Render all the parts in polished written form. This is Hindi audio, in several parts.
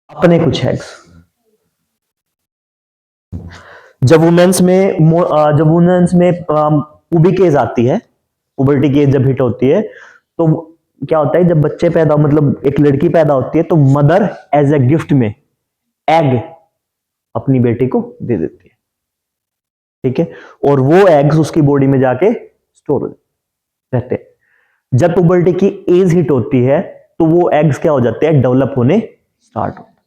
अपने कुछ एग्स। जब वुमेन्स में पुबिक एज आती है, पुबर्टी की एज जब हिट होती है, तो क्या होता है, जब बच्चे पैदा मतलब एक लड़की पैदा होती है तो मदर एज ए गिफ्ट में एग अपनी बेटी को दे देती है, ठीक है, और वो एग्स उसकी बॉडी में जाके स्टोर रहते हैं। जब पुबर्टी की एज हिट होती है तो वो एग्स क्या हो जाते हैं, डेवलप होने स्टार्ट होते हैं,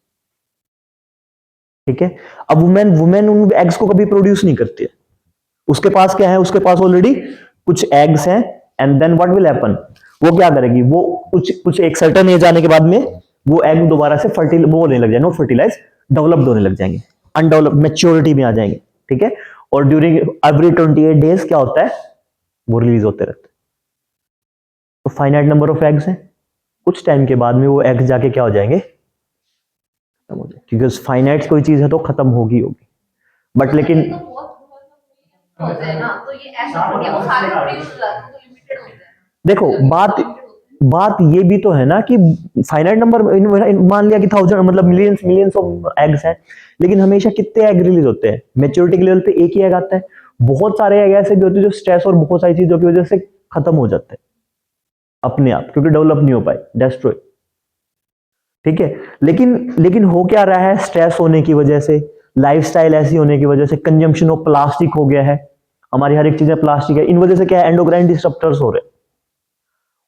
ठीक है। अब वुमेन वुमेन उन एग्स को कभी प्रोड्यूस नहीं करती है, उसके पास क्या है, उसके पास ऑलरेडी कुछ एग्स हैं, and then what will happen, वो क्या करेगी, वो कुछ कुछ एक सर्टेन एज आने के बाद में वो एग दोबारा से फर्टिल वो होने लग जाएंगे, नॉट फर्टिलाइज, डेवलप्ड होने लग जाएंगे, अनडेवलप मेच्योरिटी में आ जाएंगे, ठीक है। और ड्यूरिंग एवरी 28 डेज क्या होता है, वो रिलीज होते रहते हैं। तो फाइनाइट नंबर ऑफ एग्स हैं, कुछ टाइम के बाद में वो एग्स जाके क्या हो जाएंगे, खत्म हो जाएंगे, क्योंकि फाइनाइट कोई चीज है तो खत्म होगी होगी, बट लेकिन होते हैं ना, तो ये ऐसा थोड़ी है वो सारे थोड़ी यूज हो जाते हैं, तो लिमिटेड होते हैं। देखो बात ये भी तो है ना कि फाइनाइट नंबर, मान लिया कि 1000 मतलब मिलियंस मिलियंस ऑफ एग्स हैं, लेकिन हमेशा कितने एग रिलीज होते हैं, मेच्योरिटी के लेवल पे एक ही एग आता है। बहुत सारे एग ऐसे भी होते हैं जो स्ट्रेस और बहुत सारी चीजों की वजह से खत्म हो जाते हैं अपने आप, क्योंकि डेवलप नहीं हो पाए, डेस्ट्रॉय, ठीक है। लेकिन लेकिन हो क्या रहा है, स्ट्रेस होने की वजह से, लाइफस्टाइल ऐसी होने की वजह से, कंजम्पशन ऑफ प्लास्टिक हो गया है, हमारी हर एक चीजें प्लास्टिक है, इन वजह से क्या है, एंडोक्राइन डिस्टर्बर्स हो रहे हैं,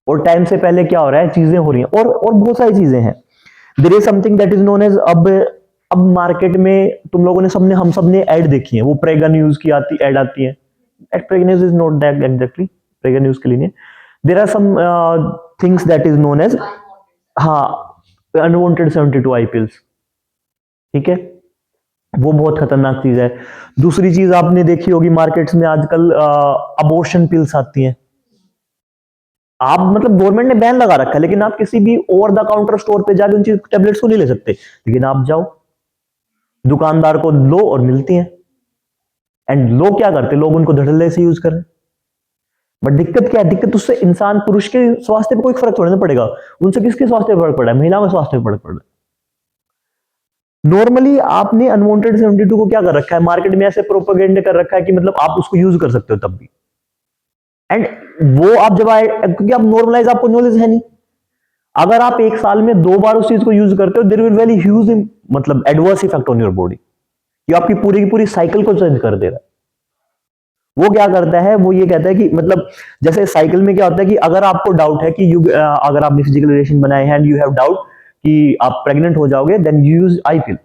और टाइम से पहले क्या हो रहा है, चीजें हो रही हैं, और बहुत सारी चीजें हैं। There is something that is known as, अब मार्केट में तुम लोगों ने सबने हम सबने ऐड देखी है, वो प्रेगा न्यूज की आती ऐड आती है, at Prega News is not that exactly Prega News के लिए, there are some things that is known as, हाँ, अनवांटेड 72 आईपीएल्स, ठीक है, वो बहुत खतरनाक चीज है। दूसरी चीज आपने देखी होगी मार्केट्स में आजकल अबॉर्शन पिल्स आती हैं, आप मतलब गवर्नमेंट ने बैन लगा रखा है, लेकिन आप किसी भी ओवर द काउंटर स्टोर पे जाके उन चीज टेबलेट्स को नहीं ले सकते, लेकिन आप जाओ दुकानदार को लो और मिलती हैं, एंड लोग क्या करते हैं, लोग उनको धड़ल्ले से यूज कर रहे हैं। बट दिक्कत क्या है, दिक्कत उससे इंसान पुरुष के स्वास्थ्य पे कोई फर्क थोड़ी ना पड़ेगा, उनसे किसके स्वास्थ्य पे फर्क पड़ रहा है, महिलाओं के स्वास्थ्य पे फर्क पड़ रहा है। नॉर्मली आपने अनवांटेड 72 को क्या कर रखा है, मार्केट में ऐसे प्रोपेगेंडे कर रखा है कि मतलब आप उसको यूज कर सकते हो तब भी, एंड वो आप जब आए, क्योंकि आप नॉर्मलाइज, आपको नॉलेज है नहीं, अगर आप एक साल में 2 बार उस चीज को यूज करते हो, देयर विल वेरी ह्यूज मतलब adverse effect on your body, ये आपकी पूरी की पूरी साइकिल को चेंज कर दे रहा है। वो क्या करता है, वो ये कहता है कि मतलब जैसे साइकिल में क्या होता है कि अगर आपको डाउट है कि अगर आपने फिजिकल रिलेशन बनाए हैं एंड यू हैव डाउट कि आप प्रेग्नेंट हो जाओगे, देन यू यूज आईपीएल,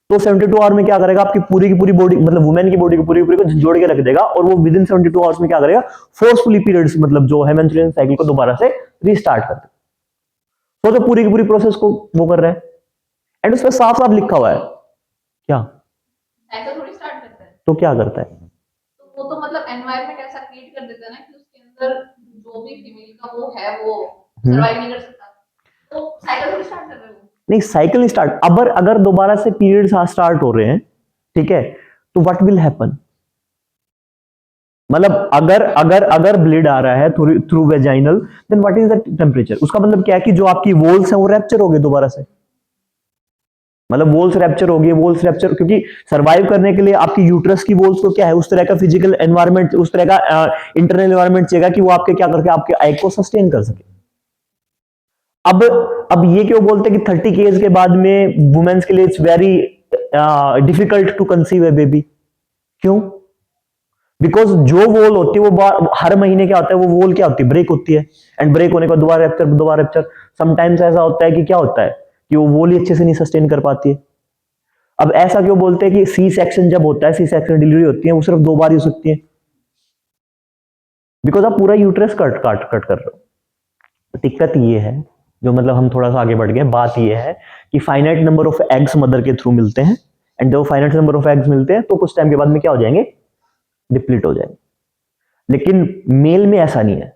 तो 72 आवर में क्या करेगा, आपकी पूरी की पूरी बॉडी मतलब वुमेन की बॉडी को पूरी पूरी को जोड़ के रख देगा, और वो विद इन 72 आवर्स में क्या करेगा, फोर्सफुली पीरियड्स मतलब जो है मेंस्ट्रुअल साइकिल को दोबारा से रीस्टार्ट कर देगा। तो जो पूरी की पूरी प्रोसेस को वो कर रहा है, एंड उसमें साफ साफ लिखा हुआ है क्या, ऐसा थोड़ी स्टार्ट करता है, तो क्या करता है, तो वो तो मतलब एनवायरनमेंट ऐसा क्रिएट कर देता है ना कि उसके अंदर जो भी फीमेल का वो है वो सर्वाइव नहीं कर सकता, तो साइकिल थोड़ी स्टार्ट कर रहा है वो। नहीं साइकिल नहीं स्टार्ट, अगर अगर दोबारा से पीरियड्स स्टार्ट हो रहे हैं, ठीक है, तो व्हाट विल हैपन, मतलब अगर अगर अगर ब्लीड आ रहा है through vaginal, then what is the temperature, उसका मतलब क्या है कि जो आपकी वॉल्स हैं वो रैप्चर हो गए दोबारा से, मतलब वॉल्स रैप्चर हो गई, वॉल्स रैप्चर, क्योंकि सर्वाइव करने के लिए आपकी यूट्रस की वॉल्स को क्या है, उस तरह का फिजिकल एनवायरनमेंट, उस तरह का इंटरनल एनवायरनमेंट चाहिए कि वो आपके क्या करके आपके एग को सस्टेन कर सके। अब अब ये क्यों बोलते हैं कि 30 की एज के बाद में वुमेन्स के लिए it's very difficult to conceive a baby, क्यों, बिकॉज जो वॉल होती है वो हर महीने क्या होता है, वो वॉल क्या होती है, ब्रेक होती है, एंड ब्रेक होने के बाद दोबारा रैप्चर, दोबारा रैप्चर, समटाइम्स ऐसा होता है कि क्या होता है कि वो वॉल ही अच्छे से नहीं सस्टेन कर पाती है। अब ऐसा क्यों बोलते हैं कि सी सेक्शन जब होता है, सी सेक्शन डिलीवरी होती है, वो सिर्फ 2 बार ही हो सकती है, बिकॉज आप पूरा यूट्रस कट कट कट कर रहे हो। दिक्कत ये है, जो मतलब हम थोड़ा सा आगे बढ़ गए, बात ये है कि finite number of eggs mother के थ्रू मिलते हैं, एंड जब फाइनाइट नंबर ऑफ एग्स मिलते हैं तो कुछ टाइम के बाद में क्या हो जाएंगे, डिप्लीट हो जाएंगे। लेकिन मेल में ऐसा नहीं है,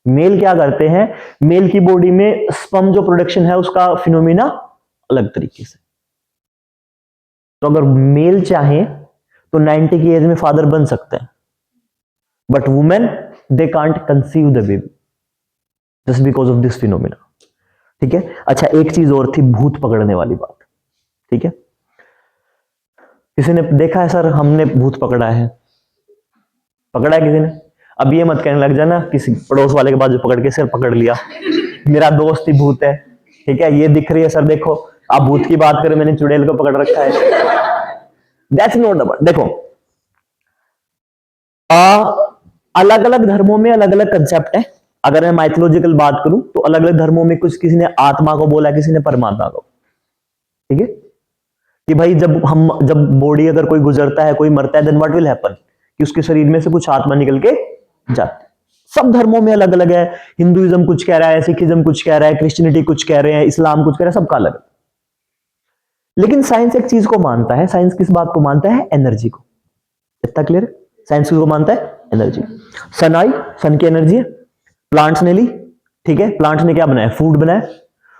मेल क्या करते हैं, मेल की बॉडी में स्पर्म जो प्रोडक्शन है उसका फिनोमिना अलग तरीके से, तो अगर मेल चाहे तो 90 की एज में फादर बन सकते हैं, but women they can't conceive the baby just because of this phenomena, ठीक है। अच्छा एक चीज और थी, भूत पकड़ने वाली बात, ठीक है, किसी ने देखा है सर हमने भूत पकड़ा है, पकड़ा है किसी ने? अब ये मत कहने लग जाना किसी पड़ोस वाले के बाजू पकड़ के सर पकड़ लिया, मेरा दोस्त ही भूत है, ठीक है, ये दिख रही है सर देखो, आप भूत की बात करें, मैंने चुड़ैल को पकड़ रखा है। दैट्स नॉट अबाउट, देखो अलग अलग धर्मों में अलग अलग कंसेप्ट है। अगर मैं माइथोलॉजिकल बात करूं तो अलग अलग धर्मों में कुछ, किसी ने आत्मा को बोला, किसी ने परमात्मा को, ठीक है, कि भाई जब बॉडी अगर कोई गुजरता है, कोई मरता है, देन व्हाट विल हैपन, कि उसके शरीर में से कुछ आत्मा निकल के जाती है। सब धर्मों में अलग अलग है, हिंदुइज्म कुछ कह रहा है, सिखिज्म कुछ कह रहा है, क्रिश्चियनिटी कुछ कह रहे हैं, इस्लाम कुछ कह रहा है, सबका अलग है। लेकिन साइंस एक चीज को मानता है, साइंस किस बात को मानता है? एनर्जी को। इतना क्लियर? साइंस किसको मानता है? एनर्जी। सन आई, सन की एनर्जी है, प्लांट्स ने ली, ठीक है, प्लांट्स ने क्या बनाया? फूड बनाया,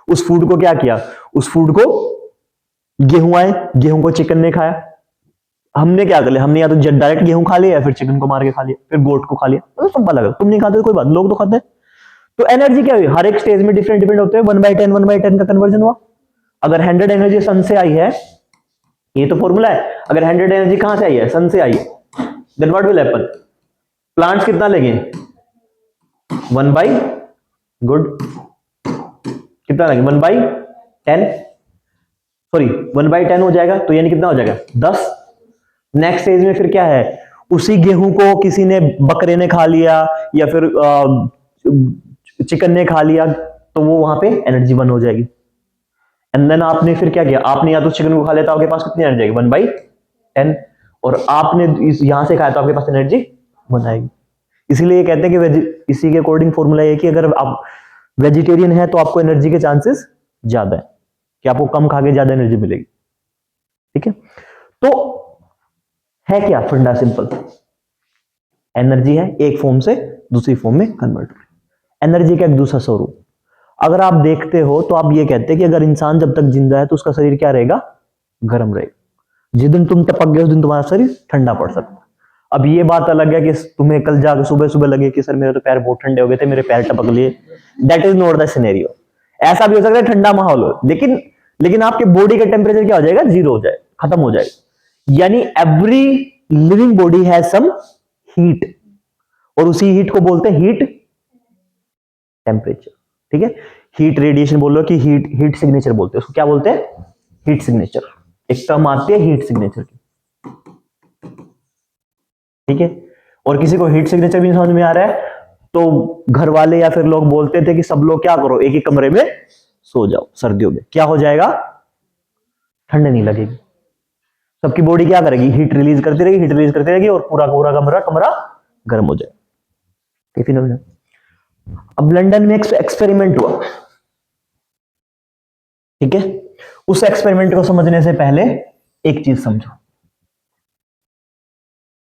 उस फूड को क्या किया? उस फूड को गेहूं आए, गेहूं को चिकन ने खाया, हमने क्या कर लिया? हमने या तो डायरेक्ट गेहूं खा लिया, या फिर चिकन को मार के खा लिया, फिर गोट को खा लिया, तो सब अलग है। तुम नहीं खाते तो कोई बात, लोग तो खाते हैं। तो एनर्जी क्या हुई? हर एक स्टेज में डिफरेंट डिफरेंट होते हैं, 1/10 का कन्वर्जन हुआ। अगर 100 एनर्जी सन से आई है, ये तो फॉर्मूला है, अगर 100 एनर्जी कहां से आई है? सन से आई है, then what will happen? Plants कितना लेंगे? 1/, गुड, कितना लेंगे? 1/10, सॉरी 1/10 हो जाएगा, तो यानी कितना हो जाएगा? 10। नेक्स्ट स्टेज में फिर क्या है? उसी गेहूं को किसी ने, बकरे ने खा लिया, या फिर चिकन ने खा लिया, तो वो वहां पे एनर्जी 1 हो जाएगी। एंड देन आपने फिर क्या किया? आपने या तो चिकन को खा लिया तो आपके पास कितनी एनर्जी आएगी? 1/10, और आपने यहां से खाया तो आपके पास एनर्जी 1 आएगी। इसीलिए ये कहते हैं कि इसी के अकॉर्डिंग फॉर्मूला है कि अगर आप वेजिटेरियन है तो आपको एनर्जी के चांसेस ज्यादा है, कि आपको कम खा के ज्यादा एनर्जी मिलेगी, ठीक है। तो है क्या फंडा? सिंपल, एनर्जी है, एक फॉर्म से दूसरी फॉर्म में कन्वर्ट हो रही। एनर्जी का एक दूसरा स्वरूप, अगर आप देखते हो तो आप ये कहते हैं कि अगर इंसान जब तक जिंदा है तो उसका शरीर क्या रहेगा? गर्म रहेगा। जिस दिन तुम टपक गए उस दिन तुम्हारा शरीर ठंडा पड़ सकता है। अब ये बात अलग है कि तुम्हें कल जाकर सुबह सुबह लगे कि सर मेरे तो पैर बहुत ठंडे हो गए थे, मेरे पैर टपक लिए, that is not the scenario. ऐसा भी हो सकता है ठंडा माहौल हो, लेकिन आपके बॉडी का टेम्परेचर क्या हो जाएगा? 0 हो जाए, खत्म हो जाएगा। यानी every living body has some heat, और उसी हीट को बोलते हैं हीट टेम्परेचर, ठीक है। हीट रेडिएशन बोल लो कि हीट सिग्नेचर बोलते हैं उसको, क्या बोलते हैं? Heat signature. एक टर्म आती है हीट सिग्नेचर की, ठीक है। और किसी को हीट सिग्नेचर भी नहीं समझ में आ रहा है तो घर वाले या फिर लोग बोलते थे कि सब लोग क्या करो, एक ही कमरे में सो जाओ सर्दियों में, क्या हो जाएगा? ठंड नहीं लगेगी, सबकी बॉडी क्या करेगी? हीट रिलीज करती रहेगी, हीट रिलीज करती रहेगी, और पूरा पूरा कमरा गर्म हो जाएगा। अब लंदन में एक एक्सपेरिमेंट हुआ, ठीक है। उस एक्सपेरिमेंट को समझने से पहले एक चीज समझो।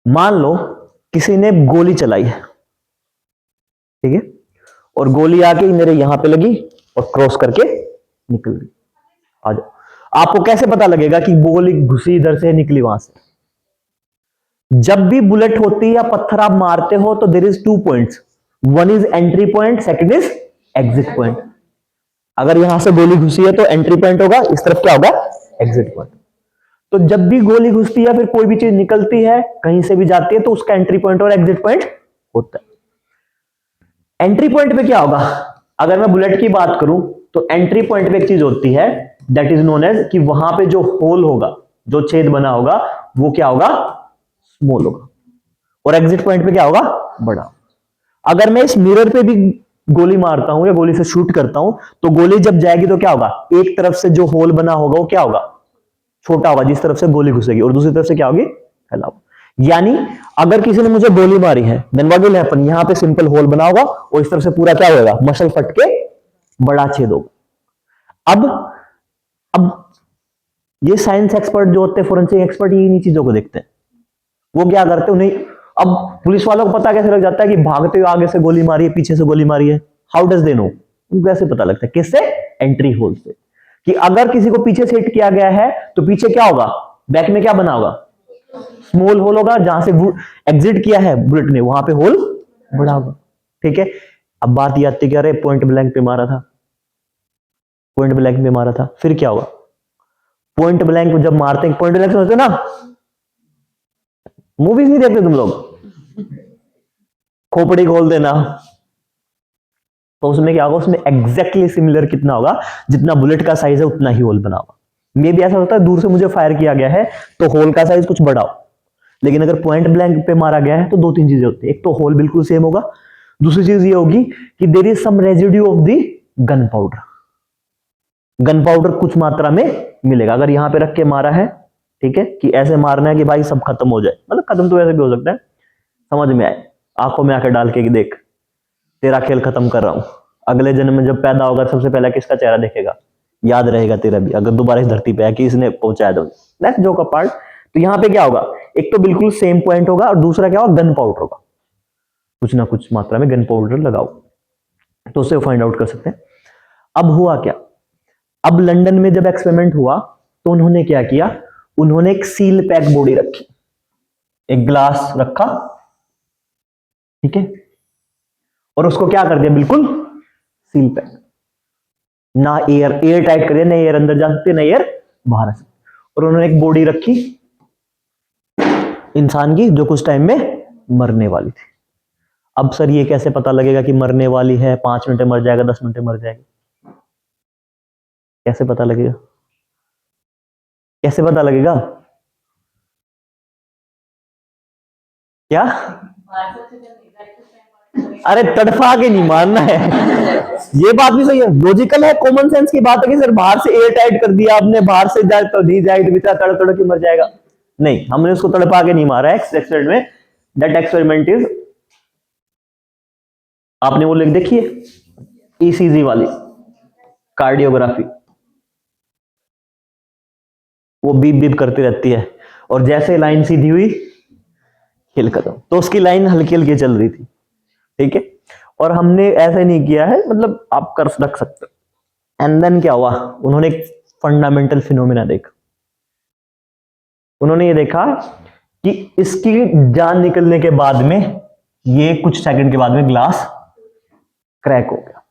मान लो किसी ने गोली चलाई है, ठीक है, और गोली आके मेरे यहां पे लगी और क्रॉस करके निकल गई। आ जाओ, आपको कैसे पता लगेगा कि गोली घुसी इधर से निकली वहां से? जब भी बुलेट होती है या पत्थर आप मारते हो तो there is 2 points, one is entry point, second is exit point. अगर यहां से गोली घुसी है तो एंट्री पॉइंट होगा, इस तरफ क्या होगा? Exit point. तो जब भी गोली घुसती है, फिर कोई भी चीज निकलती है, कहीं से भी जाती है, तो उसका एंट्री पॉइंट और एग्जिट पॉइंट होता है। एंट्री पॉइंट पे क्या होगा? अगर मैं बुलेट की बात करूं तो एंट्री पॉइंट पे एक चीज होती है, दैट इज नोन एज, कि वहां पे जो होल होगा, जो छेद बना होगा, वो क्या होगा? स्मॉल होगा, और एग्जिट पॉइंट पे क्या होगा? बड़ा। अगर मैं इस मिरर पे भी गोली मारता हूं या गोली से शूट करता हूं, तो गोली जब जाएगी तो क्या होगा? एक तरफ से जो होल बना होगा वो क्या होगा? छोटा होगा, जिस तरफ से गोली घुसेगी, और दूसरी तरफ से क्या होगी? फैलाव। यानी अगर किसी ने मुझे गोली मारी है, देन व्हाट विल हैपन? यहां पे सिंपल होल बना होगा, और इस तरफ से पूरा क्या होगा? मसल फट के बड़ा छेद होगा। अब ये साइंस एक्सपर्ट जो होते हैं, फोरेंसिक एक्सपर्ट, ये इन्हीं चीजों को देखते हैं। वो क्या करते हैं, उन्हें अब पुलिस वालों को पता कैसे लग जाता है कि भागते हुए आगे से गोली मारी है, पीछे से गोली मारी है? How does they know? उनको कैसे पता लगता है? किससे? एंट्री होल से। कि अगर किसी को पीछे से हिट किया गया है तो पीछे क्या होगा? बैक में क्या बना होगा? स्मॉल होल होगा, जहां से एग्जिट किया है बुलेट ने वहां पे होल बड़ा होगा, ठीक है। अब बात ये आती है कि अरे पॉइंट ब्लैंक पे मारा था, पॉइंट ब्लैंक पे मारा था, फिर क्या होगा? पॉइंट ब्लैंक जब मारते हैं, पॉइंट ब्लैंक समझते हो ना, मूवीज नहीं देखते तुम लोग, खोपड़ी खोल देना, तो उसमें क्या होगा, उसमें एग्जैक्टली सिमिलर कितना होगा, जितना बुलेट का साइज है उतना ही होल बना होगा। मे भी ऐसा होता है दूर से मुझे फायर किया गया है तो होल का साइज कुछ बड़ा हो, लेकिन अगर पॉइंट ब्लैंक पे मारा गया है तो दो तीन चीजें होती है, एक तो होल बिल्कुल सेम होगा, दूसरी चीज ये होगी कि there is some residue of the gun powder, gun powder कुछ मात्रा में मिलेगा। अगर यहां पे रख के मारा है, ठीक है, कि ऐसे मारना है कि भाई सब खत्म हो जाए, मतलब खत्म तो ऐसे भी हो सकता है, समझ में आए, आंखों में आकर डाल के कि देख तेरा खेल खत्म कर रहा हूं, अगले जन्म में जब पैदा होगा सबसे पहले किसका चेहरा देखेगा, याद रहेगा तेरा भी, अगर दोबारा इस धरती पे है कि इसने पहुंचाया दो, दैट्स जोक अपार्ट। तो यहां पे क्या होगा, एक तो बिल्कुल सेम पॉइंट होगा और दूसरा क्या होगा, गन पाउडर होगा, कुछ ना कुछ मात्रा में गन पाउडर लगाओ, तो उससे फाइंड आउट कर सकते हैं। अब हुआ क्या, अब लंदन में जब एक्सपेरिमेंट हुआ तो उन्होंने क्या किया, उन्होंने एक सील पैक बॉडी रखी, एक ग्लास रखा, ठीक है, और उसको क्या कर दिया, बिल्कुल सील पैक, ना एयर टाइट कर दिया, ना एयर अंदर जा सकती है ना एयर बाहर आ सकती, और उन्होंने एक बॉडी रखी इंसान की जो कुछ टाइम में मरने वाली थी। अब सर ये कैसे पता लगेगा कि मरने वाली है, 5 मिनट में मर जाएगा, 10 मिनट में मर जाएगा, कैसे पता लगेगा, कैसे पता लगेगा, क्या, अरे तड़फा के नहीं मारना है, ये बात भी सही है, लॉजिकल है, कॉमन सेंस की बात है कि सर बाहर से एयर टाइट कर दिया आपने, बाहर से जाए तो नहीं जाए तो बेचारा तड़प तड़प के मर जाएगा, नहीं, हमने उसको तड़पा के नहीं मारा है एक्सपेरिमेंट में, दैट एक्सपेरिमेंट इज, आपने वो लिख देखी है ईसीजी वाली कार्डियोग्राफी, वो बीप बीप करती रहती है और जैसे लाइन सीधी हुई खेल खत्म, तो उसकी लाइन हल्की हल्की चल रही थी, ठीक है, और हमने ऐसे नहीं किया है, मतलब आप कर रख सकते। एंड देन क्या हुआ, उन्होंने एक फंडामेंटल फिनोमेना देखा, उन्होंने ये देखा कि इसकी जान निकलने के बाद में, ये कुछ सेकंड के बाद में ग्लास क्रैक हो गया,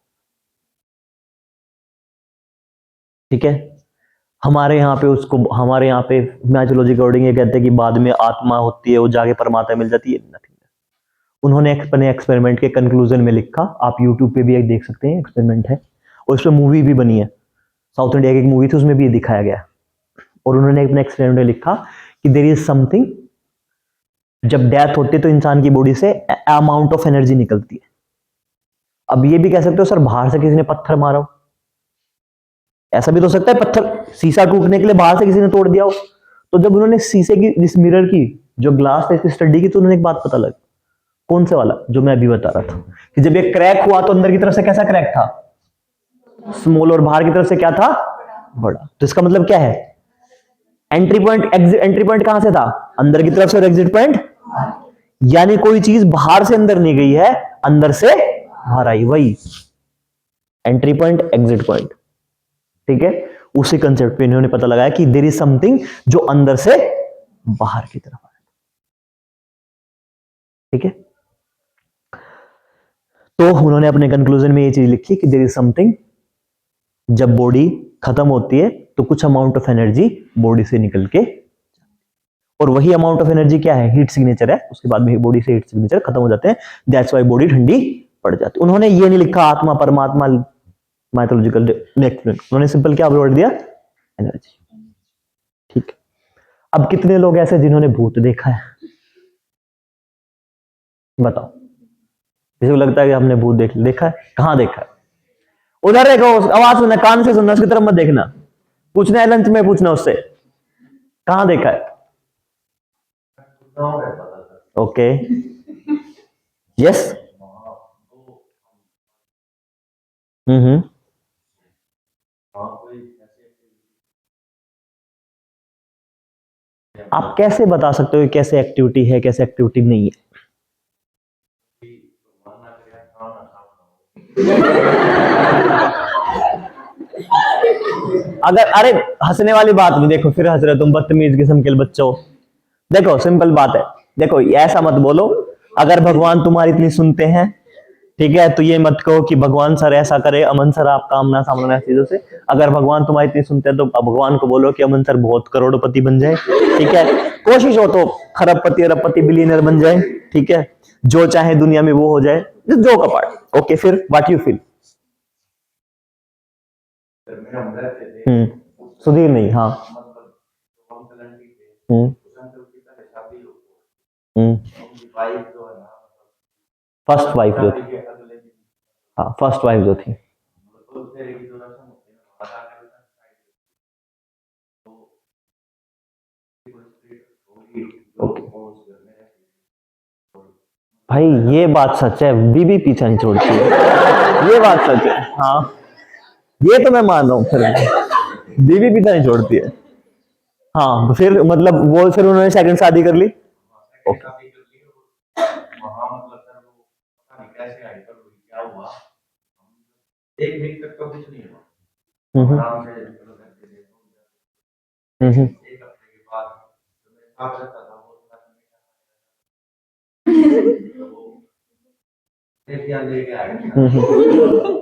ठीक है, हमारे यहाँ पे उसको, हमारे यहाँ पे मैथोलॉजी अकॉर्डिंग ये कहते हैं कि बाद में आत्मा होती है, वो जाके परमात्मा मिल जाती है, नथिंग। उन्होंने अपने एक्सपेरिमेंट के कंक्लूजन में लिखा, आप यूट्यूब पे भी एक देख सकते हैं, एक्सपेरिमेंट है और इसमें मूवी भी बनी है, साउथ इंडिया की एक मूवी थी उसमें भी ये दिखाया गया, और उन्होंने अपने एक्सपेरिमेंट में लिखा कि देयर इज समथिंग, जब डेथ होती है तो इंसान की बॉडी से अमाउंट ऑफ एनर्जी निकलती है। अब ये भी कह सकते हो सर बाहर से किसी ने पत्थर मारा हो, ऐसा भी तो हो सकता है, पत्थर शीशा टूटने के लिए बाहर से किसी ने तोड़ दिया हो, तो जब उन्होंने शीशे की, इस मिरर की जो ग्लास था इसकी स्टडी की, तो उन्होंने एक बात पता लगी, कौन से वाला, जो मैं अभी बता रहा था, कि जब ये क्रैक हुआ तो अंदर की तरफ से कैसा क्रैक था, स्मॉल, और बाहर की तरफ से क्या था, बड़ा। तो इसका मतलब क्या है, एंट्री पॉइंट, एंट्री पॉइंट कहां से था, अंदर की तरफ से, और एग्जिट पॉइंट, यानी कोई चीज बाहर से अंदर नहीं गई है, अंदर से बाहर आई, वही एंट्री पॉइंट एग्जिट पॉइंट, ठीक है। उसी कंसेप्ट पे इन्होंने पता लगाया कि देयर इज समथिंग जो अंदर से बाहर की तरफ आया, ठीक है। तो उन्होंने अपने कंक्लूजन में ये चीज लिखी कि देयर इज समथिंग, जब बॉडी खत्म होती है तो कुछ अमाउंट ऑफ एनर्जी बॉडी से निकल के, और वही अमाउंट ऑफ एनर्जी क्या है, हीट सिग्नेचर है, उसके बाद में बॉडी से हीट सिग्नेचर खत्म हो जाते हैं, दैट्स व्हाई बॉडी ठंडी पड़ जाती है। उन्होंने ये नहीं लिखा आत्मा परमात्मा माइथोलॉजिकल एक्सप्लेन, उन्होंने सिंपल क्या वर्ड दिया, एनर्जी, ठीक है। अब कितने लोग ऐसे जिन्होंने भूत देखा है, बताओ, किसी को लगता है कि हमने भूत देखा है, कहां देखा है, उधर देखो, आवाज सुनना, कान से सुनना, उसकी तरफ मत देखना, पूछना है लंच में, पूछना उससे कहां देखा है, ओके, यस, हम्म, आप कैसे बता सकते हो कि कैसे एक्टिविटी है, कैसे एक्टिविटी नहीं है, अगर, अरे हंसने वाली बात नहीं, देखो फिर हंस रहे तुम, बदतमीज किस्म के बच्चों, देखो सिंपल बात है, देखो ऐसा मत बोलो, अगर भगवान तुम्हारी इतनी सुनते हैं ठीक है, तो ये मत कहो कि भगवान सर ऐसा करे, अमन सर आप काम ना सामने चीजों से। अगर भगवान तुम्हारी इतनी सुनते हैं तो भगवान को बोलो कि अमन सर बहुत करोड़पति बन जाए। ठीक है, कोशिश हो तो खरबपति अरबपति बिलियनर बन जाए। ठीक है, जो चाहे दुनिया में वो हो जाए, जो कपाट। ओके, फिर व्हाट यू फील? सुधीर नहीं, हाँ। हम्म फर्स्ट वाइफ जो थी, हाँ फर्स्ट वाइफ जो थी। भाई ये बात सच है, बीबी पीछा नहीं छोड़ती है, ये बात सच है। हाँ, ये तो मैं मान रहा हूँ, फिर बीबी पीछा नहीं छोड़ती है। हाँ, तो फिर मतलब वो फिर उन्होंने सेकंड शादी कर ली। ओके। हम्म हम्म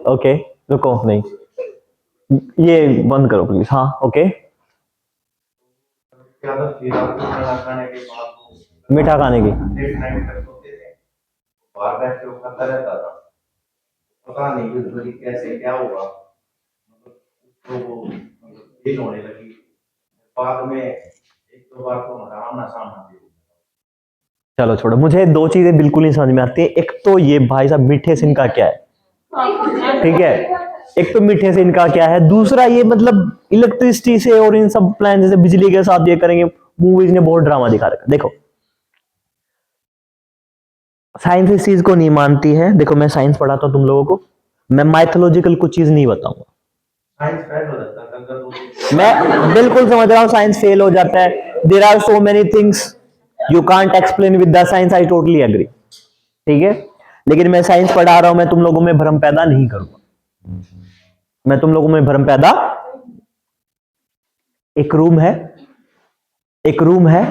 ओके, रुको, नहीं, ये बंद करो प्लीज। हाँ, ओके। मीठा खाने की। चलो छोड़ो, मुझे दो चीजें बिल्कुल नहीं समझ में आती है। एक तो ये भाई साहब मीठे से इनका क्या है, ठीक है, एक तो मीठे से इनका क्या है, दूसरा ये मतलब इलेक्ट्रिसिटी से और इन सब प्लान से बिजली के साथ ये करेंगे। मूवीज ने बहुत ड्रामा दिखा रखा। देखो, साइंस इस चीज को नहीं मानती है। देखो, मैं साइंस पढ़ाता हूं तुम लोगों को, मैं माइथोलॉजिकल कुछ चीज नहीं बताऊंगा। मैं बिल्कुल समझ रहा हूं साइंस फेल हो जाता है। There are so many things you can't explain with the science, I totally agree. ठीक है, लेकिन मैं साइंस पढ़ा रहा हूं, मैं तुम लोगों में भ्रम पैदा नहीं करूंगा। मैं तुम लोगों में भ्रम पैदा, एक रूम है, एक रूम है,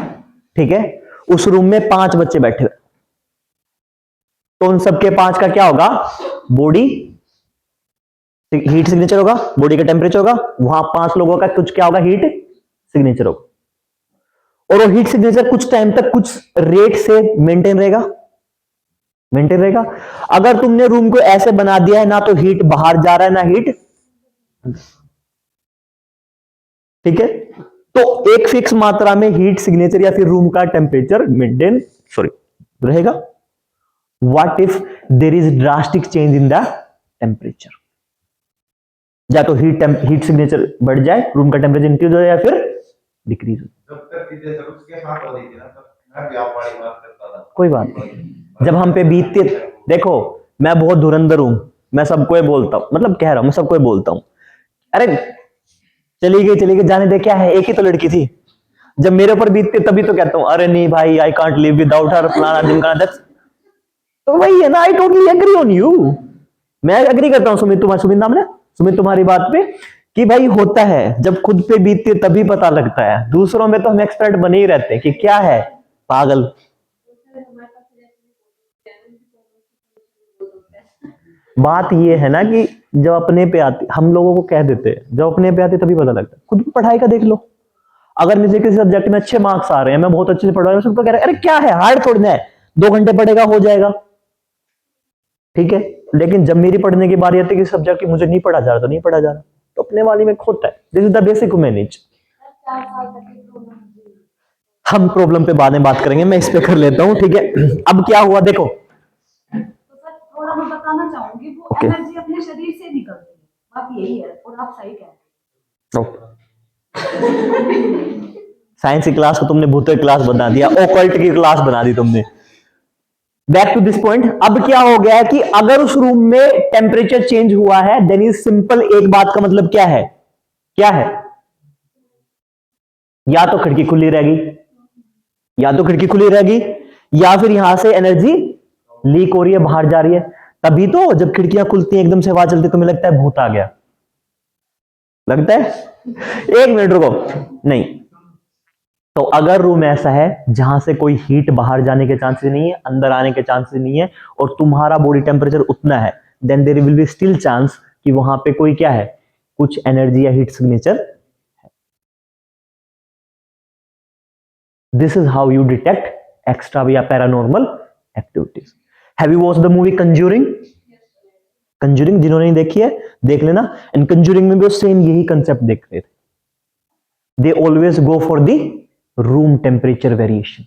ठीक है, उस रूम में 5 बच्चे बैठे हुए, तो उन सबके 5 का क्या होगा? बॉडी हीट सिग्नेचर होगा, बॉडी का टेम्परेचर होगा, वहां 5 लोगों का कुछ क्या होगा? हीट सिग्नेचर होगा। और वो हीट सिग्नेचर कुछ टाइम तक कुछ रेट से मेंटेन रहेगा, मेंटेन रहेगा। अगर तुमने रूम को ऐसे बना दिया है, ना तो हीट बाहर जा रहा है ना हीट, ठीक है, तो एक फिक्स मात्रा में हीट सिग्नेचर या फिर रूम का टेम्परेचर मेंटेन रहेगा। What if there is drastic change in the temperature? या तो हीट सिग्नेचर बढ़ जाए, रूम का टेम्परेचर इंक्रीज हो जाए, या फिर डिक्रीज हो जाए। कोई बात नहीं, जब हम पे बीतती, देखो मैं बहुत धुरंधर हूं, मैं सबको ये बोलता हूं, मतलब कह रहा हूं, मैं सबको ये बोलता हूं, अरे चली गई चली गई, जाने दे, क्या है, एक ही तो लड़की थी। जब मेरे ऊपर बीतती तभी तो कहता हूं, अरे नहीं भाई, I can't live without her, फलाना ढिमकाना। तो वही है ना, I totally agree on you. मैं एग्री करता हूं सुमित, तुम्हारी सुमित नाम है, सुमित तुम्हारी बात पे, कि भाई होता है, जब खुद पे बीतती है तभी पता लगता है। दूसरों में तो हम एक्सपर्ट बने ही रहते हैं कि क्या है, पागल। बात ये है ना कि जब अपने पे आती, हम लोगों को कह देते हैं, जब अपने पे आती तभी पता लगता है। खुद पढ़ाई का देख लो, अगर मुझे किसी सब्जेक्ट में अच्छे मार्क्स आ रहे हैं, मैं बहुत अच्छे से पढ़ रहा हूं, सबको कह रहा है अरे क्या है, हार्ड थोड़ी ना है, 2 घंटे पढ़ेगा हो जाएगा, ठीक है। लेकिन जब मेरी पढ़ने की बारी आती है कि सब्जेक्ट की मुझे नहीं पढ़ा जा रहा, तो नहीं पढ़ा जा रहा, तो अपने वाली में खोता है। This is the basic manage. हम प्रॉब्लम पे बाद में बात करेंगे, मैं इस पे कर लेता हूं, ठीक है। अब क्या हुआ देखो, थोड़ा मैं बताना चाहूंगी, वो एनर्जी अपने शरीर से निकलती है, बात यही है, और आप सही कह रहे हैं। साइंस की क्लास को तुमने भूतों की क्लास बना दिया, ओकल्ट की क्लास बना दी तुमने। बैक टू दिस पॉइंट, अब क्या हो गया है कि अगर उस रूम में टेम्परेचर चेंज हुआ है, देन इज सिंपल, एक बात का मतलब क्या है, क्या है, या तो खिड़की खुली रहेगी, या तो खिड़की खुली रहेगी, या फिर यहां से एनर्जी लीक हो रही है, बाहर जा रही है। तभी तो जब खिड़कियां खुलती हैं, एकदम से हवा चलती है, तुम्हें लगता है भूत आ गया, लगता है। 1 मिनट रुको, नहीं, तो अगर रूम ऐसा है जहां से कोई हीट बाहर जाने के चांसेस नहीं है, अंदर आने के चांसेस नहीं है, और तुम्हारा बॉडी टेम्परेचर उतना है, then there will be still chance कि वहां पे कोई क्या है, कुछ एनर्जी या हीट सिग्नेचर है। This is how you detect extra या paranormal activities. Have you watched the movie Conjuring? Conjuring जिन्होंने नहीं देखी है देख लेना। एंड कंज्यूरिंग में भी सेम यही कंसेप्ट देख रहे थे। They always go for the room temperature variation,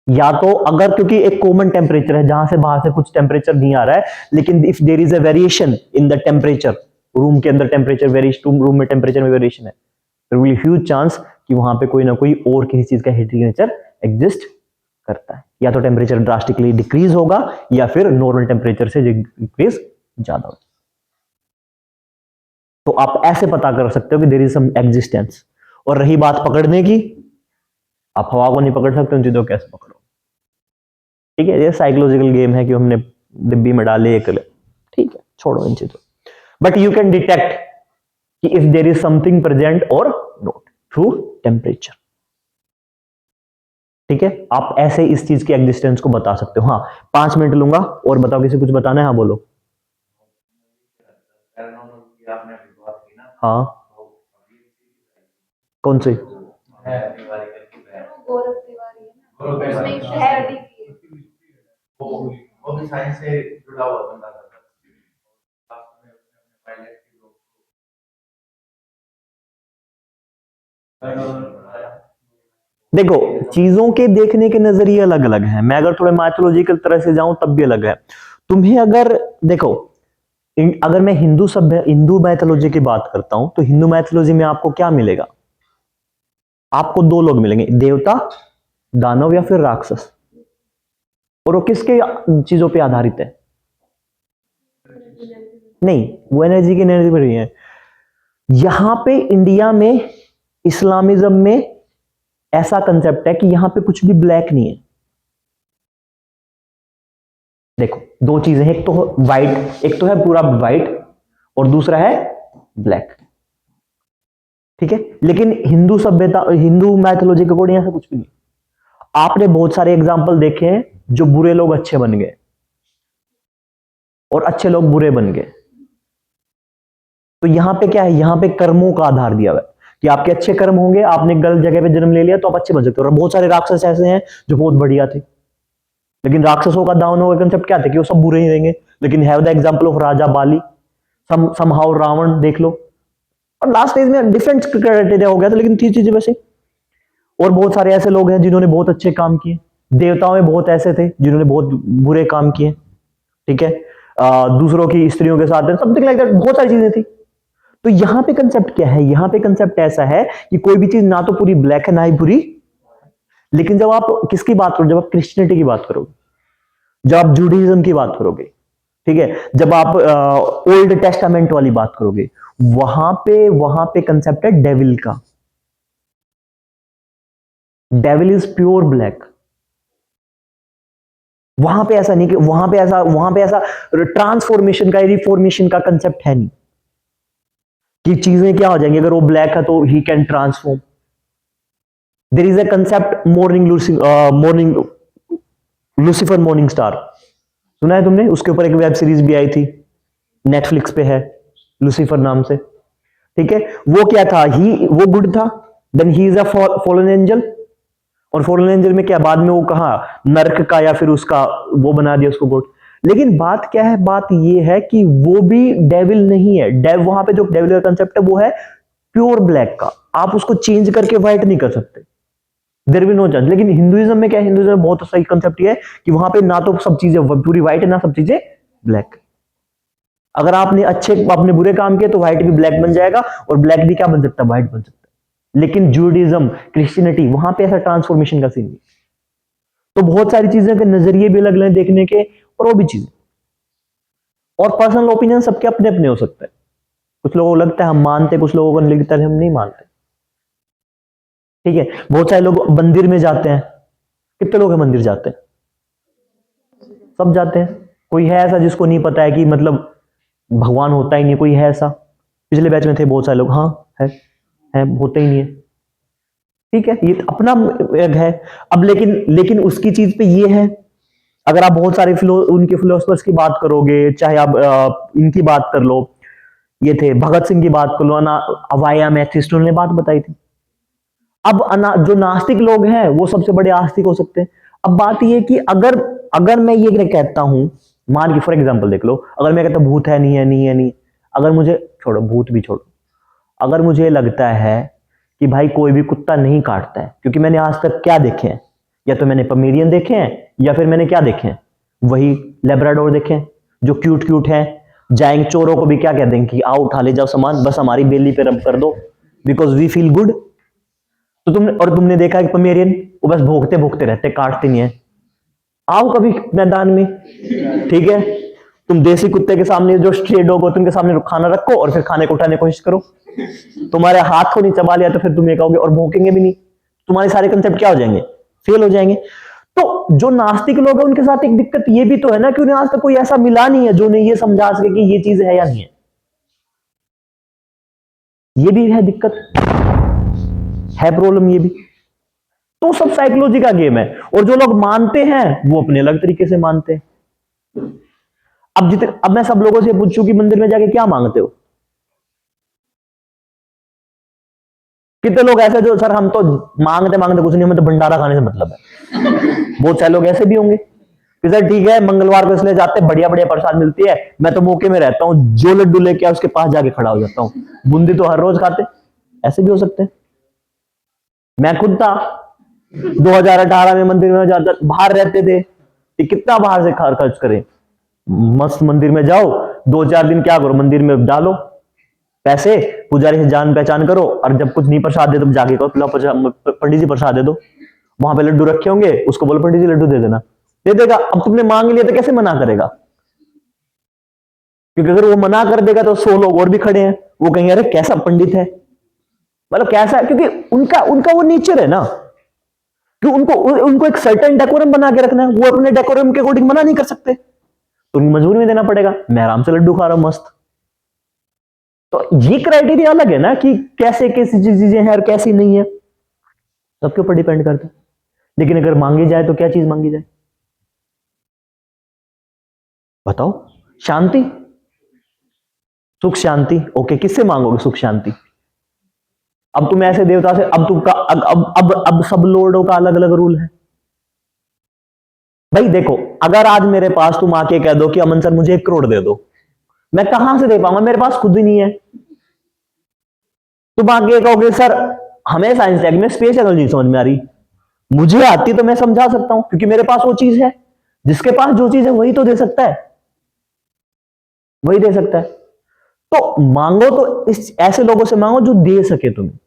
या तो अगर क्योंकि एक कॉमन टेम्परेचर है जहां से बाहर से कुछ टेम्परेचर नहीं आ रहा है, लेकिन if there is a variation in the temperature, room के अंदर टेम्परेचर वेरिएशन, रूम में टेम्परेचर में वेरिएशन है, देयर विल ह्यूज चांस कि वहां पे कोई ना कोई और किसी चीज का हीट सिग्नेचर एग्जिस्ट करता है। या तो टेम्परेचर ड्रास्टिकली डिक्रीज होगा या फिर नॉर्मल टेम्परेचर से डिक्रीज ज्यादा होगा। तो आप ऐसे पता कर सकते हो कि देयर इज सम एग्जिस्टेंस। और रही बात पकड़ने की, आप हवा को नहीं पकड़ सकते, उन चीजों को कैसे पकड़ो? ठीक है, ये साइकोलॉजिकल गेम है कि हमने डिब्बी में डाले एक, ठीक है, छोड़ो इन चीजों। बट यू कैन डिटेक्ट कि if there is something present और नॉट थ्रू टेम्परेचर। ठीक है, आप ऐसे इस चीज की एग्जिस्टेंस को बता सकते हो। हाँ, 5 मिनट लूंगा और बताओ, किसी कुछ बताना है? हाँ बोलो। हाँ, कौन सी? गोरख तिवारी है ना, उसने एक स्टडी की है। वो भी साइंस से जुड़ा हुआ बंदा था। देखो, चीजों के देखने के नजरिए अलग अलग हैं। मैं अगर थोड़े माइथोलॉजिकल तरह से जाऊं तब भी अलग है। तुम्हें अगर देखो, अगर मैं हिंदू मैथोलॉजी की बात करता हूं, तो हिंदू मैथोलॉजी में आपको क्या मिलेगा? आपको 2 लोग मिलेंगे, देवता, दानव या फिर राक्षस। और वो किसके चीजों पे आधारित है? नहीं, वो एनर्जी की एनर्जी पर नहीं है। यहां पे इंडिया में इस्लामिज्म में ऐसा कंसेप्ट है कि यहां पे कुछ भी ब्लैक नहीं है। देखो, 2 चीजें हैं, एक तो व्हाइट, एक तो है पूरा व्हाइट और दूसरा है ब्लैक। ठीक है, लेकिन हिंदू सभ्यता, हिंदू मैथोलॉजी के अकॉर्डिंग ऐसा कुछ भी नहीं। आपने बहुत सारे एग्जाम्पल देखे हैं जो बुरे लोग अच्छे बन गए और अच्छे लोग बुरे बन गए। तो यहां पे क्या है, यहां पे कर्मों का आधार दिया हुआ है कि आपके अच्छे कर्म होंगे, आपने गलत जगह पे जन्म ले लिया तो आप अच्छे बन सकते हो। और बहुत सारे राक्षस ऐसे हैं जो बहुत बढ़िया थे, लेकिन राक्षसों का दावनों का कंसेप्ट क्या था कि वो सब बुरे ही रहेंगे। लेकिन have the example of Raja Bali, somehow Ravan देख लो, और लास्ट स्टेज में डिफरेंट क्राइटेरिया हो गया था, लेकिन 3 चीजें वैसे। और बहुत सारे ऐसे लोग हैं जिन्होंने बहुत अच्छे काम किए, देवताओं में बहुत ऐसे थे जिन्होंने बहुत बुरे काम किए। ठीक है, दूसरों की स्त्रियों के साथ समथिंग लाइक दैट, बहुत सारी चीजें थी। तो यहां पे कंसेप्ट क्या है? यहां पे कंसेप्ट ऐसा है कि कोई भी चीज ना तो पूरी ब्लैक है ना ही पूरी। लेकिन जब आप किसकी बात करोगे, जब आप क्रिश्चियनिटी की बात करोगे, जब आप जूडिज्म की बात करोगे, ठीक है, जब आप ओल्ड टेस्टामेंट वाली बात करोगे, वहां पे कंसेप्ट है डेविल का। Devil is pure black. वहां पे ऐसा नहीं कि वहां पे ऐसा ट्रांसफॉर्मेशन का, रिफॉर्मेशन का कंसेप्ट है नहीं कि चीजें क्या हो जाएंगी अगर वो ब्लैक है तो he can transform. There is a concept morning Lucifer morning star, सुना है तुमने? उसके ऊपर एक वेब सीरीज भी आई थी, नेटफ्लिक्स पे है, लूसीफर नाम से। ठीक है, वो क्या था, वो गुड था, then he is a fallen angel. और फॉलन एंजल में क्या, बाद में वो कहा नरक का या फिर उसका वो बना दिया उसको गॉड। लेकिन बात क्या है, बात ये है कि वो भी डेविल नहीं है। वहां पे जो डेविल का कंसेप्ट है वो है प्योर ब्लैक का, आप उसको चेंज करके व्हाइट नहीं कर सकते, देयर विल नो चांस। लेकिन हिंदुइज्म में क्या है, हिंदुइज्म में बहुत सही कंसेप्ट ये है कि वहां पे ना तो सब चीजें पूरी व्हाइट है ना सब चीजें ब्लैक। अगर आपने अपने बुरे काम किए तो व्हाइट भी ब्लैक बन जाएगा, और ब्लैक भी क्या बन सकता है, व्हाइट बन सकता है। लेकिन जूडिज्म, क्रिश्चियनिटी, वहां पे ऐसा ट्रांसफॉर्मेशन का सीन नहीं। तो बहुत सारी चीजें के नजरिए भी अलग अलग देखने के, और वो भी चीजें, और पर्सनल ओपिनियन सबके अपने अपने हो सकते हैं। कुछ लोगों को लगता है हम मानते, कुछ लोगों को लगता है हम नहीं मानते। ठीक है, बहुत सारे लोग मंदिर में जाते हैं, कितने लोग हैं मंदिर जाते हैं? सब जाते हैं। कोई है ऐसा जिसको नहीं पता है कि मतलब भगवान होता ही नहीं? कोई है ऐसा? पिछले बैच में थे बहुत सारे लोग, हाँ है होते ही नहीं है। ठीक है, ये अपना एक है। अब लेकिन उसकी चीज पे ये है, अगर आप बहुत सारे उनके फिलोसफर्स की बात करोगे, चाहे आप इनकी बात कर लो, ये थे भगत सिंह की बात कर लो, अवाया मैथिस्ट, उन्होंने बात बताई थी। अब जो नास्तिक लोग हैं वो सबसे बड़े आस्तिक हो सकते हैं। अब बात ये कि अगर मैं ये कहता हूं, मान के फॉर एग्जांपल देख लो, अगर मैं कहता हूं भूत है नहीं है नहीं है नहीं, अगर मुझे, छोड़ो भूत भी छोड़ो, अगर मुझे लगता है कि भाई कोई भी कुत्ता नहीं काटता है, क्योंकि मैंने आज तक क्या देखे हैं, या तो मैंने पमेरियन देखे हैं, या फिर मैंने क्या देखे हैं, वही लेब्राडोर देखे हैं जो क्यूट क्यूट हैं, जाएंगे चोरों को भी क्या कह देंगे कि आओ उठा ले जाओ सामान, बस हमारी बेली पे रब कर दो, बिकॉज वी फील गुड। तो तुमने देखा कि पमेरियन वो बस भोगते भोगते रहते, काटते नहीं है। आओ कभी मैदान में, ठीक है, तुम देसी कुत्ते के सामने, जो स्ट्रे डॉग होते हैं, उनके सामने खाना रखो और फिर खाने को उठाने की कोशिश करो, तुम्हारे हाथ को नहीं चबा लिया तो फिर तुम ये कहोगे और भौंकेंगे भी नहीं, तुम्हारे सारे कंसेप्ट क्या हो जाएंगे, फेल हो जाएंगे। तो जो नास्तिक लोग हैं उनके साथ एक दिक्कत ये भी तो है ना कि उन्हें आज तक कोई ऐसा मिला नहीं है जो उन्हें ये समझा सके कि ये चीज है या नहीं है। ये भी है दिक्कत, है प्रॉब्लम ये भी। तो सब साइकोलॉजी का गेम है, और जो लोग मानते हैं वो अपने अलग तरीके से मानते हैं। अब मैं सब लोगों से पूछूं कि मंदिर में जाके क्या मांगते हो, कितने लोग ऐसे जो सर हम तो मांगते कुछ नहीं, हमें तो भंडारा खाने से मतलब है। बहुत सारे लोग ऐसे भी होंगे कि सर ठीक है मंगलवार को इसलिए जाते, बढ़िया बढ़िया प्रसाद मिलती है, मैं तो मौके में रहता हूं, जो लड्डू लेके उसके पास जाके खड़ा हो जाता हूं, बूंदी तो हर रोज खाते। ऐसे भी हो सकते हैं। मैं खुद था 2018 में मंदिर में जाता, बाहर रहते थे कि कितना बाहर से खर्च करें, मस्त मंदिर में जाओ, 2-4 दिन क्या करो, मंदिर में डालो पैसे, पुजारी से जान पहचान करो, और जब कुछ नहीं प्रसाद दे तो जाके कहो पंडित जी प्रसाद दे दो, वहां पे लड्डू रखे होंगे, उसको बोलो पंडित जी लड्डू दे देना, दे देगा। अब तुमने मांग लिया तो कैसे मना करेगा, क्योंकि अगर वो मना कर देगा तो 100 लोग और भी खड़े हैं, वो कहेंगे अरे कैसा पंडित है, मतलब कैसा, क्योंकि उनका वो नेचर है ना कि उनको एक सर्टेन डेकोरम बना के रखना है, वो अपने डेकोरम के अकॉर्डिंग मना नहीं कर सकते, तो उनको मजबूरी में देना पड़ेगा। मैं आराम से लड्डू खा रहा हूं मस्त। तो ये क्राइटेरिया अलग है ना कि कैसे कैसी चीजें हैं और कैसी नहीं है, सबके ऊपर डिपेंड करता है। लेकिन अगर मांगी जाए तो क्या चीज मांगी जाए बताओ? शांति, सुख शांति, ओके, किससे मांगोगे सुख शांति? अब तुम ऐसे देवता से, अब तुम का अब सब लॉर्डों का अलग अलग रूल है भाई। देखो अगर आज मेरे पास तुम आके कह दो कि अमन सर मुझे 1 करोड़ दे दो, मैं कहां से दे पाऊंगा, मेरे पास खुद ही नहीं है। तुम आके कहोगे सर हमें साइंस लैब में स्पेस टेक्नोलॉजी समझ में आ रही, मुझे आती तो मैं समझा सकता हूं, क्योंकि मेरे पास वो चीज है। जिसके पास जो चीज है वही तो दे सकता है, वही दे सकता है। तो मांगो तो ऐसे लोगों से मांगो जो दे सके तुम्हें।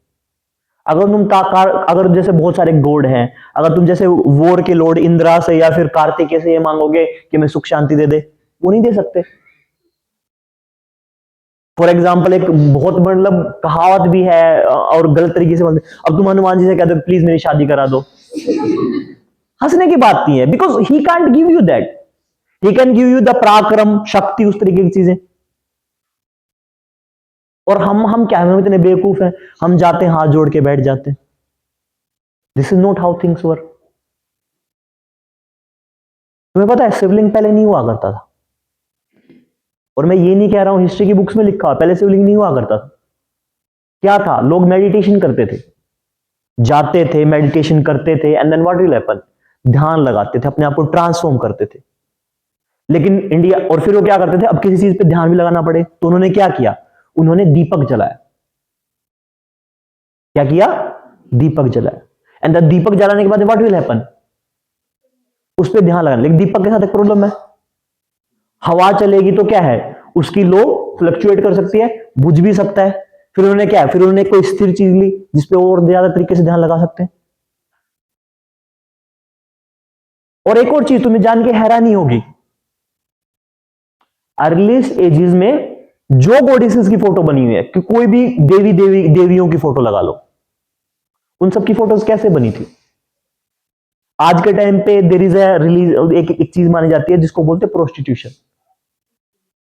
अगर जैसे बहुत सारे गॉड हैं, अगर तुम जैसे वोर के लॉर्ड इंद्रा से या फिर कार्तिकेय से ये मांगोगे कि मैं सुख शांति दे दे, वो नहीं दे सकते। फॉर एग्जाम्पल एक बहुत मतलब कहावत भी है और गलत तरीके से बोलते, अब तुम हनुमान जी से कहते हो प्लीज मेरी शादी करा दो, हंसने की बात नहीं है, because he can't give you that, he can give you the पराक्रम, शक्ति, उस तरीके की चीजें। और हम क्या है, हम इतने बेवकूफ हैं, हम जाते हैं हाथ जोड़ के बैठ जाते हैं। This is not how things work. तुम्हें पता है शिवलिंग पहले नहीं हुआ करता था, और मैं ये नहीं कह रहा हूं, हिस्ट्री की बुक्स में लिखा हुआ, पहले शिवलिंग नहीं हुआ करता था। क्या था, लोग मेडिटेशन करते थे, जाते थे मेडिटेशन करते थे, and then what will happen, ध्यान लगाते थे, अपने आप को ट्रांसफॉर्म करते थे। लेकिन इंडिया, और फिर वो क्या करते थे, अब किसी चीज पे ध्यान भी लगाना पड़े तो उन्होंने क्या किया, उन्होंने दीपक जलाया। क्या किया, दीपक जलाया, एंड द दीपक जलाने के बाद व्हाट विल हैपन, उस पर ध्यान लगाना। लेकिन दीपक के साथ एक प्रॉब्लम है, हवा चलेगी तो क्या है, उसकी लो फ्लक्चुएट कर सकती है, बुझ भी सकता है। फिर उन्होंने क्या है, फिर उन्होंने कोई स्थिर चीज ली जिसपे और ज्यादा तरीके से ध्यान लगा सकते हैं। और एक और चीज तुम्हें जान के हैरानी होगी, अर्लीस्ट एजेस में जो गॉडेसेस की फोटो बनी हुई है, कि कोई भी देवियों की फोटो लगा लो, उन सब की फोटोज कैसे बनी थी? आज के टाइम पे देयर इज अ रिलीज, एक चीज मानी जाती है जिसको बोलते हैं प्रोस्टिट्यूशन,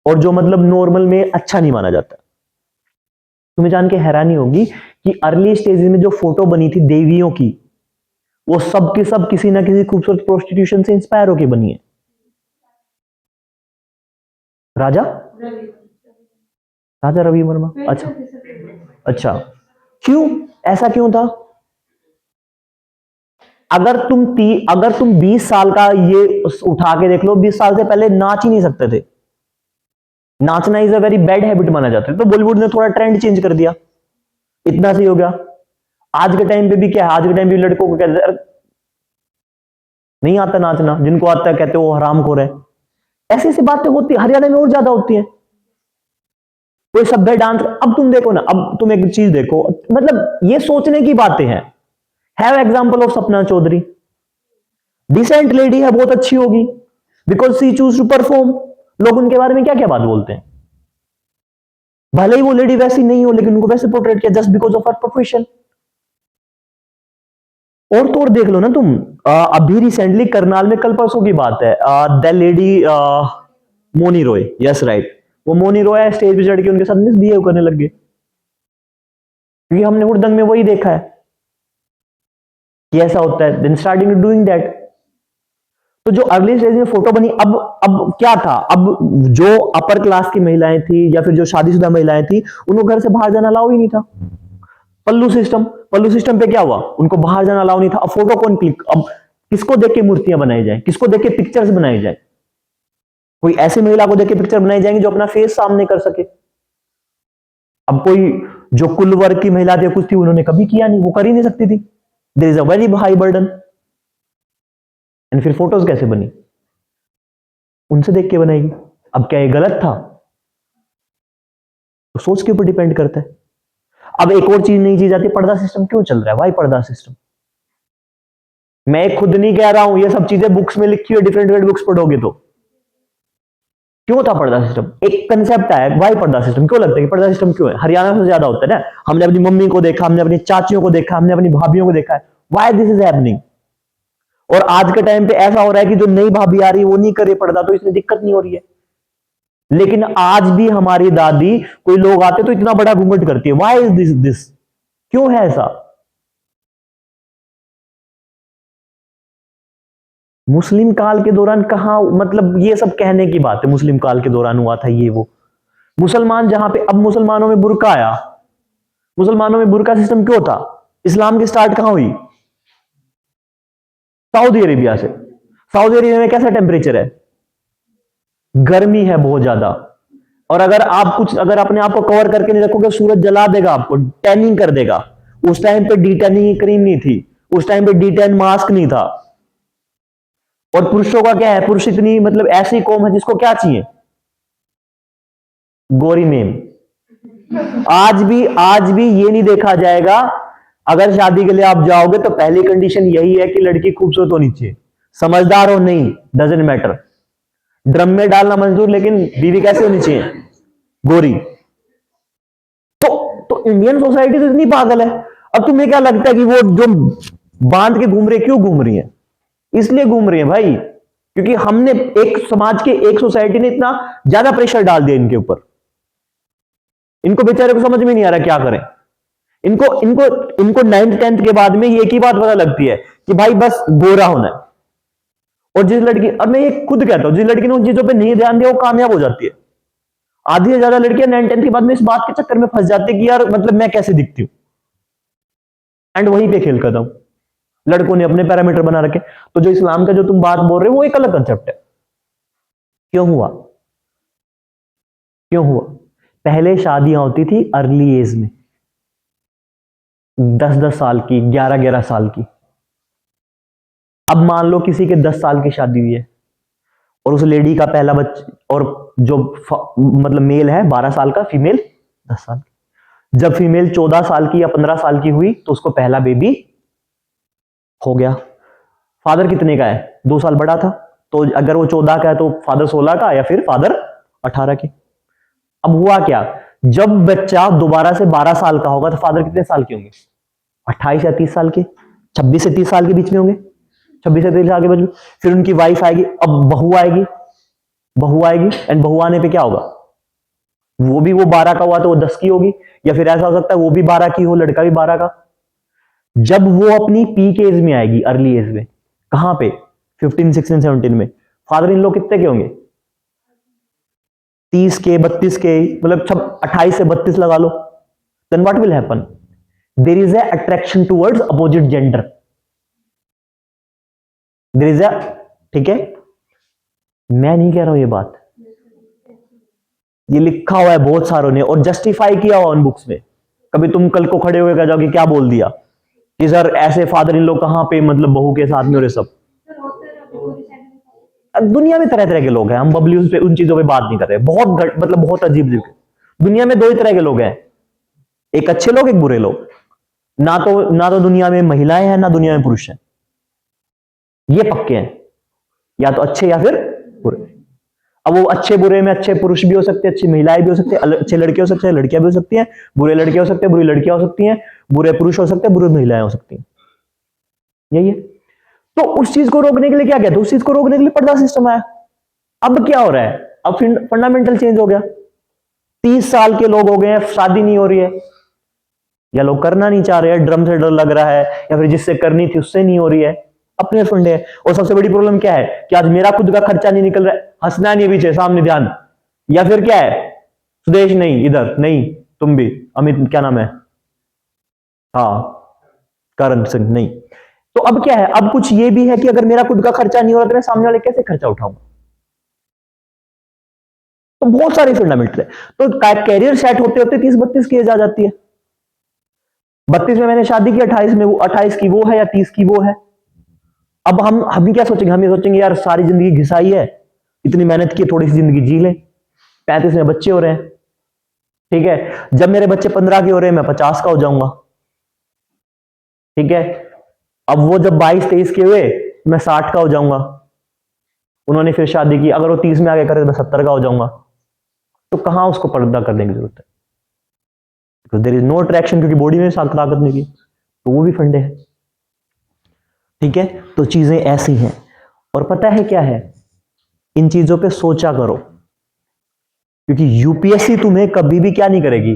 और जो मतलब नॉर्मल में अच्छा नहीं माना जाता। तुम्हें जान के हैरानी होगी कि अर्ली स्टेजेस में जो फोटो बनी थी देवियों की, वो सब की सब किसी ना किसी खूबसूरत प्रोस्टिट्यूशन से इंस्पायर होके बनी है। राजा राजा रवि वर्मा। अच्छा अच्छा, क्यों ऐसा क्यों था? अगर तुम 20 साल का ये उठा के देख लो, 20 साल से पहले नाच ही नहीं सकते थे। नाचना is a very bad habit माना जाता है, तो बॉलीवुड ने थोड़ा ट्रेंड चेंज कर दिया, इतना सही हो गया। आज के टाइम पे भी क्या है, आज के टाइम पे लड़कों को कहते हैं नहीं आता नाचना, जिनको आता है कहते वो हरामखोर है। ऐसी ऐसी बातें होती है, हरियाणा में और ज्यादा होती है। कोई सभ्य डांस, अब तुम देखो ना, अब तुम एक चीज देखो, मतलब ये सोचने की बातें हैं। Have example of Sapna Chaudhary, decent lady है, बहुत अच्छी होगी, because she choose to perform. लोग उनके बारे में क्या क्या बात बोलते हैं, भले ही वो लेडी वैसी नहीं हो, लेकिन उनको वैसे पोर्ट्रेट किया just because of her profession. और तो और देख लो ना तुम, अभी रिसेंटली करनाल में, कल परसों की बात है, the lady Moni Roy, yes right, वो मोनी रॉय स्टेज पे चढ़ के उनके साथ मिसबिहेव करने लग गए, क्योंकि हमने हुड़दंग में वही देखा है कि ऐसा होता है। Then starting doing that. तो जो अर्ली स्टेज में फोटो बनी, अब क्या था, अब जो अपर क्लास की महिलाएं थी या फिर जो शादीशुदा महिलाएं थी, उनको घर से बाहर जाना अलाउ ही नहीं था। पल्लू सिस्टम पे क्या हुआ, उनको बाहर जाना अलाउ नहीं था। अब फोटो कौन क्लिक, अब किसको देख के मूर्तियां बनाई जाए, किसको देख के पिक्चर्स बनाई जाए? कोई ऐसी महिला को देख के पिक्चर बनाई जाएंगी जो अपना फेस सामने कर सके। अब कोई जो कुल वर्ग की महिला थी, कुछ थी, उन्होंने कभी किया नहीं, वो कर ही नहीं सकती थी। There is a very high burden. And फिर फोटोज कैसे बनी, उनसे देख के बनाएगी। अब क्या ये गलत था? तो सोच के ऊपर डिपेंड करता है। अब एक और चीज, नई चीज आती है, पर्दा सिस्टम क्यों चल रहा है? वाई पर्दा सिस्टम? मैं खुद नहीं कह रहा हूं, ये सब चीजें बुक्स में लिखी हुई, डिफरेंट बुक्स पढ़ोगे तो। क्यों था पर्दा सिस्टम? एक कंसेप्ट आया, वाई पर्दा सिस्टम क्यों लगता है कि पर्दा सिस्टम क्यों है? हरियाणा में ज्यादा होता है ना, हमने अपनी मम्मी को देखा, हमने अपनी चाचियों को देखा, हमने अपनी भाभीियों को देखा है, वाई दिस इज हैपनिंग। और आज के टाइम पे ऐसा हो रहा है कि जो नई भाभी आ रही है वो नहीं करे पर्दा, तो इसमें दिक्कत नहीं हो रही है। लेकिन आज भी हमारी दादी, कोई लोग आते तो इतना बड़ा घूंघट करती है। वाई इज दिस, क्यों है ऐसा? मुस्लिम काल के दौरान कहां, मतलब ये सब कहने की बात है, मुस्लिम काल के दौरान हुआ था ये वो। मुसलमान जहां पे, अब मुसलमानों में बुर्का आया, मुसलमानों में बुर्का सिस्टम क्यों था? इस्लाम की स्टार्ट कहां हुई? सऊदी अरेबिया से। सऊदी अरेबिया में कैसा टेम्परेचर है? गर्मी है बहुत ज्यादा। और अगर अपने आप को कवर करके नहीं रखोगे, सूरज जला देगा आपको, टैनिंग कर देगा। उस टाइम पे डी टैनिंग की क्रीम नहीं थी, उस टाइम पे डी टैन मास्क नहीं था। और पुरुषों का क्या है, पुरुष इतनी, मतलब ऐसी कौम है जिसको क्या चाहिए, गोरी मेम। आज भी ये नहीं देखा जाएगा। अगर शादी के लिए आप जाओगे तो पहली कंडीशन यही है कि लड़की खूबसूरत होनी चाहिए, समझदार हो नहीं, डजंट मैटर। ड्रम में डालना मंजूर, लेकिन बीवी कैसे होनी चाहिए, गोरी। तो इंडियन सोसाइटी तो इतनी पागल है। अब तुम्हें क्या लगता है कि वो जो बांध के घूम रही है, क्यों घूम रही है? इसलिए घूम रही है भाई, क्योंकि हमने, एक समाज के, एक सोसाइटी ने इतना ज्यादा प्रेशर डाल दिया इनके ऊपर। इनको बेचारे को समझ में नहीं आ रहा क्या करें। इनको इनको इनको 9th 10th के बाद में ये एक ही बात पता लगती है कि भाई बस गोरा होना है। और जिस लड़की, और मैं ये खुद कहता हूं, जिस लड़की ने उन चीजों पे नहीं ध्यान दिया वो कामयाब हो जाती है। आधी से ज्यादा लड़कियां 9th 10th के बाद में इस बात के चक्कर में फंस जाती है कि यार मतलब मैं कैसे दिखती हूं, एंड वहीं पे खेल करता हूं। लड़कों ने अपने पैरामीटर बना रखे। तो जो इस्लाम का जो तुम बात बोल रहे हो वो एक अलग कंसेप्ट है। क्यों हुआ? क्यों हुआ? पहले शादियां होती थी अर्ली एज में, 10-10 साल की, 11-11 साल की। अब मान लो किसी के 10 साल की शादी हुई है और उस लेडी का पहला बच्चा, और जो मतलब मेल है 12 साल का, फीमेल 10 साल की। जब फीमेल 14 साल की या 15 साल की हुई तो उसको पहला बेबी हो गया। फादर कितने का है? 2 साल बड़ा था, तो अगर वो 14 का है तो फादर 16 का, या फिर फादर 18 के। अब हुआ क्या, जब बच्चा दोबारा से 12 साल का होगा तो फादर कितने साल के होंगे? 28 या 30 साल के, 26 से 30 साल के बीच में होंगे, 26 से 30 साल के बीच में। फिर उनकी वाइफ आएगी, अब बहू आएगी, एंड बहू आने पे क्या होगा? वो भी वो 12 का हुआ तो वो 10 की होगी, या फिर ऐसा हो सकता है वो भी 12 की हो, लड़का भी 12 का। जब वो अपनी पीक एज में आएगी, अर्ली एज में, कहां पे 15, 16, 17 में, फादर इन लॉ कितने के होंगे? 30 के, 32 के, मतलब सब 28 से 32 लगा लो। Then what will happen? There is a attraction towards opposite gender. There is a, ठीक है, मैं नहीं कह रहा हूं ये बात, ये लिखा हुआ है बहुत सारों ने और जस्टिफाई किया हुआ उन बुक्स में। कभी तुम कल को खड़े होकर कह जाओगे क्या बोल दिया कि सर ऐसे फादर इन लोग कहां पे मतलब बहू के साथ में, और ये सब। दुनिया में तरह तरह के लोग हैं, हम बबली उस पे उन चीजों पे बात नहीं कर रहे। बहुत मतलब बहुत अजीब अजीब दुनिया में दो ही तरह के लोग हैं, एक अच्छे लोग, एक बुरे लोग। ना तो दुनिया में महिलाएं हैं, ना दुनिया में पुरुष हैं, ये पक्के हैं, या तो अच्छे या फिर बुरे। अब वो अच्छे बुरे में अच्छे पुरुष भी हो सकते हैं, अच्छी महिलाएं भी हो सकते हैं, अच्छे लड़के हो सकते हैं, लड़कियां भी हो सकती हैं, बुरे लड़के हो सकते हैं, बुरी लड़कियां हो सकती हैं, बुरे पुरुष हो सकते हैं, बुरी महिलाएं हो सकती हैं। यही है। तो उस चीज को रोकने के लिए क्या कहते हैं? उस चीज को रोकने के लिए पर्दा सिस्टम आया। अब क्या हो रहा है? अब फंडामेंटल चेंज हो गया। 30 साल के लोग हो गए हैं, शादी नहीं हो रही है, या लोग करना नहीं चाह रहे हैं, ड्रम से डर लग रहा है, या फिर जिससे करनी थी उससे नहीं हो रही है, अपने फंडे है। और सबसे बड़ी प्रॉब्लम क्या है कि आज मेरा खुद का खर्चा नहीं निकल रहा है, हंसना नहीं पीछे सामने ध्यान, या फिर क्या है, सुदेश नहीं, इधर नहीं, तुम भी, अमित क्या नाम है, हाँ करण सिंह नहीं। तो अब क्या है, अब कुछ ये भी है कि अगर मेरा खुद का खर्चा नहीं हो रहा तो मैं सामने वाले कैसे खर्चा उठाऊंगा? तो बहुत सारे फंडामेंटल है। तो कैरियर सेट होते होते 30-32 की एज आ जाती है। 32 में मैंने शादी की, 28 में वो, 28 की वो है या 30 की वो है। अब हम क्या सोचेंगे? हम ये सोचेंगे यार सारी जिंदगी घिसाई है, इतनी मेहनत की, थोड़ी सी जिंदगी जी ले। 35 में बच्चे हो रहे हैं, ठीक है, जब मेरे बच्चे 15 के हो रहे हैं मैं 50 का हो जाऊंगा, ठीक है। अब वो जब 22-23 के हुए मैं 60 का हो जाऊंगा, उन्होंने फिर शादी की, अगर वो 30 में आगे करे तो मैं 70 का हो जाऊंगा। तो कहां उसको पर्दा करने की जरूरत है? Because there is no attraction, क्योंकि बॉडी में ताकत नहीं की, तो वो भी फंडे है, ठीक है। तो चीजें ऐसी हैं। और पता है क्या है, इन चीजों पे सोचा करो, क्योंकि यूपीएससी तुम्हें कभी भी क्या नहीं करेगी,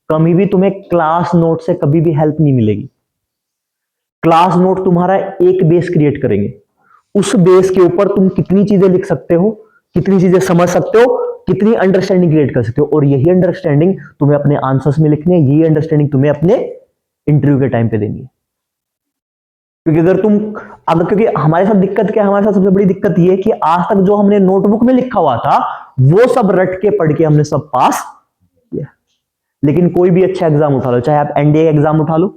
कभी भी तुम्हें क्लास नोट से कभी भी हेल्प नहीं मिलेगी। क्लास नोट तुम्हारा एक बेस क्रिएट करेंगे, उस बेस के ऊपर तुम कितनी चीजें लिख सकते हो, कितनी चीजें समझ सकते हो, कितनी अंडरस्टैंडिंग क्रिएट कर सकते हो, और यही अंडरस्टैंडिंग तुम्हें अपने आंसर्स में लिखने, यही अंडरस्टैंडिंग तुम्हें अपने इंटरव्यू के टाइम पे देनी है। क्योंकि क्योंकि हमारे साथ दिक्कत क्या है, हमारे साथ सबसे बड़ी दिक्कत यह है कि आज तक जो हमने नोटबुक में लिखा हुआ था वो सब रट के पढ़ के हमने सब पास किया। लेकिन कोई भी अच्छा एग्जाम उठा लो, चाहे आप एनडीए एग्जाम उठा लो,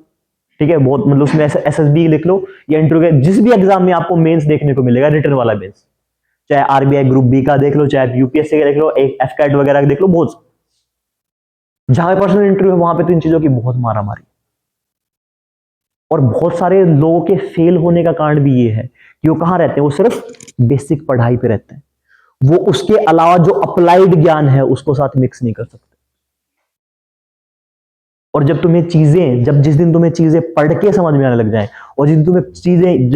ठीक है, बहुत मतलब उसमें एसएसबी लिख लो, या इंटरव्यू के जिस भी एग्जाम में आपको मेंस देखने को मिलेगा, रिटन वाला मेंस, चाहे आरबीआई ग्रुप बी का देख लो, चाहे यूपीएससी का देख लो, एफकैट वगैरह का देख लो, बहुत जहां पर्सनल इंटरव्यू है वहां पे तो इन चीजों की बहुत मारा मारी। और बहुत सारे लोगों के फेल होने का कारण भी ये है कि वो कहां रहते हैं, वो सिर्फ बेसिक पढ़ाई पे रहते हैं, वो उसके अलावा जो अप्लाइड ज्ञान है उसको साथ मिक्स नहीं कर सकते। और जब जिस दिन तुम्हें चीजें पढ़ के समझ में आने लग जाए, और जिस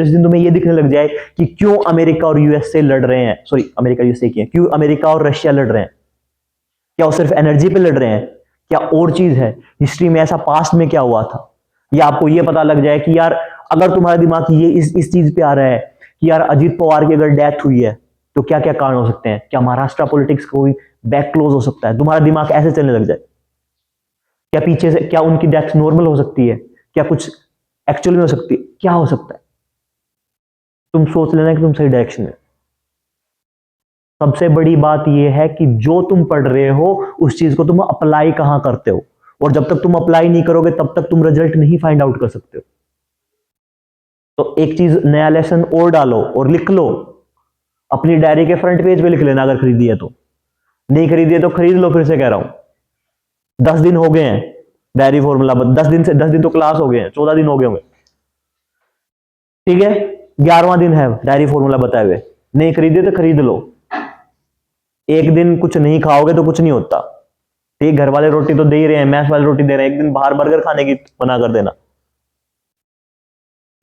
दिन तुम्हें ये दिखने लग जाए कि क्यों अमेरिका और यूएसए लड़ रहे हैं, सॉरी अमेरिका यूएसए क्यों अमेरिका और रशिया लड़ रहे हैं, क्या वो सिर्फ एनर्जी पे लड़ रहे हैं, क्या और चीज है, हिस्ट्री में ऐसा पास्ट में क्या हुआ था, या आपको ये पता लग जाए कि यार अगर तुम्हारा दिमाग ये इस चीज पे आ रहा है कि यार अजीत पवार की अगर डेथ हुई है तो क्या क्या कारण हो सकते हैं, क्या महाराष्ट्र पॉलिटिक्स को बैक क्लोज हो सकता है, तुम्हारा दिमाग ऐसे चलने लग जाए, क्या पीछे से क्या उनकी डेथ नॉर्मल हो सकती है, क्या कुछ एक्चुअल में हो सकती है, क्या हो सकता है, तुम सोच लेना कि तुम सही डायरेक्शन में। सबसे बड़ी बात यह है कि जो तुम पढ़ रहे हो उस चीज को तुम अप्लाई कहां करते हो, और जब तक तुम अप्लाई नहीं करोगे तब तक तुम रिजल्ट नहीं फाइंड आउट कर सकते हो। तो एक चीज नया लेसन और डालो और लिख लो, अपनी डायरी के फ्रंट पेज पे लिख लेना, अगर खरीदी है तो, नहीं खरीदी है तो खरीद लो, फिर से कह रहा हूं। 10 दिन हो गए हैं डायरी फॉर्मूला, 10 दिन तो क्लास हो गए हैं, 14 दिन हो गए होंगे, ठीक है, 11वां दिन है डायरी फॉर्मूला बताए हुए, नहीं खरीदे तो खरीद लो। एक दिन कुछ नहीं खाओगे तो कुछ नहीं होता, ठीक, घर वाले रोटी तो दे ही रहे हैं, मैस वाले रोटी दे रहे हैं, एक दिन बाहर बर्गर खाने की मना कर देना।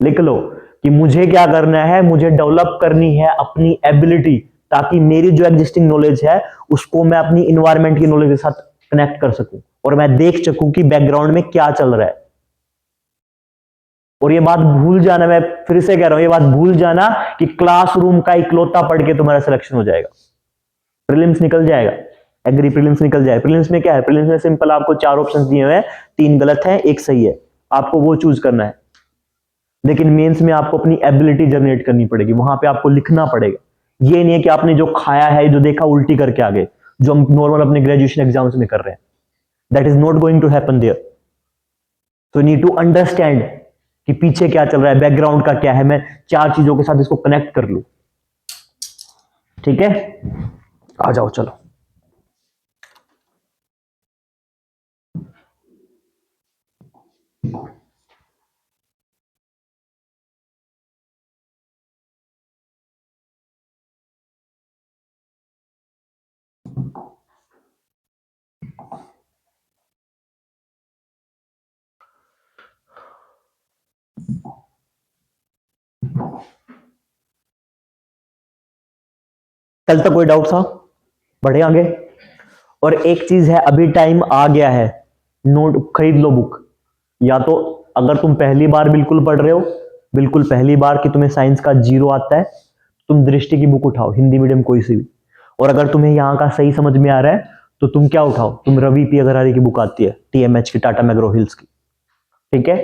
लिख लो कि मुझे क्या करना है, मुझे डेवलप करनी है अपनी एबिलिटी, ताकि मेरी जो एग्जिस्टिंग नॉलेज है उसको मैं अपनी इन्वायरमेंट की नॉलेज के साथ कनेक्ट कर सकूं और मैं देख सकूं कि बैकग्राउंड में क्या चल रहा है। और ये बात भूल जाना, मैं फिर से कह रहा हूं, ये बात भूल जाना कि क्लासरूम का इकलौता पढ़ के तुम्हारा सिलेक्शन हो जाएगा, प्रीलिम्स निकल जाएगा, एग्री प्रीलिम्स निकल जाएगा। प्रीलिम्स में क्या है, प्रीलिम्स में सिंपल आपको 4 ऑप्शंस दिए हुए हैं, 3 गलत हैं, 1 सही है, आपको वो चूज करना है। लेकिन मेंस में आपको अपनी एबिलिटी जनरेट करनी पड़ेगी, वहां पे आपको लिखना पड़ेगा। ये नहीं है कि आपने जो खाया है, जो देखा उल्टी करके आ गए, जो हम नॉर्मल अपने ग्रेजुएशन एग्जाम्स में कर रहे हैं। That is not going to happen there. So need to understand कि पीछे क्या चल रहा है, बैकग्राउंड का क्या है, मैं 4 चीजों के साथ इसको कनेक्ट कर लूं। ठीक है, आ जाओ चलो। कल तक कोई डाउट था? बढ़े आगे। और एक चीज है, अभी टाइम आ गया है, नोट खरीद लो बुक। या तो अगर तुम पहली बार बिल्कुल पढ़ रहे हो, बिल्कुल पहली बार कि तुम्हें साइंस का 0 आता है, तुम दृष्टि की बुक उठाओ, हिंदी मीडियम कोई सी भी। और अगर तुम्हें यहां का सही समझ में आ रहा है तो तुम क्या उठाओ, तुम रवि पी अग्रवाल की बुक आती है, TMH की, टाटा मैग्रो हिल्स की। ठीक है।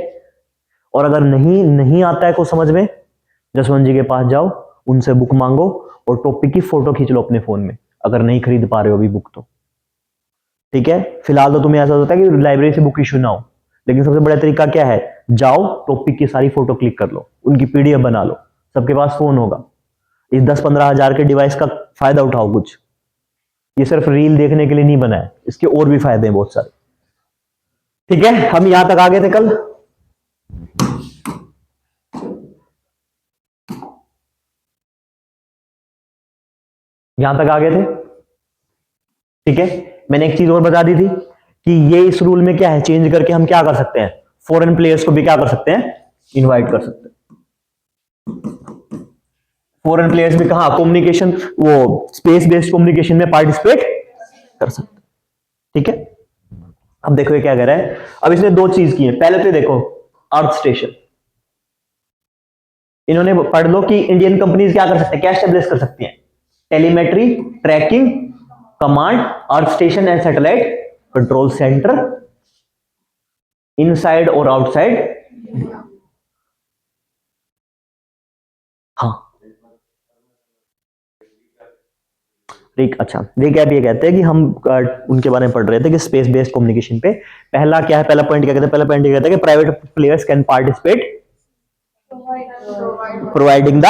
और अगर नहीं आता है को समझ में, जसवंत जी के पास जाओ, उनसे बुक मांगो और टॉपिक की फोटो खींच लो अपने फोन में, अगर नहीं खरीद पा रहे हो अभी बुक तो। ठीक है। फिलहाल तो तुम्हें ऐसा होता है कि लाइब्रेरी से बुक इश्यू ना हो, लेकिन सबसे बड़ा तरीका क्या है, जाओ टॉपिक की सारी फोटो क्लिक कर लो, उनकी PDF बना लो, सबके पास फोन होगा। इस 10-15 हजार के डिवाइस का फायदा उठाओ कुछ। ये सिर्फ रील देखने के लिए नहीं बना है, इसके और भी फायदे हैं बहुत सारे। ठीक है, हम यहां तक आ गए थे कल। यहां तक आ गए थे। ठीक है। मैंने एक चीज और बता दी थी कि ये इस रूल में क्या है, चेंज करके हम क्या कर सकते हैं, फॉरेन प्लेयर्स को भी क्या कर सकते हैं, इनवाइट कर सकते हैं। फॉरेन प्लेयर्स भी कहा कम्युनिकेशन, वो स्पेस बेस्ड कम्युनिकेशन में पार्टिसिपेट कर सकते हैं। ठीक है। अब देखो ये क्या कह रहा है, अब इसने 2 चीज की है। पहले तो देखो अर्थ स्टेशन, इन्होंने पढ़ लो कि इंडियन कंपनीज क्या कर सकते हैं, क्या एस्टेब्लिश कर सकती हैं, telemetry, tracking, command, earth station and satellite control centre inside और आउटसाइड। हाँ ठीक, अच्छा देखिए, आप ये कहते हैं कि हम उनके बारे में पढ़ रहे थे कि स्पेस बेस्ड कम्युनिकेशन पे पहला क्या है, पहला पॉइंट क्या कहते हैं, पहला पॉइंट ये कहता है कि private players can participate providing the,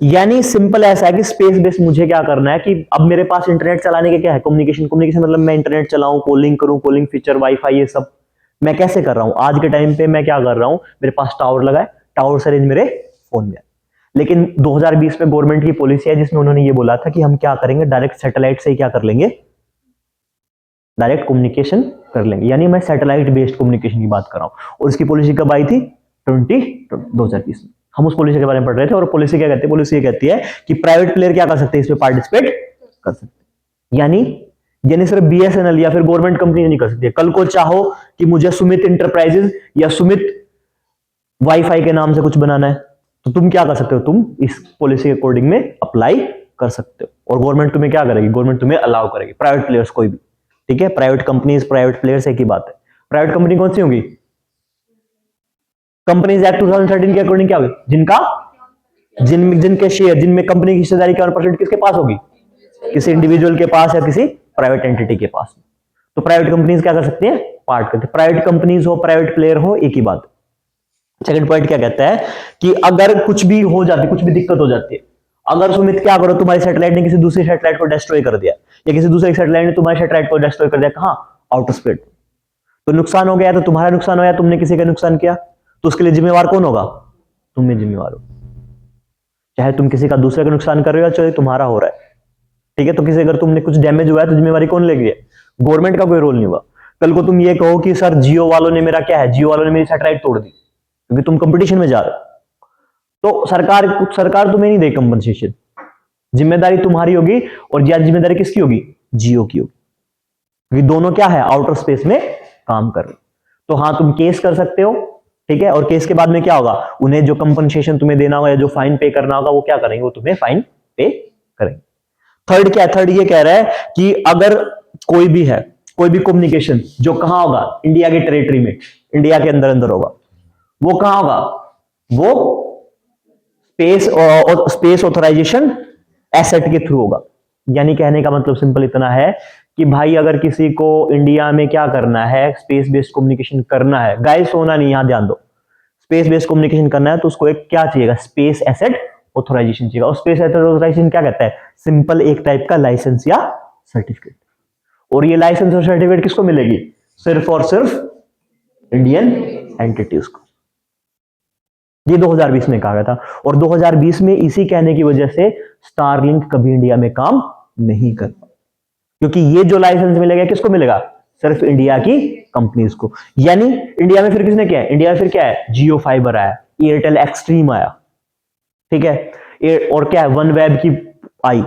यानी सिंपल ऐसा है कि स्पेस बेस्ड मुझे क्या करना है कि अब मेरे पास इंटरनेट चलाने के क्या है, कम्युनिकेशन मतलब मैं इंटरनेट चलाऊं, कॉलिंग करूं, कॉलिंग फीचर, वाईफाई, ये सब मैं कैसे कर रहा हूं। आज के टाइम पे मैं क्या कर रहा हूं, मेरे पास टावर लगा है, टावर से रेंज मेरे फोन में है। लेकिन 2020 में गवर्नमेंट की पॉलिसी है जिसमें उन्होंने ये बोला था कि हम क्या करेंगे, डायरेक्ट सैटेलाइट से ही क्या कर लेंगे, डायरेक्ट कम्युनिकेशन कर लेंगे। यानी मैं सैटेलाइट बेस्ड कम्युनिकेशन की बात कर रहा हूं। और इसकी पॉलिसी कब आई थी, 2020 में। हम उस पॉलिसी के बारे में पढ़ रहे थे। और पॉलिसी क्या कहती है, पॉलिसी ये कहती है कि प्राइवेट प्लेयर क्या कर सकते हैं, इसमें पार्टिसिपेट कर सकते हैं। यानी सिर्फ BSNL या फिर गवर्नमेंट कंपनी नहीं कर सकती है। कल को चाहो कि मुझे सुमित इंटरप्राइजेज या सुमित वाईफाई के नाम से कुछ बनाना है, तो तुम क्या कर सकते हो, तुम इस पॉलिसी के अकॉर्डिंग में अप्लाई कर सकते हो। और गवर्नमेंट तुम्हें क्या करेगी, गवर्नमेंट तुम्हें अलाउ करेगी, प्राइवेट प्लेयर्स कोई भी। ठीक है, प्राइवेट कंपनीज, प्राइवेट प्लेयर्स एक ही बात है। प्राइवेट कंपनी कौन सी होगी, कंपनीज एक्ट 2013 के अकॉर्डिंग क्या होगी, जिनके शेयर, जिनमें कंपनी की हिस्सेदारी का 1% किसके पास होगी, किसी इंडिविजुअल के पास या किसी प्राइवेट एंटिटी के पास। तो प्राइवेट कंपनीज क्या कर सकती हैं, पार्ट करते हैं। प्राइवेट कंपनीज हो, प्राइवेट प्लेयर हो, एक ही बात। सेकंड पॉइंट क्या कहता है कि अगर कुछ भी हो जाती, कुछ भी दिक्कत हो जाती है, अगर सुमित क्या करो, तुम्हारी सैटेलाइट ने किसी दूसरी सैटेलाइट को डिस्ट्रॉय कर दिया, या किसी दूसरे सैटेलाइट ने तुम्हारी सैटेलाइट को डिस्ट्रॉय कर दिया, कहां, आउटर स्पेस, तो नुकसान हो गया, तो तुम्हारा नुकसान हो गया, तुमने किसी का नुकसान किया, तो उसके लिए जिम्मेवार कौन होगा, तुम ही जिम्मेवार हो। चाहे तुम किसी का दूसरे का नुकसान कर रहे हो, चाहे तुम्हारा हो रहा है। ठीक है, तो किसी अगर तुमने कुछ डैमेज हुआ है तो जिम्मेवारी कौन लेगी, गवर्नमेंट का कोई रोल नहीं हुआ। कल को तुम ये कहो कि सर जियो वालों ने मेरा क्या है, जियो वालों ने मेरी सैटेलाइट तोड़ दी, क्योंकि तुम कंपटीशन में जा रहे हो, तो सरकार तुम्हें नहीं देगी कंपनसेशन, जिम्मेदारी तुम्हारी होगी। और ज्यादा जिम्मेदारी किसकी होगी, जियो की होगी। क्योंकि दोनों क्या है, आउटर स्पेस में काम कर रहे। तो हाँ, तुम केस कर सकते हो, ठीक है, और केस के बाद में क्या होगा, उन्हें जो कंपनसेशन तुम्हें देना होगा या जो फाइन पे करना होगा वो क्या करेंगे, वो तुम्हें फाइन पे करेंगे। थर्ड क्या है, थर्ड ये कह रहा है कि अगर कोई भी है, कोई भी कम्युनिकेशन जो कहां होगा, इंडिया के टेरिटरी में, इंडिया के अंदर अंदर होगा, वो कहां होगा, वो स्पेस और स्पेस ऑथराइजेशन एसेट के थ्रू होगा। यानी कहने का मतलब सिंपल इतना है कि भाई अगर किसी को इंडिया में क्या करना है, स्पेस बेस्ड कम्युनिकेशन करना है, गाइस सोना नहीं, यहां ध्यान दो, स्पेस बेस्ड कम्युनिकेशन करना है तो उसको एक क्या चाहिएगा, स्पेस एसेट ऑथराइजेशन चाहिए। और स्पेस एसेट ऑथराइजेशन क्या कहता है, सिंपल एक टाइप का लाइसेंस या सर्टिफिकेट। और ये लाइसेंस और सर्टिफिकेट किसको मिलेगी, सिर्फ और सिर्फ इंडियन एंटिटीज को। ये 2020 में कहा गया था, और 2020 में इसी कहने की वजह से स्टारलिंक कभी इंडिया में काम नहीं कर पाया, क्योंकि ये जो लाइसेंस मिलेगा किसको मिलेगा, सिर्फ इंडिया की कंपनीज को। यानी इंडिया में फिर किसने किया है, इंडिया में फिर क्या है, जियो फाइबर आया, एयरटेल एक्सट्रीम आया, ठीक है, और क्या है, वन वेब की आई,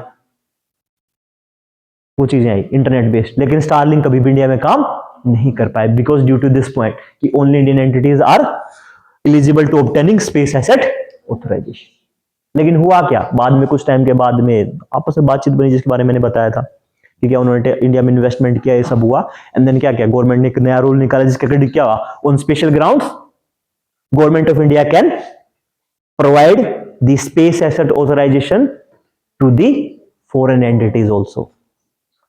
वो चीजें आई इंटरनेट बेस्ड। लेकिन स्टारलिंक कभी भी इंडिया में काम नहीं कर पाए, because due to this point कि only Indian entities are eligible to obtaining space asset authorisation. लेकिन हुआ क्या, बाद में कुछ टाइम के बाद में आपस में बातचीत बनी, जिसके बारे में मैंने बताया था कि क्या उन्होंने इंडिया में इन्वेस्टमेंट किया, ये सब हुआ, एंड देन क्या किया, गवर्नमेंट ने एक नया रूल निकाला जिसके क्रेडिट क्या हुआ, on special grounds government of India can provide the space asset authorisation to the foreign entities also.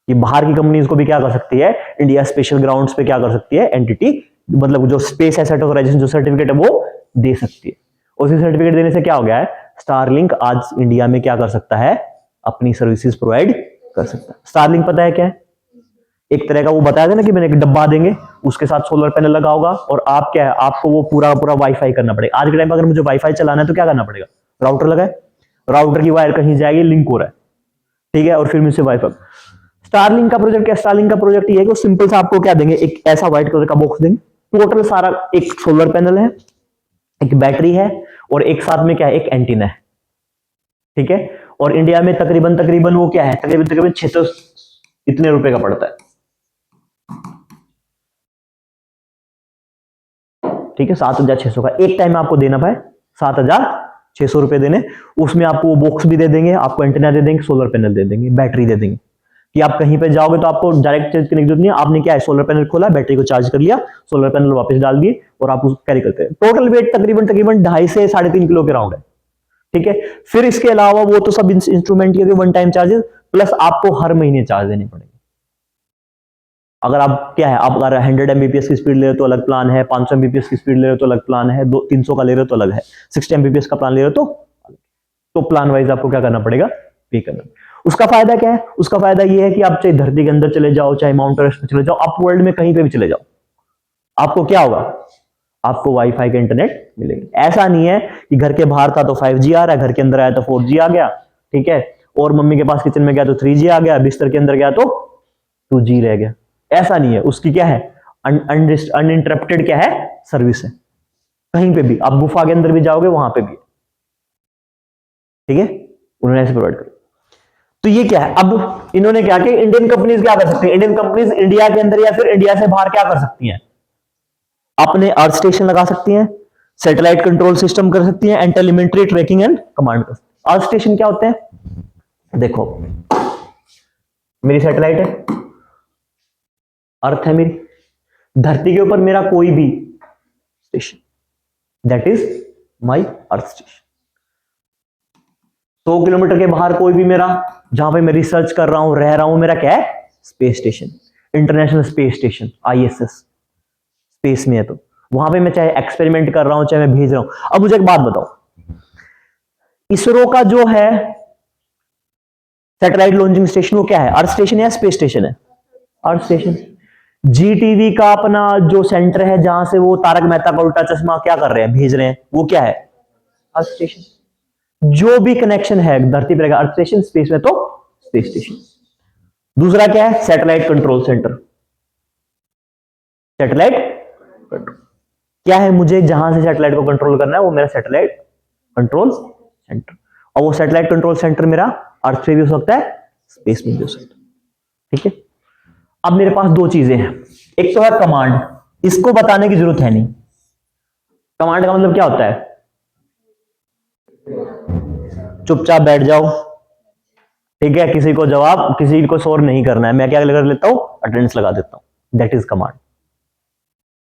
ये बाहर की कंपनीज को भी क्या कर सकती है, इंडिया स्पेशल ग्राउंड्स पे क्या कर सकती है, एंटिटी मतलब जो स्पेस एसेट ऑथराइजेशन जो सर्टिफिकेट है वो दे सकती है। उसी सर्टिफिकेट देने से क्या हो गया है, स्टारलिंक आज इंडिया में क्या कर सकता है, अपनी सर्विसेज प्रोवाइड कर सकता है। स्टारलिंक पता है क्या है, एक तरह का वो बताया था ना कि मैंने एक डब्बा देंगे, उसके साथ सोलर पैनल लगा होगा, और आप क्या है, आपको वो पूरा पूरा वाईफाई करना पड़ेगा। आज के टाइम पर अगर मुझे वाईफाई चलाना है तो क्या करना पड़ेगा, राउटर लगाए, राउटर की वायर कहीं जाएगी, लिंक हो रहा है, ठीक है, और फिर मुझसे वाईफाई। स्टारलिंक का प्रोजेक्ट क्या, स्टारलिंक का प्रोजेक्ट ये है कि सिंपल सा आपको क्या देंगे, एक ऐसा व्हाइट कलर का बॉक्स देंगे, टोटल सारा एक सोलर पैनल है, एक बैटरी है, और एक साथ में क्या है, एक एंटीना है, ठीक है। और इंडिया में तकरीबन तकरीबन वो क्या है, तकरीबन 600 इतने रुपए का पड़ता है, ठीक है, 7,600 का एक टाइम आपको देना पाए, 7,600 रुपए देने। उसमें आपको वो बॉक्स भी दे देंगे, आपको एंटीना दे देंगे, सोलर पैनल दे देंगे, बैटरी दे देंगे, कि आप कहीं पे जाओगे तो आपको डायरेक्ट चार्ज करने की जरूरत नहीं है। आपने क्या है, सोलर पैनल खोला, बैटरी को चार्ज कर लिया, सोलर पैनल वापस डाल दिए, और आप उसको कैरी करते हैं। टोटल वेट तकरीबन तकरीबन 2.5 से 3.5 किलो के राउंड है, ठीक है। फिर इसके अलावा वो तो सब इंस्ट्रूमेंट के वन टाइम चार्जेस, प्लस आपको हर महीने चार्ज देने पड़ेंगे। अगर आप क्या है, आप अगर 100 Mbps की स्पीड ले रहे हो तो अलग प्लान है, 500 Mbps की स्पीड ले रहे हो तो अलग प्लान है, 300 का ले रहे हो तो अलग है, 60 Mbps का प्लान ले रहे हो तो प्लान वाइज आपको क्या करना पड़ेगा, पे करना। उसका फायदा क्या है, उसका फायदा ये है कि आप चाहे धरती के अंदर चले जाओ, चाहे माउंट एवरेस्ट पे चले जाओ, आप वर्ल्ड में कहीं पे भी चले जाओ, आपको क्या होगा, आपको वाईफाई का इंटरनेट मिलेगा। ऐसा नहीं है कि घर के बाहर था तो 5G आ रहा है, घर के अंदर आया तो 4G आ गया, ठीक है, और मम्मी के पास किचन में गया तो 3G आ गया, बिस्तर के अंदर गया तो 2G रह गया। ऐसा नहीं है, उसकी क्या है, अनइंटरप्टेड क्या है, सर्विस है, कहीं पे भी, आप गुफा के अंदर भी जाओगे वहां पे भी, ठीक है, उन्होंने ऐसे प्रोवाइड कर। तो ये क्या है, अब इन्होंने क्या कि इंडियन कंपनीज क्या कर सकती हैं, इंडियन कंपनीज इंडिया के अंदर या फिर इंडिया से बाहर क्या कर सकती हैं, अपने अर्थ स्टेशन लगा सकती हैं, सैटेलाइट कंट्रोल सिस्टम कर सकती हैं, and telemetry tracking and command कर सकती हैं। अर्थ स्टेशन क्या होते हैं, देखो मेरी सैटेलाइट है, अर्थ है मेरी, धरती के ऊपर मेरा कोई भी station, that is my earth station. 100 kilometre के बाहर कोई भी मेरा, जहां पे मैं रिसर्च कर रहा हूं, रह रहा हूं, मेरा क्या है, space station, international space station, ISS, space में है, तो वहां पे मैं चाहे एक्सपेरिमेंट कर रहा हूं, चाहे मैं भेज रहा हूं। अब मुझे एक बात बताओ, इसरो का जो है सैटेलाइट लॉन्चिंग स्टेशन, वो क्या है, अर्थ स्टेशन या स्पेस स्टेशन है, अर्थ स्टेशन। GTV का अपना जो सेंटर है, जहां से वो तारक मेहता का उल्टा चश्मा क्या कर रहे हैं, भेज रहे हैं, वो क्या है, अर्थ स्टेशन। जो भी कनेक्शन है धरती पर, अर्थ स्टेशन, स्पेस में तो स्पेस स्टेशन। दूसरा क्या है, satellite control centre, satellite control क्या है, मुझे जहां से सैटेलाइट को कंट्रोल करना है वो मेरा सैटेलाइट कंट्रोल सेंटर, और वो सैटेलाइट कंट्रोल सेंटर मेरा अर्थ पे भी हो सकता है, स्पेस में भी हो सकता है, ठीक है। अब मेरे पास दो चीजें हैं, एक तो है कमांड, इसको बताने की जरूरत है नहीं। कमांड का मतलब क्या होता है? चुपचाप बैठ जाओ, ठीक है, किसी को जवाब, किसी को शोर नहीं करना है, मैं क्या कर लेता हूं, अटेंडेंस लगा देता हूं, दैट इज कमांड।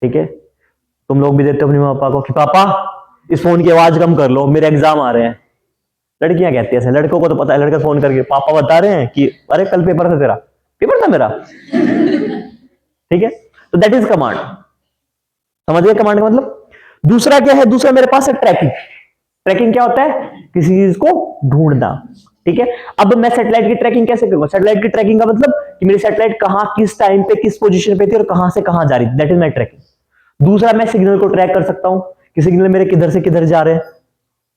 ठीक है, तुम लोग भी देते हो अपने माँ पापा को कि पापा इस फोन की आवाज कम कर लो, मेरे एग्जाम आ रहे हैं। लड़कियां कहती है, लड़कों को तो पता है, लड़के फोन करके पापा बता रहे हैं कि अरे कल पेपर था तेरा, पेपर था मेरा। ठीक है, तो दैट इज कमांड। समझ गए कमांड का मतलब? दूसरा क्या है? दूसरा मेरे पास है ट्रैकिंग। ट्रैकिंग क्या होता है? किसी चीज को ढूंढना। ठीक है, अब मैं सैटेलाइट की ट्रैकिंग कैसे करूंगा? सैटेलाइट की ट्रैकिंग का मतलब कि मेरी सैटेलाइट कहां, किस टाइम पे, किस पोजीशन पे थी और कहां से कहां जा रही थी, दैट इज माई ट्रैकिंग। दूसरा, मैं सिग्नल को ट्रैक कर सकता हूं कि सिग्नल मेरे किधर से किधर जा रहे हैं।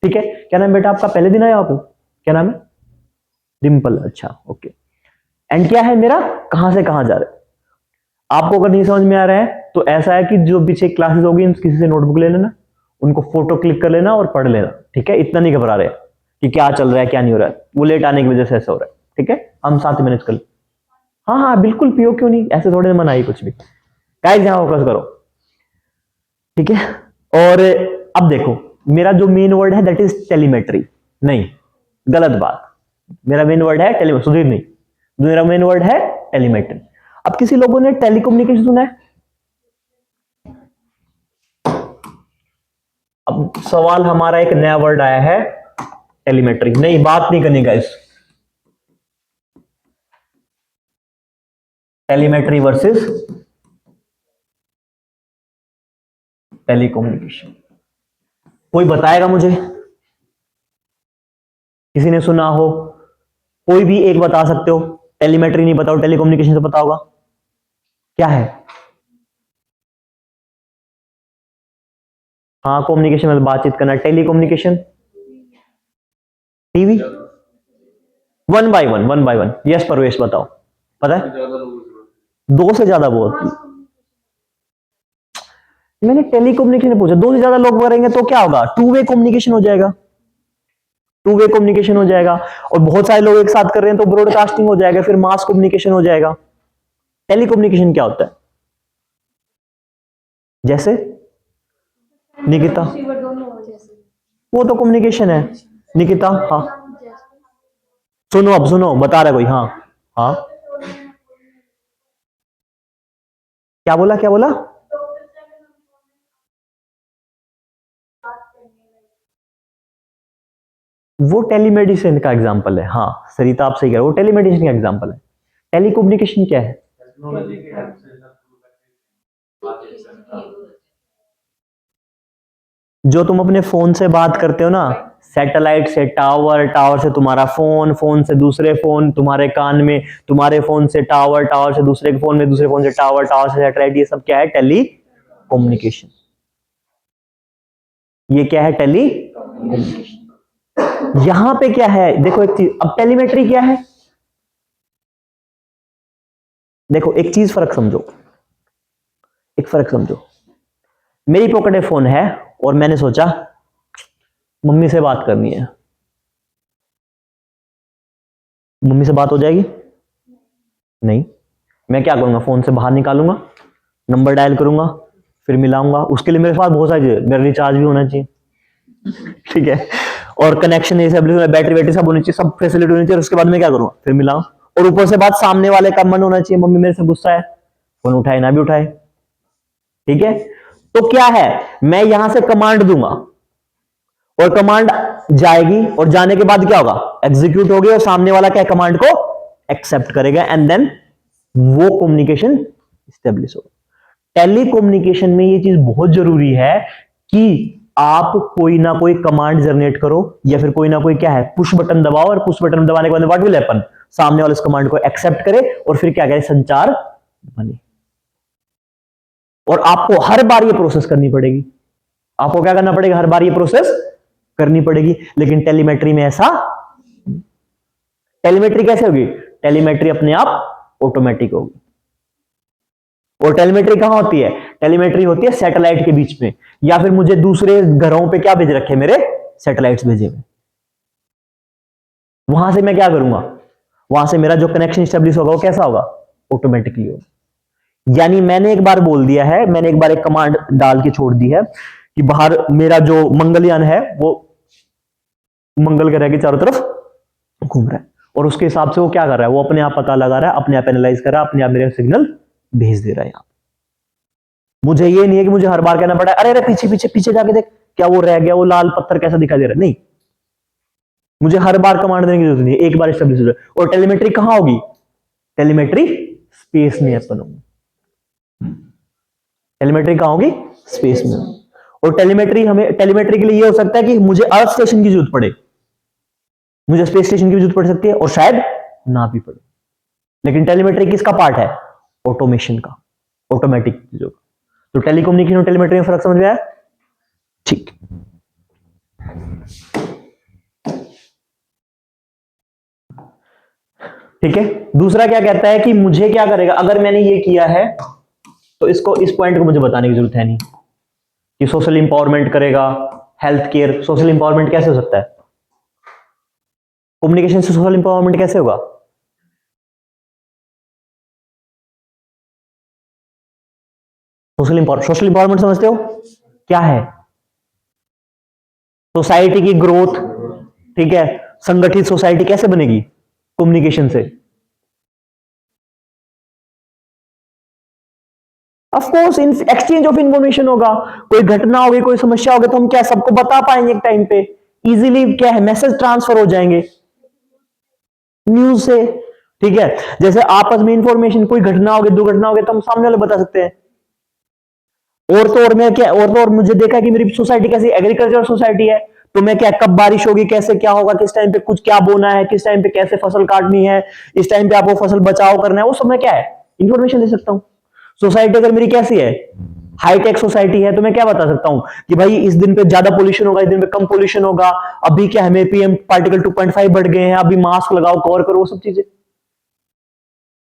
ठीक है, क्या नाम बेटा आपका? पहले दिन आया आप? क्या नाम है? डिम्पल। अच्छा, ओके। एंड क्या है मेरा? कहां से कहां जा रहे हैं। आपको अगर नहीं समझ में आ रहा है तो ऐसा है कि जो पीछे क्लासेस होगी किसी से नोटबुक ले लेना, उनको फोटो क्लिक कर लेना और पढ़ लेना। ठीक है, इतना नहीं घबरा रहे कि क्या चल रहा है क्या नहीं हो रहा है, वो लेट आने की वजह से ऐसा हो रहा है। ठीक है, हम साथ ही मैनेज कर ले। हाँ हाँ बिल्कुल पियो, क्यों नहीं, ऐसे थोड़े मन आई कुछ भी। गाइस यहां फोकस करो। ठीक है, और अब देखो मेरा जो मेन वर्ड है दैट इज टेलीमेट्री। नहीं, गलत बात, मेरा मेन वर्ड है टेलीमेट्री, सुधीर नहीं, मेरा मेन वर्ड है टेलीमेट्री। अब किसी लोगों ने टेलीकम्युनिकेशन सुना है? अब सवाल हमारा एक नया वर्ड आया है, टेलीमेट्री। नहीं, बात नहीं करनी गाइस, टेलीमेट्री वर्सेस टेलीकम्युनिकेशन। कोई बताएगा मुझे? किसी ने सुना हो? कोई भी एक बता सकते हो। टेलीमेट्री नहीं बताओ, टेलीकम्युनिकेशन से पता होगा क्या है? हाँ, कम्युनिकेशन मतलब बातचीत करना। Telecommunication TV. One by one, one by one. Yes Parvesh बताओ, पता है? दो से ज्यादा बहुत। मैंने टेलीकम्युनिकेशन पूछा, दो से ज्यादा लोग करेंगे तो क्या होगा? टू वे कम्युनिकेशन हो जाएगा, टू वे कम्युनिकेशन हो जाएगा। और बहुत सारे लोग एक साथ कर रहे हैं तो ब्रॉडकास्टिंग हो जाएगा, फिर मास कम्युनिकेशन हो जाएगा। टेलीकम्युनिकेशन क्या होता है? जैसे निकिता, वो तो कम्युनिकेशन है। निकिता, हाँ सुनो, अब सुनो, बता रहा कोई? हाँ हाँ, क्या बोला, क्या बोला? वो टेलीमेडिसिन का एग्जांपल है। हाँ सरिता आप सही कह रहे हो, वो टेलीमेडिसिन का एग्जांपल है। टेलीकम्युनिकेशन क्या है? टेक्नोलॉजी के हेल्प से बातचीत करना। जो तुम अपने फोन से बात करते हो ना, सैटेलाइट से टावर, टावर से तुम्हारा फोन, फोन से दूसरे फोन तुम्हारे कान में, तुम्हारे फोन से टावर, टावर से दूसरे फोन में, दूसरे फोन से टावर, टावर से सैटेलाइट, ये सब क्या है? Telecommunication. ये क्या है? Telecommunication. यहां पे क्या है देखो, एक चीज, अब टेलीमेट्री क्या है देखो, एक चीज फर्क समझो, एक फर्क समझो। मेरी पॉकेट में फोन है और मैंने सोचा मम्मी से बात करनी है, मम्मी से बात हो जाएगी? नहीं, मैं क्या करूंगा? फोन से बाहर निकालूंगा, नंबर डायल करूंगा, फिर मिलाऊंगा। उसके लिए मेरे पास बहुत सारी चीजें, मेरा रिचार्ज भी होना चाहिए, ठीक है, और कनेक्शन, ये सब, बैटरी वैटरी सब होनी चाहिए, सब फैसिलिटी होनी चाहिए। उसके बाद मैं क्या करूंगा? फिर मिलाऊं। और ऊपर से बात सामने वाले का मन होना चाहिए, मम्मी मेरे से गुस्सा है, फोन उठाए ना भी उठाए। ठीक है, तो क्या है, मैं यहां से कमांड दूंगा और कमांड जाएगी, और जाने के बाद क्या होगा? एग्जीक्यूट होगी, और सामने वाला क्या कमांड को एक्सेप्ट करेगा, एंड देन वो कम्युनिकेशन स्टेब्लिश होगा। टेलीकम्युनिकेशन में ये चीज बहुत जरूरी है कि आप कोई ना कोई कमांड जनरेट करो, या फिर कोई ना कोई क्या है, पुश बटन दबाओ, और पुश बटन दबाने के बाद व्हाट विल हैपन? सामने वाले उस कमांड को एक्सेप्ट करे और फिर क्या करे? संचार बने। और आपको हर बार ये प्रोसेस करनी पड़ेगी, आपको क्या करना पड़ेगा? हर बार ये प्रोसेस करनी पड़ेगी। लेकिन टेलीमेट्री में ऐसा, टेलीमेट्री कैसे होगी? टेलीमेट्री अपने आप ऑटोमेटिक होगी। और टेलीमेट्री कहां होती है? टेलीमेट्री होती है सैटेलाइट के बीच में, या फिर मुझे दूसरे ग्रहों पे क्या भेज रखे? मेरे सैटेलाइट्स भेजे हुए, वहां से मैं क्या करूंगा? वहां से मेरा जो कनेक्शन स्टेब्लिश होगा वो कैसा होगा? ऑटोमेटिकली होगा। यानी मैंने एक बार बोल दिया है, मैंने एक बार एक कमांड डाल के छोड़ दी है कि बाहर मेरा जो मंगलयान है वो मंगल ग्रह के चारों तरफ घूम रहा है, और उसके हिसाब से वो क्या कर रहा है, वो अपने आप पता लगा रहा है, अपने आप एनालाइज कर रहा है, अपने आप मेरे सिग्नल भेज दे रहा है। यहाँ मुझे ये नहीं है कि मुझे हर बार कहना पड़ा है, अरे अरे पीछे पीछे पीछे जाके देख क्या वो रह गया, वो लाल पत्थर कैसा दिखाई दे रहा है। नहीं, मुझे हर बार कमांड देने की जरूरत नहीं है, एक बार एस्टेब्लिश हो जाए। और टेलीमेट्री कहां होगी, टेलीमेट्री स्पेस में अपन होगी। टेलीमेट्री कहां होगी, स्पेस में। और टेलीमेट्री हमें, टेलीमेट्री के लिए ये हो सकता है कि मुझे अर्थ स्टेशन की जरूरत पड़े, मुझे स्पेस स्टेशन की जरूरत पड़ सकती है, और शायद ना भी पड़े। लेकिन टेलीमेट्री किसका पार्ट है, ऑटोमेशन का, ऑटोमेटिक चीजों का। तो टेलीकम्युनिकेशन और टेलीमेट्री में फर्क समझ में आया? ठीक। ठीक है, दूसरा क्या कहता है कि मुझे क्या करेगा, अगर मैंने ये किया है तो इसको, इस पॉइंट को मुझे बताने की जरूरत है नहीं कि सोशल इंपावरमेंट करेगा, हेल्थ केयर। सोशल इंपावरमेंट कैसे हो सकता है, कम्युनिकेशन से सोशल इंपावरमेंट कैसे होगा? सोशल इंपावरमेंट समझते हो क्या है? सोसाइटी की ग्रोथ, ठीक है, संगठित सोसाइटी कैसे बनेगी, कम्युनिकेशन से। Of course exchange of information होगा, कोई घटना होगी, कोई समस्या होगी तो हम क्या सबको बता पाएंगे एक टाइम पे, इजीली क्या है, मैसेज ट्रांसफर हो जाएंगे न्यूज से। ठीक है, जैसे आपस में इंफॉर्मेशन, कोई घटना होगी, दुर्घटना होगी तो हम सामने वाले बता सकते हैं। और तो और मैं क्या, और तो और मुझे देखा कि मेरी सोसाइटी कैसी एग्रीकल्चर सोसाइटी है, तो मैं क्या, कब बारिश होगी, कैसे क्या होगा, किस टाइम पे कुछ क्या बोना है, किस टाइम पे कैसे फसल काटनी है, इस टाइम पे आपको फसल बचाव करना है, वो सब मैं क्या है, इंफॉर्मेशन दे सकता हूं। सोसाइटी अगर मेरी कैसी है, हाईटेक सोसाइटी है, तो मैं क्या बता सकता हूं कि भाई इस दिन पे ज्यादा पोल्यूशन होगा, इस दिन पे कम पोल्यूशन होगा, अभी क्या हमें पीएम पार्टिकल 2.5 बढ़ गए हैं, अभी मास्क लगाओ, कवर करो, वो सब चीजें।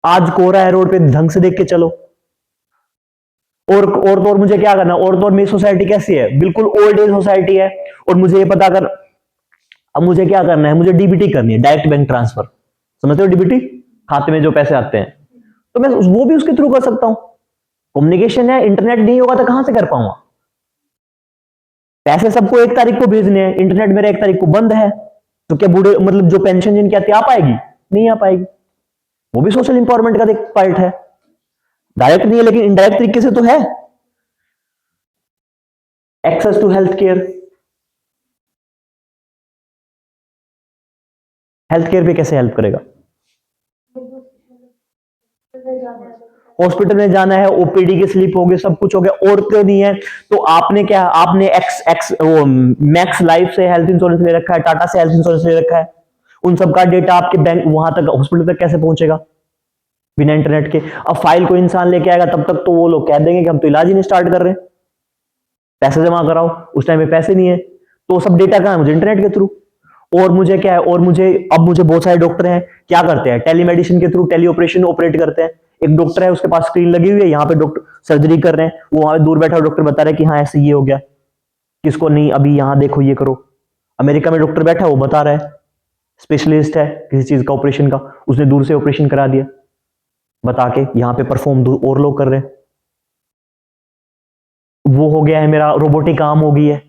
आज कोहरा है रोड पे, ढंग से देख के चलो। और तो और मुझे क्या करना, और तो और मेरी सोसाइटी कैसी है, बिल्कुल ओल्ड एज सोसाइटी है, और मुझे ये पता कर, अब मुझे क्या करना है, मुझे डीबीटी करनी है, डायरेक्ट बैंक ट्रांसफर। समझते हो डीबीटी, खाते में जो पैसे आते हैं, तो मैं वो भी उसके थ्रू कर सकता हूं। कम्युनिकेशन है, इंटरनेट नहीं होगा तो कहां से कर पाऊंगा? पैसे सबको 1 तारीख को भेजने हैं, इंटरनेट मेरा 1 तारीख को बंद है, तो क्या बूढ़े, मतलब जो पेंशन जिनकी आती है, आ पाएगी? नहीं आ पाएगी। वो भी सोशल इंपावरमेंट का एक पार्ट है, डायरेक्ट नहीं है लेकिन इनडायरेक्ट तरीके से तो है। Access to health care, health care पे कैसे हेल्प करेगा? हॉस्पिटल में जाना है, ओपीडी की स्लिप हो गई, सब कुछ हो गया, और तो नहीं है तो आपने क्या, आपने वो मैक्स लाइफ से हेल्थ इंश्योरेंस ले रखा है, टाटा से हेल्थ इंश्योरेंस ले रखा है, उन सब का डेटा आपके बैंक वहां तक, हॉस्पिटल तक कैसे पहुंचेगा बिना इंटरनेट के? अब फाइल को इंसान लेके आएगा तब तक तो वो लोग कह देंगे कि हम तो इलाज ही नहीं स्टार्ट कर रहे, पैसे जमा कराओ, उस टाइम में पैसे नहीं है, तो सब डेटा कहां है, मुझे इंटरनेट के थ्रू। और मुझे क्या है, और मुझे अब मुझे बहुत सारे डॉक्टर हैं, क्या करते हैं, टेलीमेडिसिन के थ्रू टेली ऑपरेशन ऑपरेट करते हैं। एक डॉक्टर है, उसके पास स्क्रीन लगी हुई है, यहाँ पे डॉक्टर सर्जरी कर रहे हैं, वो वहां दूर बैठा डॉक्टर बता रहा है कि हाँ ऐसे ये हो गया, किसको नहीं, अभी यहाँ देखो ये करो। अमेरिका में डॉक्टर बैठा, वो बता रहा है, स्पेशलिस्ट है किसी चीज का, ऑपरेशन का, उसने दूर से ऑपरेशन करा दिया, बता के यहाँ पे परफॉर्म और लोग कर रहे हैं। वो हो गया है मेरा, रोबोटिक आर्म हो गई है,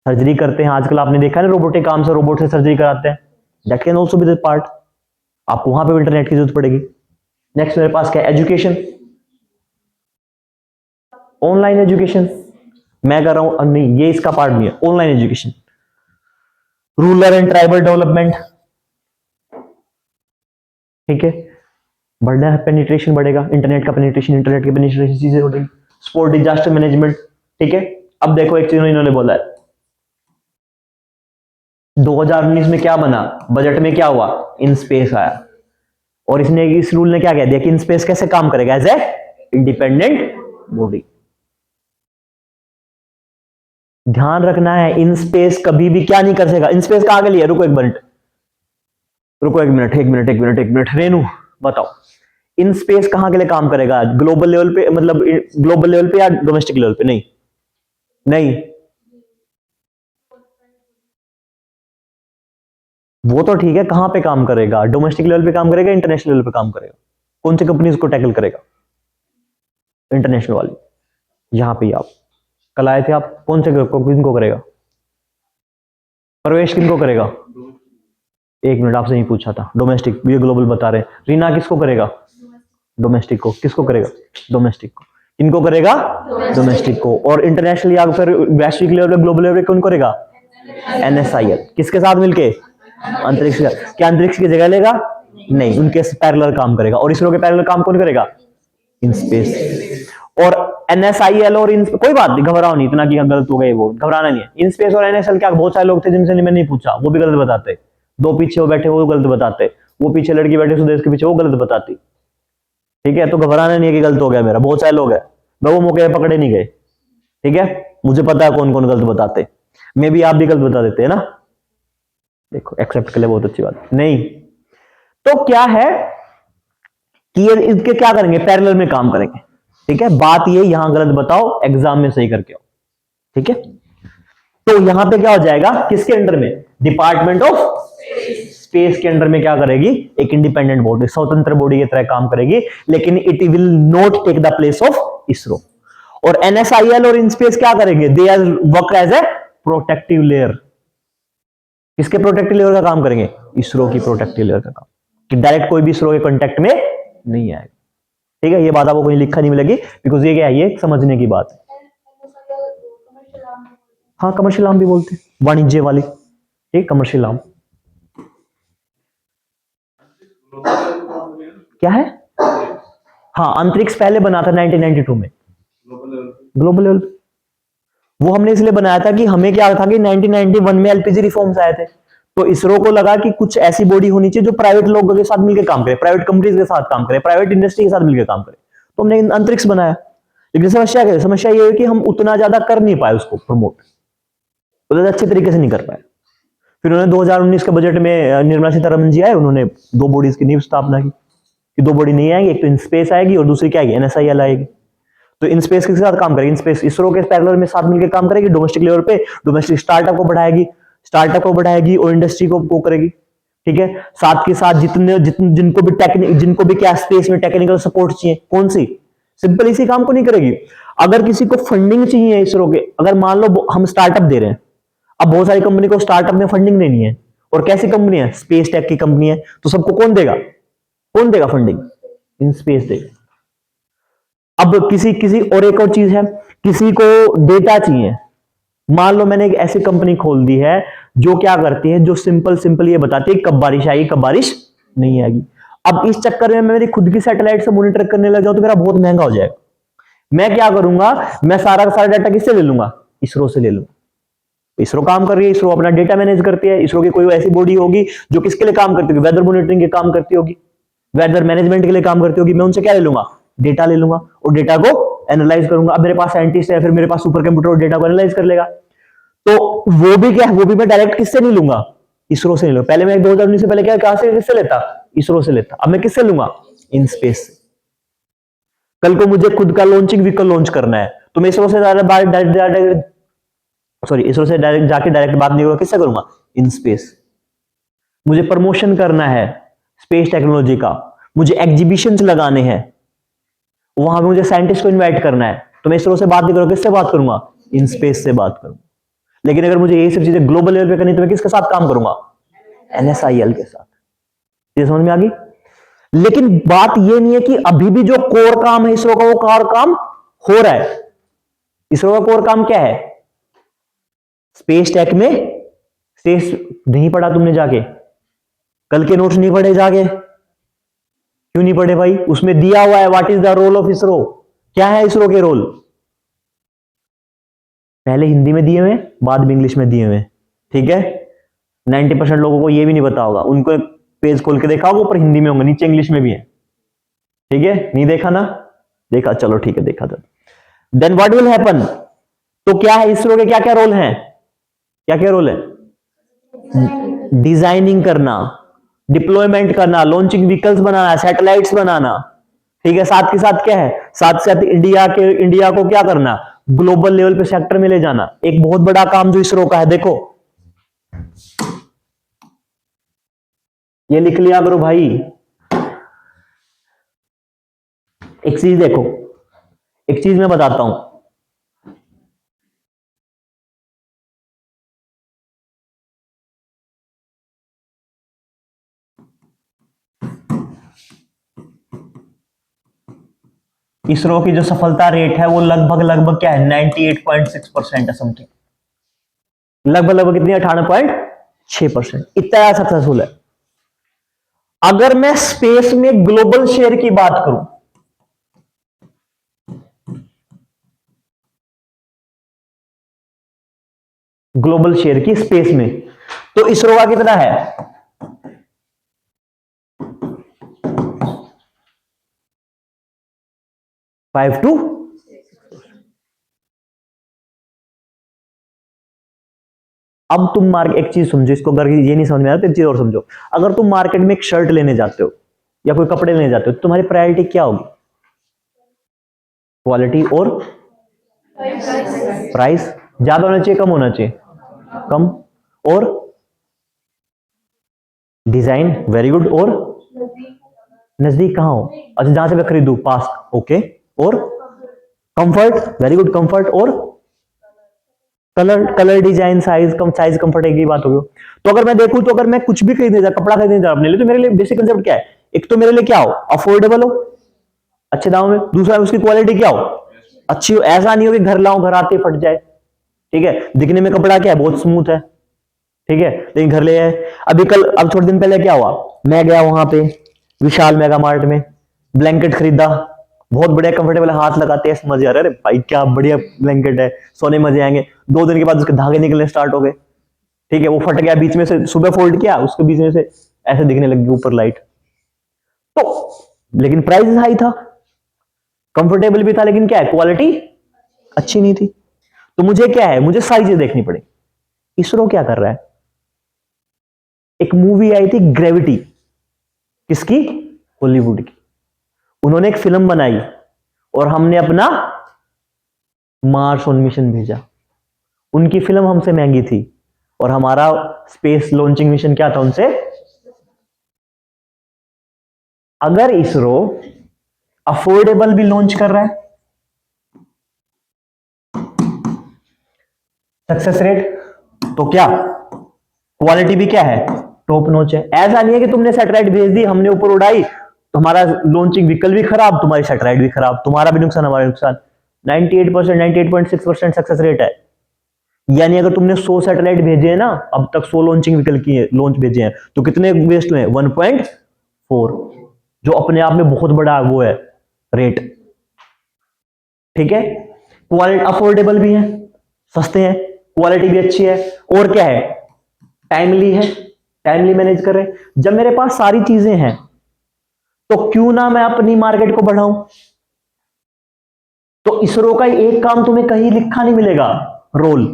सर्जरी करते हैं आजकल, आपने देखा है ना, रोबोटिक आर्म से, रोबोट से सर्जरी कराते हैं, that can also be the part. आपको वहां पे इंटरनेट की जरूरत पड़ेगी। नेक्स्ट मेरे पास क्या है, एजुकेशन, ऑनलाइन एजुकेशन, मैं कर रहा हूं, नहीं ये इसका पार्ट नहीं है, online education, rural and tribal development, ठीक है, बढ़ना है, पेनिट्रेशन बढ़ेगा, इंटरनेट का पेनिट्रेशन, इंटरनेट की पेनिट्रेशन चीजें बढ़ेगी, स्पोर्ट डिजास्टर मैनेजमेंट, ठीक है। अब देखो एक चीज इन्होंने बोला है, 2019 में क्या बना, बजट में क्या हुआ, इन स्पेस आया, और इसने, इस रूल ने क्या कह दिया कि इन स्पेस कैसे काम करेगा, एज ए इंडिपेंडेंट बॉडी। ध्यान रखना है, इन स्पेस कभी भी क्या नहीं कर सकेगा, इन स्पेस कहां के लिए, रुको एक मिनट, रुको एक मिनट, एक मिनट, एक मिनट, एक मिनट, रेनू बताओ, इन स्पेस कहां के लिए काम करेगा, ग्लोबल लेवल पे, मतलब ग्लोबल लेवल पे या डोमेस्टिक लेवल पे? नहीं, नहीं, वो तो ठीक है, कहां पे काम करेगा, डोमेस्टिक लेवल पे काम करेगा, इंटरनेशनल लेवल पे काम करेगा? कौन सी कंपनी इसको टैकल करेगा? इंटरनेशनल वाली। यहां पे आप कल आए थे, आप कौन से किनको करेगा? प्रवेश किनको करेगा? 1 मिनट, आपसे नहीं पूछा था। डोमेस्टिक, ये ग्लोबल बता रहे हैं। रीना किसको करेगा? डोमेस्टिक को। किसको करेगा? डोमेस्टिक को। इनको करेगा? डोमेस्टिक को। और इंटरनेशनल या फिर वैश्विक लेवल पे, ग्लोबल लेवल पे कौन करेगा? NSIL। किसके साथ मिलके? अंतरिक्ष। क्या अंतरिक्ष की जगह लेगा? नहीं, उनके पैरेलल काम करेगा। और इसरो के पैरेलल काम कौन करेगा? In space. और NSIL और कोई बात नहीं, घबराओ नहीं इतना कि गलत हो गए, वो घबराना नहीं है। इन स्पेस और NSL क्या, बहुत सारे लोग थे जिनसे मैंने नहीं पूछा, वो भी गलत बताते। 2 पीछे वो बैठे, वो गलत बताते। वो पीछे लड़की बैठे सुदेश के पीछे, वो गलत बताती। ठीक है, तो घबराना नहीं है कि गलत हो गया मेरा। बहुत सारे लोग हैं, मैं वो मौके पकड़े नहीं गए। ठीक है, मुझे पता है कौन कौन गलत बताते। मे भी आप भी गलत बता देते है ना। देखो, एक्सेप्ट कर ले, बहुत अच्छी बात। नहीं तो क्या है कि ये इसके क्या करेंगे? पैरेलल में काम करेंगे। ठीक है, बात ये यहां गलत बताओ, एग्जाम में सही करके आओ। ठीक है, तो यहां पे क्या हो जाएगा? किसके अंडर में? डिपार्टमेंट ऑफ स्पेस के अंडर में क्या करेगी? एक इंडिपेंडेंट बॉडी, स्वतंत्र बॉडी की तरह काम करेगी, लेकिन it will not take the place of ISRO. और NSIL और इनस्पेस क्या करेंगे? They are work as a protective layer. किसके प्रोटेक्टिव लेयर का काम करेंगे? इसरो की प्रोटेक्टिव लेयर का काम, कि डायरेक्ट कोई भी इसरो के कांटेक्ट में नहीं आएगा। ठीक है, ये बात आपको कहीं लिखा नहीं मिलेगी, बिकॉज ये क्या है, ये समझने की बात है। हाँ, कमर्शियल आर्म भी बोलते हैं, वाणिज्य वाली। ठीक, कमर्शियल आर्म क्या है? हाँ, अंतरिक्ष पहले बना था 1992 में, ग्लोबल लेवल। वो हमने इसलिए बनाया था कि हमें क्या था कि 1991 में LPG रिफॉर्म्स आए थे, तो इसरो को लगा कि कुछ ऐसी बॉडी होनी चाहिए जो प्राइवेट लोगों के साथ मिलकर काम करे, प्राइवेट कंपनीज के साथ काम करे, प्राइवेट इंडस्ट्री के साथ मिलकर काम करे। तो हमने अंतरिक्ष बनाया। लेकिन समस्या क्या है? समस्या ये है कि हम उतना ज्यादा कर नहीं पाए उसको प्रमोट, उतना अच्छे तरीके से नहीं कर पाए। फिर उन्होंने 2019 के बजट में निर्मला सीतारमण जी आए, उन्होंने 2 बॉडीज की नींव स्थापना की कि 2 बॉडी नहीं आएगी, एक तो इनस्पेस आएगी और दूसरी क्या आएगी? NSIL आएगी। तो इनस्पेस के साथ काम करेगी, इनस्पेस इसरो के पैरेलल में साथ मिलकर काम करेगी। डोमेस्टिक लेवल पे डोमेस्टिक स्टार्टअप को बढ़ाएगी और इंडस्ट्री को करेगी। ठीक है, साथ के साथ जिनको भी क्या स्पेस में टेक्निकल सपोर्ट चाहिए, कौन सी? सिंपल इसी काम को नहीं करेगी। अगर किसी को फंडिंग चाहिए इसरो के, अगर मान लो हम स्टार्टअप दे रहे हैं, अब बहुत सारी कंपनी को स्टार्टअप में फंडिंग देनी है, और कैसी कंपनी है? स्पेस टेक की कंपनी है, तो सबको कौन देगा फंडिंग? इन स्पेस देगा। अब किसी और एक और चीज है, किसी को डेटा चाहिए। मान लो मैंने एक ऐसी कंपनी खोल दी है जो क्या करती है, जो सिंपल ये बताती है कब बारिश आएगी, कब बारिश नहीं आएगी। अब इस चक्कर में मैं मेरी खुद की सैटेलाइट से मॉनिटर करने लग जाऊं तो मेरा बहुत महंगा हो जाएगा। मैं क्या करूंगा? मैं सारा का सारा डाटा किससे ले लूंगा? इसरो से ले लूंगा। इसरो काम कर रही है, इसरो अपना डेटा मैनेज करती है। इसरो की कोई ऐसी बॉडी होगी जो किसके लिए काम करती होगी? वेदर मॉनिटरिंग के काम करती होगी, वेदर मैनेजमेंट के लिए काम करती होगी। मैं उनसे क्या ले लूंगा? डेटा ले लूंगा और डेटा को एनालाइज करूंगा। अब मेरे पास साइंटिस्ट है, फिर मेरे पास सुपर कंप्यूटर और डेटा को एनालाइज कर लेगा। तो वो भी क्या है, वो भी मैं डायरेक्ट किससे नहीं लूंगा? इसरो से नहीं लूंगा। पहले मैं 2019 से पहले क्या कहां से किससे लेता? इसरो से लेता। अब मैं किससे लूंगा? इन स्पेस से। कल को मुझे खुद का लॉन्चिंग व्हीकल लॉन्च करना है तो मैं इसरो से इसरो से डायरेक्ट बात नहीं करूंगा, किससे करूंगा? In space. मुझे प्रमोशन करना है स्पेस टेक्नोलॉजी का, मुझे एग्जीबिशंस लगाने हैं, वहां पे मुझे साइंटिस्ट को इनवाइट करना है, तो मैं इसरो से बात नहीं करूंगा, किससे बात करूंगा? इन स्पेस से बात करूंगा। लेकिन अगर मुझे ये सब चीजें ग्लोबल लेवल पे करनी तो मैं किसके साथ काम करूंगा? NSIL के साथ। ये समझ में आ गई? लेकिन बात ये नहीं है कि अभी भी जो कोर काम है इसरो का, वो कोर काम हो रहा है। इसरो का कोर काम क्या है? स्पेस टेक में स्पेस नहीं पढ़ा तुमने जाके? कल के नोट्स नहीं पढ़े जाके? क्यों नहीं पढ़े भाई? उसमें दिया हुआ है what is the role of ISRO. क्या है इसरो के रोल? पहले हिंदी में दिए हुए, बाद में इंग्लिश में दिए हुए। ठीक है, 90% लोगों को यह भी नहीं पता होगा। उनको पेज खोल के देखा होगा, ऊपर हिंदी में होंगे, नीचे इंग्लिश में भी है। ठीक है, नहीं देखा ना? देखा, चलो ठीक है, देखा था। Then what will happen? तो क्या है इसरो के क्या क्या रोल हैं? क्या क्या रोल है? डिजाइनिंग करना, डिप्लॉयमेंट करना, लॉन्चिंग व्हीकल्स बनाना, सैटेलाइट्स बनाना। ठीक है, साथ के साथ क्या है? साथ साथ इंडिया को क्या करना? ग्लोबल लेवल पे सेक्टर में ले जाना। एक बहुत बड़ा काम जो इसरो का है, देखो ये लिख लिया करो भाई। एक चीज देखो, एक चीज मैं बताता हूं, इसरो की जो सफलता रेट है वो लगभग लगभग क्या है, 98.6% है समथिंग, लगभग लगभग कितनी, 98.6%, इतना सक्सेसफुल है। अगर मैं स्पेस में ग्लोबल शेयर की बात करूं, ग्लोबल शेयर की स्पेस में, तो इसरो का कितना है, 5 to, अब तुम मार्केट, एक चीज समझो इसको, अगर ये नहीं समझ में आया तो एक चीज और समझो, अगर तुम मार्केट में एक शर्ट लेने जाते हो या कोई कपड़े लेने जाते हो तो तुम्हारी प्रायोरिटी क्या होगी, क्वालिटी और प्राइस, ज्यादा होना चाहिए कम होना चाहिए, कम, और डिजाइन वेरी गुड, और नजदीक कहां हो, अच्छा जहां से मैं खरीदूं पास, ओके, और कंफर्ट वेरी गुड, कंफर्ट और कलर, कलर डिजाइन साइज, कम साइज कंफर्ट की बात होगी। तो अगर मैं देखूं तो अगर मैं कुछ भी खरीदने जा, कपड़ा खरीदने जा अपने लिए, तो मेरे लिए बेसिक कंसेप्ट क्या है, एक तो मेरे लिए क्या हो, अफोर्डेबल हो अच्छे दामों में, दूसरा उसकी क्वालिटी क्या हो, अच्छी हो, ऐसा नहीं हो कि घर लाऊं घर आते फट जाए, ठीक है, दिखने में कपड़ा क्या है बहुत स्मूथ है, ठीक है, लेकिन घर ले आए। अभी कल, अब थोड़े दिन पहले क्या हुआ, मैं गया वहां पे विशाल मेगा मार्ट में, ब्लैंकेट खरीदा, बहुत बढ़िया कंफर्टेबल, हाथ लगाते हैं मजे आ रहे, अरे भाई क्या बढ़िया ब्लैंकेट है, सोने मजे आएंगे। 2 दिन के बाद उसके धागे निकलने स्टार्ट हो गए, ठीक है, वो फट गया बीच में से, सुबह फोल्ड किया उसके बीच में से ऐसे दिखने लगी ऊपर लाइट, तो लेकिन प्राइस हाई था, कंफर्टेबल भी था, लेकिन क्या है, क्वालिटी अच्छी नहीं थी। तो मुझे क्या है, मुझे सारी चीजें देखनी पड़ी। इसरो क्या कर रहा है, एक मूवी आई थी ग्रेविटी, किसकी, हॉलीवुड की, उन्होंने एक फिल्म बनाई और हमने अपना मार्स ऑन मिशन भेजा, उनकी फिल्म हमसे महंगी थी और हमारा स्पेस लॉन्चिंग मिशन क्या था उनसे। अगर इसरो अफोर्डेबल भी लॉन्च कर रहा है, सक्सेस रेट तो क्या, क्वालिटी भी क्या है, टॉप नॉच है। ऐसा नहीं है कि तुमने सैटेलाइट भेज दी, हमने ऊपर उड़ाई तो हमारा लॉन्चिंग व्हीकल भी खराब, तुम्हारी सैटेलाइट भी खराब, तुम्हारा भी नुकसान हमारा नुकसान। 98%, 98.6% सक्सेस रेट है। यानी अगर तुमने 100 सैटेलाइट भेजे हैं ना, अब तक 100 लॉन्चिंग व्हीकल किए, लॉन्च भेजे हैं, तो कितने वेस्ट हुए, 1.4, जो अपने आप में बहुत बड़ा वो है रेट, ठीक है। क्वालिटी अफोर्डेबल भी है, सस्ते हैं, क्वालिटी भी अच्छी है, और क्या है, टाइमली है, टाइमली मैनेज कर रहे। जब मेरे पास सारी चीजें हैं तो क्यों ना मैं अपनी मार्केट को बढ़ाऊं। तो इसरो का एक काम तुम्हें कहीं लिखा नहीं मिलेगा, रोल,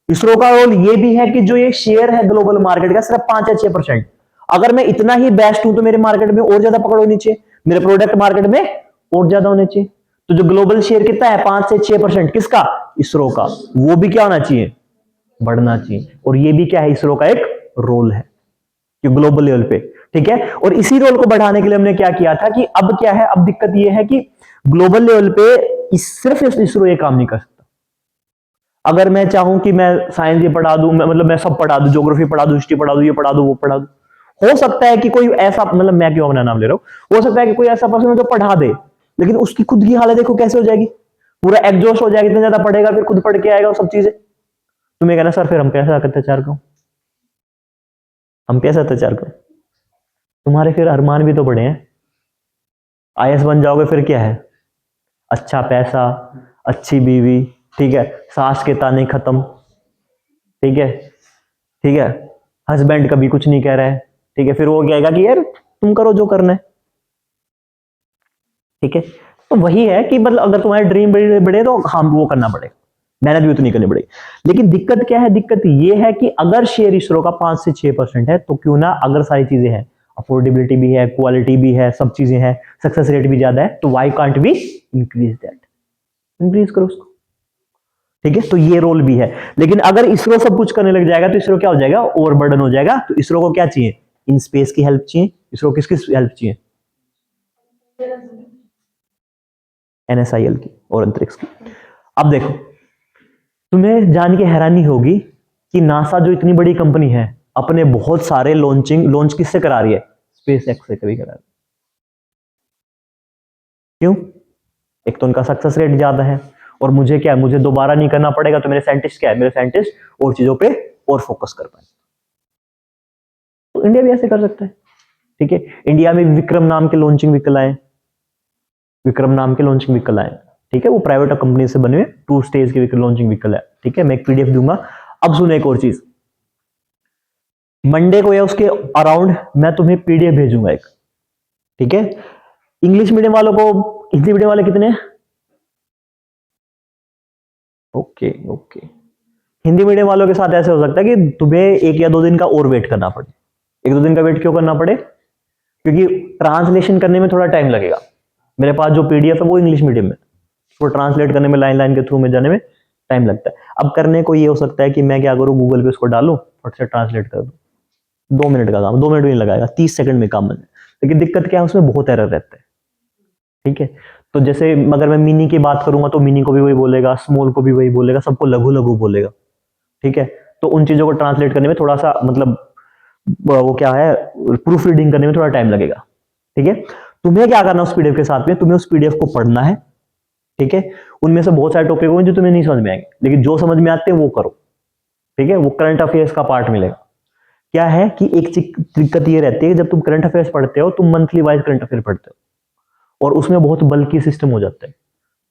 इसरो का रोल ये भी है कि जो ये शेयर है ग्लोबल मार्केट का सिर्फ 5 या 6%, अगर मैं इतना ही बेस्ट हूं तो मेरे मार्केट में और ज्यादा पकड़ होनी चाहिए, मेरे प्रोडक्ट मार्केट में और ज्यादा होने चाहिए। तो जो ग्लोबल शेयर कितना है, 5 से 6%, किसका, इसरो का, वो भी क्या होना चाहिए, बढ़ना चाहिए। और ये भी क्या है, इसरो का एक रोल है कि ग्लोबल लेवल पे, ठीक है। और इसी रोल को बढ़ाने के लिए हमने क्या किया था कि अब क्या है, अब दिक्कत ये है कि ग्लोबल लेवल पे सिर्फ इसरो ये काम नहीं कर सकता। अगर मैं चाहूं कि मैं साइंस ये पढ़ा दूं, मतलब मैं सब पढ़ा दूं, ज्योग्राफी पढ़ा दूं, हिस्ट्री पढ़ा दूं, ये पढ़ा दूं, वो पढ़ा दूं, हो सकता है कि कोई ऐसा, मतलब मैं क्यों अपना नाम ले रहा हूं, हो सकता है कि कोई ऐसा पर्सन है जो पढ़ा दे, लेकिन उसकी खुद की हालत देखो कैसे हो जाएगी, पूरा एग्जॉस्ट हो जाएगा, इतना ज्यादा पढ़ेगा, फिर खुद पढ़ के आएगा वो सब चीजें। तुम्हें कहना सर फिर हम कैसा अत्याचार करूं, हम कैसा अत्याचार करूं, तुम्हारे फिर अरमान भी तो बड़े हैं, आईएएस बन जाओगे फिर क्या है, अच्छा पैसा, अच्छी बीवी, ठीक है, सास के ताने खत्म, ठीक है, ठीक है, हस्बैंड कभी कुछ नहीं कह रहा है, ठीक है, फिर वो कहेगा कि यार तुम करो जो करना है, ठीक है। तो वही है कि मतलब अगर तुम्हारे ड्रीम बड़े बड़े तो हम वो करना पड़ेगा, मेहनत भी उतनी करनी पड़ेगी। लेकिन दिक्कत क्या है, दिक्कत ये है कि अगर शेयर इसरो का 5 से 6% है, तो क्यों ना, अगर सारी चीजें हैं, अफोर्डेबिलिटी भी है, क्वालिटी भी है, सब चीजें हैं, सक्सेस रेट भी ज्यादा है, तो why can't we increase that, increase करो उसको, ठीक है। तो ये रोल भी है। लेकिन अगर इसरो सब कुछ करने लग जाएगा तो इसरो क्या हो जाएगा, ओवरबर्डन हो जाएगा। तो इसरो को क्या चाहिए, इन स्पेस की हेल्प चाहिए। इसरो किसकी हेल्प चाहिए, NSIL की और अंतरिक्ष की। अब देखो, तुम्हें जान के हैरानी होगी कि नासा जो इतनी बड़ी कंपनी है अपने बहुत सारे लॉन्च किससे करा रही है? स्पेस एक्स से कभी करा रही है। क्यों? एक तो उनका सक्सेस रेट ज्यादा है, और मुझे क्या है, मुझे दोबारा नहीं करना पड़ेगा, तो मेरे साइंटिस्ट क्या है, मेरे साइंटिस्ट और चीजों पे और फोकस कर पाए। तो इंडिया भी ऐसे कर सकता है। ठीक है, इंडिया में विक्रम नाम के लॉन्चिंग व्हीकल आए, विक्रम नाम के लॉन्चिंग व्हीकल आए। ठीक है, वो प्राइवेट कंपनी से बने हुए 2 स्टेज के लॉन्चिंग व्हीकल है। ठीक है, मैं एक PDF दूंगा। अब सुनो एक और चीज, मंडे को या उसके अराउंड मैं तुम्हें PDF भेजूंगा एक। ठीक है, इंग्लिश मीडियम वालों को, हिंदी मीडियम वाले कितने हैं? ओके ओके, हिंदी मीडियम वालों के साथ ऐसे हो सकता है कि तुम्हें 1 या 2 दिन का और वेट करना पड़े। 1-2 दिन का वेट क्यों करना पड़े? क्योंकि ट्रांसलेशन करने में थोड़ा टाइम लगेगा। मेरे पास जो PDF है वो इंग्लिश मीडियम में, वो ट्रांसलेट करने में, लाइन लाइन के थ्रू में जाने में टाइम लगता है। अब करने को ये हो सकता है कि मैं क्या करूं, गूगल पे उसको डालूं, फट से ट्रांसलेट कर दूं, 2 मिनट का काम, 2 मिनट भी नहीं लगाएगा, 30 सेकंड में काम बन जाए। लेकिन दिक्कत क्या है, उसमें बहुत एरर रहता है। ठीक है, तो जैसे अगर मैं मिनी की बात करूंगा तो मिनी को भी वही बोलेगा, स्मॉल को भी वही बोलेगा, सबको लघु लघु बोलेगा। ठीक है, तो उन चीजों को ट्रांसलेट करने में थोड़ा सा मतलब वो क्या है, प्रूफ रीडिंग करने में थोड़ा टाइम लगेगा। ठीक है, तुम्हें क्या करना उस PDF के साथ में, तुम्हें उस PDF को पढ़ना है। ठीक है, उनमें से बहुत सारे टॉपिक होंगे जो तुम्हें नहीं समझ में आएंगे, लेकिन जो समझ में आते हैं वो करो। ठीक है, वो करंट अफेयर्स का पार्ट मिलेगा। क्या है कि एक दिक्कत ये रहती है कि जब तुम करंट अफेयर्स पढ़ते हो, तुम मंथली वाइज करंट अफेयर पढ़ते हो, और उसमें बहुत बल्कि सिस्टम हो जाता है।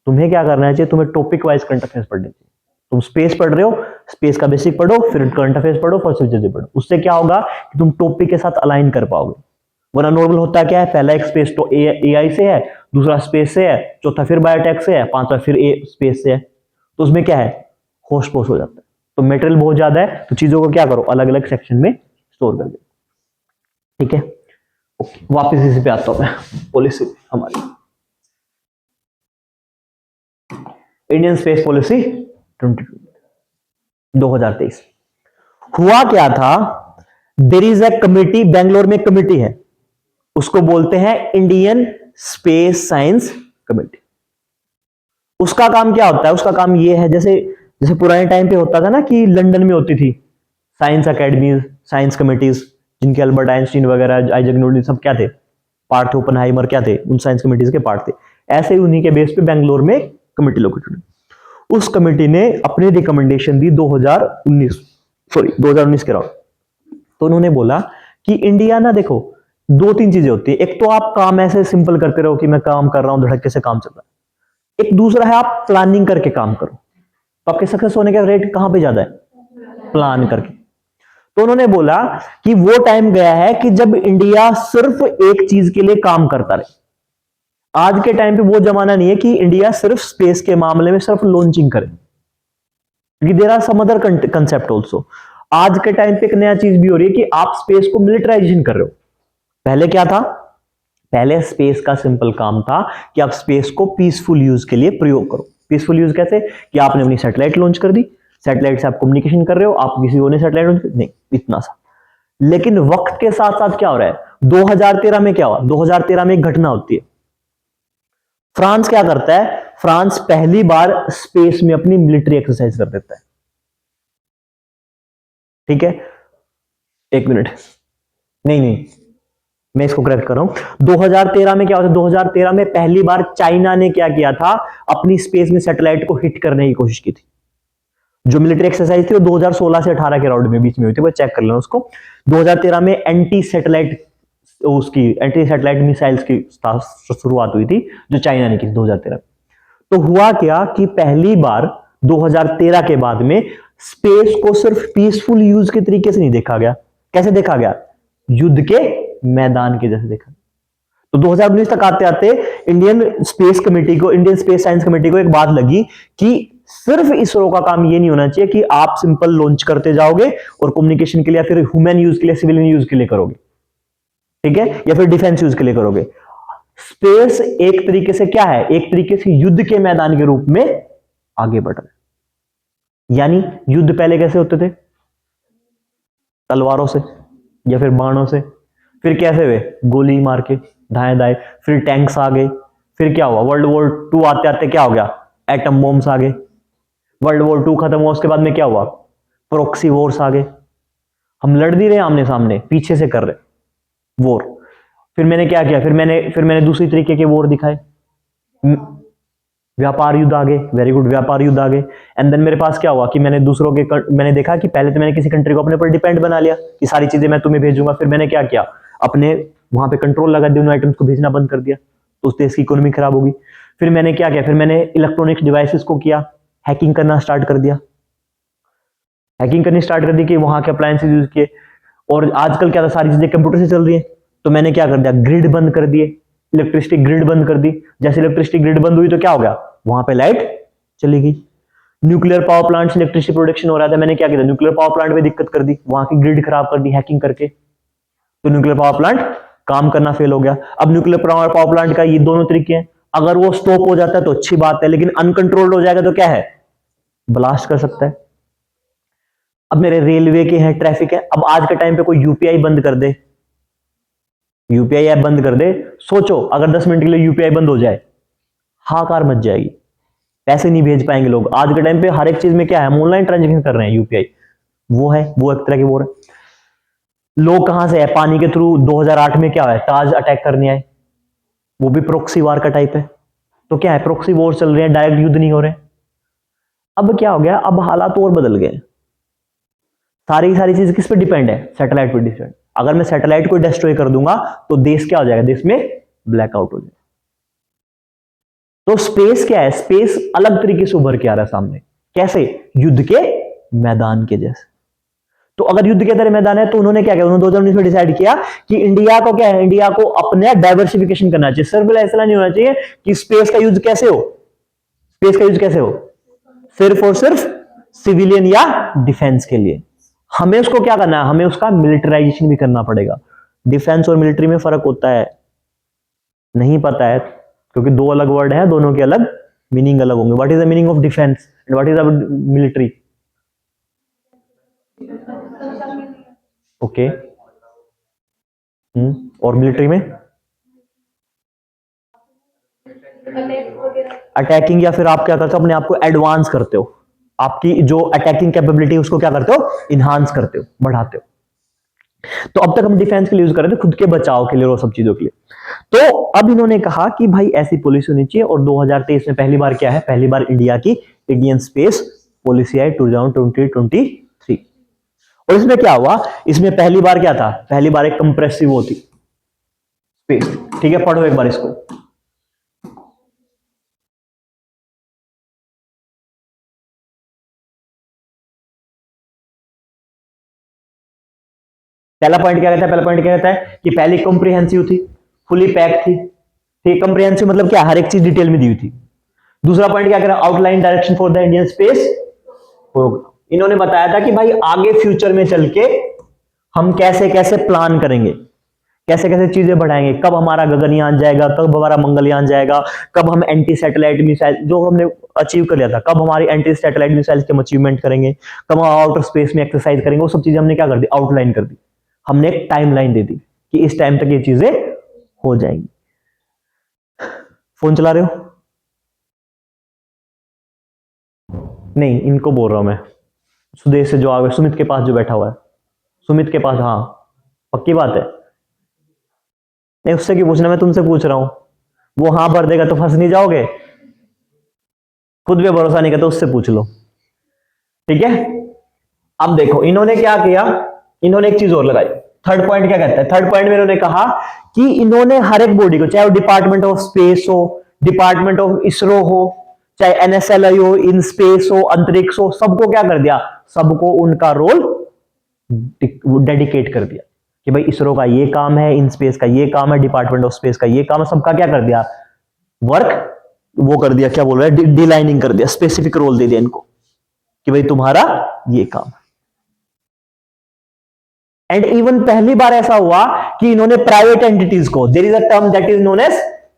तुम्हें क्या करना चाहिए, तुम्हें टॉपिक वाइज करंट अफेयर्स पढ़ने चाहिए। तुम स्पेस पढ़ रहे हो, स्पेस का बेसिक पढ़ो, फिर करंट अफेयर्स पढ़ो, फिर सिर्फ चीजें पढ़ो। उससे क्या होगा कि तुम टॉपिक के साथ अलाइन कर पाओगे। वरना नॉर्मल होता क्या है, पहला एक स्पेस तो AI से है, दूसरा स्पेस से है, चौथा फिर बायोटेक से है, पांचवा फिर स्पेस से है। तो उसमें क्या है, होश पोश हो जाता है। तो मटेरियल बहुत ज्यादा है, तो चीजों को क्या करो, अलग अलग सेक्शन में स्टोर कर दो। ठीक है, ओके, वापस इसी पे आता हूं मैं, पॉलिसी हमारी इंडियन स्पेस पॉलिसी 2023। हुआ क्या था, there is a committee, Bangalore में कमिटी है, उसको बोलते हैं इंडियन स्पेस साइंस कमेटी। उसका काम क्या होता है, उसका काम ये है, जैसे जैसे पुराने टाइम पे होता था ना कि लंदन में होती थी साइंस अकेडमीज, साइंस कमिटीज, जिनके अल्बर्ट आइंस्टीन वगैरह, आइजैक न्यूटन सब क्या थे, पार्ट थे, ओपनहाइमर क्या थे, उन साइंस कमिटीज के पार्ट थे। ऐसे ही उन्हीं के बेस पे बेंगलोर में कमेटी लोकेटेड। उस कमेटी ने अपनी रिकमेंडेशन दी 2019 के राउंड। तो उन्होंने बोला कि इंडिया ना, देखो 2-3 चीजें होती है, एक तो आप काम ऐसे सिंपल करते रहो कि मैं काम कर रहा हूं, धड़के से काम चल रहा है। एक दूसरा है आप प्लानिंग करके काम करो, तो आपके सक्सेस होने का रेट कहां पे ज्यादा है, प्लान करके। तो उन्होंने बोला कि वो टाइम गया है कि जब इंडिया सिर्फ एक चीज के लिए काम करता रहे। आज के टाइम पे वो जमाना नहीं है कि इंडिया सिर्फ स्पेस के मामले में सिर्फ लॉन्चिंग करे, क्योंकि there are some other concept also. आज के टाइम पे एक नया चीज भी हो रही है कि आप स्पेस को मिलिटराइजेशन कर रहे हो। पहले क्या था, पहले स्पेस का सिंपल काम था कि आप स्पेस को पीसफुल यूज के लिए प्रयोग करो। पीसफुल यूज कैसे, कि आपने अपनी सैटेलाइट लॉन्च कर दी, सैटेलाइट से आप कम्युनिकेशन कर रहे हो, आप किसी और ने सैटेलाइट लॉन्च नहीं, इतना सा। लेकिन वक्त के साथ साथ क्या हो रहा है, 2013 में क्या हुआ, 2013 में एक घटना होती है। फ्रांस क्या करता है, फ्रांस पहली बार स्पेस में अपनी मिलिट्री एक्सरसाइज कर देता है। ठीक है, एक मिनट, नहीं, मैं इसको करेक्ट कर रहा हूं। 2013 में क्या होता है, 2013 में पहली बार चाइना ने क्या किया था, अपनी स्पेस में सैटेलाइट को हिट करने की कोशिश की थी। जो मिलिट्री एक्सरसाइज थी वो 2016 से 18 के राउंड में बीच में हुई थी, वो चेक कर लेना उसको। 2013 में एंटी सैटेलाइट मिसाइल्स की शुरुआत हुई थी, जो चाइना ने की 2013 में। तो हुआ क्या कि पहली बार 2013 के बाद में स्पेस को सिर्फ पीसफुल यूज के तरीके से नहीं देखा गया। कैसे देखा गया, युद्ध के मैदान के जैसे देखा। तो 2019 तक आते आते इंडियन स्पेस साइंस कमेटी को एक बात लगी कि सिर्फ इसरो का काम ये नहीं होना चाहिए कि आप सिंपल लॉन्च करते जाओगे और कम्युनिकेशन के लिए, या फिर ह्यूमन यूज के लिए, सिविलियन यूज के लिए करोगे, ठीक है, या फिर डिफेंस यूज के लिए करोगे। स्पेस एक तरीके से क्या है, एक तरीके से युद्ध के मैदान के रूप में आगे बढ़ रहा है। यानी युद्ध पहले कैसे होते थे, तलवारों से या फिर बाणों से, फिर कैसे हुए, गोली मार के दाएं दाएं, फिर टैंक्स आ गए, फिर क्या हुआ, वर्ल्ड वॉर 2 आते आते क्या हो गया, एटम बॉम्ब्स आ गए। वर्ल्ड वॉर 2 खत्म हुआ, उसके बाद में क्या हुआ, प्रॉक्सी वॉर्स आ गए। हम लड़ नहीं रहे आमने सामने, पीछे से कर रहे वॉर। फिर मैंने क्या किया, फिर मैंने दूसरी तरीके के वॉर दिखाए। व्यापार युद्ध आ गए, वेरी गुड, व्यापार युद्ध आ गए। एंड देन मेरे पास क्या हुआ कि मैंने दूसरों के मैंने देखा कि पहले तो मैंने किसी कंट्री को अपने पर डिपेंड बना लिया कि सारी चीजें मैं तुम्हें भेजूंगा। फिर मैंने क्या किया, अपने वहां पे कंट्रोल लगा दिया, उन आइटम्स को भेजना बंद कर दिया, तो उस देश की इकोनॉमी खराब होगी। फिर मैंने क्या किया, फिर मैंने इलेक्ट्रॉनिक्स डिवाइसेस को किया, हैकिंग करना स्टार्ट कर दिया, हैकिंग करनी स्टार्ट कर दी कि वहां के अप्लायंसेस यूज किए। और आजकल क्या था, सारी चीजें कंप्यूटर से चल रही है, तो मैंने क्या कर दिया, ग्रिड बंद कर दिए, इलेक्ट्रिसिटी ग्रिड बंद कर दी। जैसे इलेक्ट्रिसिटी ग्रिड बंद हुई तो क्या हो गया, वहां पे लाइट चली गई। न्यूक्लियर पावर प्लांट से इलेक्ट्रिसिटी प्रोडक्शन हो रहा था, मैंने क्या किया, न्यूक्लियर पावर प्लांट में दिक्कत कर दी, वहां की ग्रिड खराब कर दी हैकिंग करके, तो न्यूक्लियर पावर प्लांट काम करना फेल हो गया। अब न्यूक्लियर पावर प्लांट का ये दोनों तरीके हैं, अगर वो स्टॉप हो जाता है तो अच्छी बात है, लेकिन अनकंट्रोल्ड हो जाएगा तो क्या है, ब्लास्ट कर सकता है। अब मेरे रेलवे के हैं, ट्रैफिक है, अब आज के टाइम पे कोई यूपीआई बंद कर दे, यूपीआई ऐप बंद कर दे, सोचो अगर 10 मिनट के लिए यूपीआई बंद हो जाए, हाहाकार मच जाएगी, पैसे नहीं भेज पाएंगे लोग। आज के टाइम पे हर एक चीज में क्या है, हम ऑनलाइन ट्रांजेक्शन कर रहे हैं, यूपीआई वो है, वो एक तरह की वो है। लोग कहां से है, पानी के थ्रू 2008 में क्या है, ताज अटैक करने आए, वो भी प्रोक्सी वार का टाइप है। तो क्या है, प्रोक्सी वॉर चल रहे हैं, डायरेक्ट युद्ध नहीं हो रहे। अब क्या हो गया, अब हालात और बदल गए, सारी चीज किस पे डिपेंड है, सैटेलाइट पे डिपेंड। अगर मैं सैटेलाइट को डिस्ट्रॉय कर दूंगा तो देश क्या हो जाएगा, देश में ब्लैकआउट हो जाएगा। तो स्पेस क्या है, स्पेस अलग तरीके से उभर के आ रहा है सामने, कैसे, युद्ध के मैदान के जैसे। तो अगर युद्ध के तरह मैदान है तो उन्होंने क्या किया, उन्होंने 2019 में डिसाइड किया कि इंडिया को क्या है, इंडिया को अपने डाइवर्सिफिकेशन करना चाहिए। सिर्फ ऐसा नहीं होना चाहिए कि स्पेस का यूज कैसे हो, स्पेस का यूज कैसे हो, सिर्फ और सिर्फ सिविलियन या डिफेंस के लिए। हमें उसको क्या करना है, हमें उसका मिलिटराइजेशन भी करना पड़ेगा। डिफेंस और मिलिट्री में फर्क होता है, नहीं पता है, क्योंकि दो अलग वर्ड है, दोनों के अलग मीनिंग अलग होंगे। What is the meaning of defence and what is the military? Okay, और मिलिट्री में अटैकिंग, या फिर आप क्या करते हो, अपने आप को एडवांस करते हो, आपकी जो अटैकिंग कैपेबिलिटी उसको क्या करते हो, इनहांस करते हो, बढ़ाते हो। तो अब तक हम डिफेंस के लिए यूज कर रहे थे, खुद के बचाव के लिए और सब चीजों के लिए। तो अब इन्होंने कहा कि भाई ऐसी पॉलिसी होनी चाहिए, और 2023 में पहली बार क्या है, पहली बार इंडिया की इंडियन स्पेस पॉलिसी आई 2023। और इसमें क्या हुआ, इसमें पहली बार क्या था, पहली बार एक कंप्रेसिव होती स्पेस। ठीक है, पढ़ो एक बार इसको। पहला पॉइंट क्या कहता है, पहला पॉइंट क्या कहता है कि पहली कॉम्प्रिहेंसिव थी, फुली पैक थी। ठीक, कॉम्प्रिहेंसिव मतलब क्या, हर एक चीज डिटेल में दी हुई थी। दूसरा पॉइंट क्या कह रहा है, outline direction for the Indian space programme. इन्होंने बताया था कि भाई आगे फ्यूचर में चल के हम कैसे कैसे प्लान करेंगे, कैसे कैसे चीजें बढ़ाएंगे, कब हमारा गगनयान जाएगा, कब हमारा मंगलयान जाएगा, कब हम एंटी सैटेलाइट मिसाइल जो हमने अचीव कर लिया था, कब हमारी एंटी सैटेलाइट मिसाइल के हम अचीवमेंट करेंगे, कब हम आउटर स्पेस में एक्सरसाइज करेंगे, वो सब चीजें हमने क्या कर दी, आउटलाइन कर दी। हमने एक टाइमलाइन दे दी कि इस टाइम तक ये चीजें हो जाएंगी। फोन चला रहे हो? नहीं, इनको बोल रहा हूं मैं, सुदेश से जो आ गए, सुमित के पास जो बैठा हुआ है, सुमित के पास, हाँ पक्की बात है। नहीं, उससे क्यों पूछना, मैं तुमसे पूछ रहा हूं। वो हाँ भर देगा तो फंस नहीं जाओगे, खुद भी भरोसा नहीं करते, उससे पूछ लो। ठीक है, अब देखो इन्होंने क्या किया, इन्होंने एक चीज और लगाई। थर्ड पॉइंट क्या कहता है, थर्ड पॉइंट में इन्होंने कहा कि इन्होंने हर एक बॉडी को, चाहे वो डिपार्टमेंट ऑफ स्पेस हो, डिपार्टमेंट ऑफ इसरो हो, चाहे एनएसएलआई हो, इन स्पेस हो, अंतरिक्ष हो, सबको क्या कर दिया, सबको उनका रोल डेडिकेट कर दिया कि भाई इसरो का ये काम है, इन स्पेस का ये काम है, डिपार्टमेंट ऑफ स्पेस का ये काम है, सबका क्या कर दिया, वर्क वो कर दिया, क्या बोल रहा है, डिलाइनिंग कर दिया, स्पेसिफिक रोल दे दिया इनको कि भाई तुम्हारा ये काम। एंड इवन पहली बार ऐसा हुआ कि इन्होंने प्राइवेट एंटिटीज को, there is a term that is known as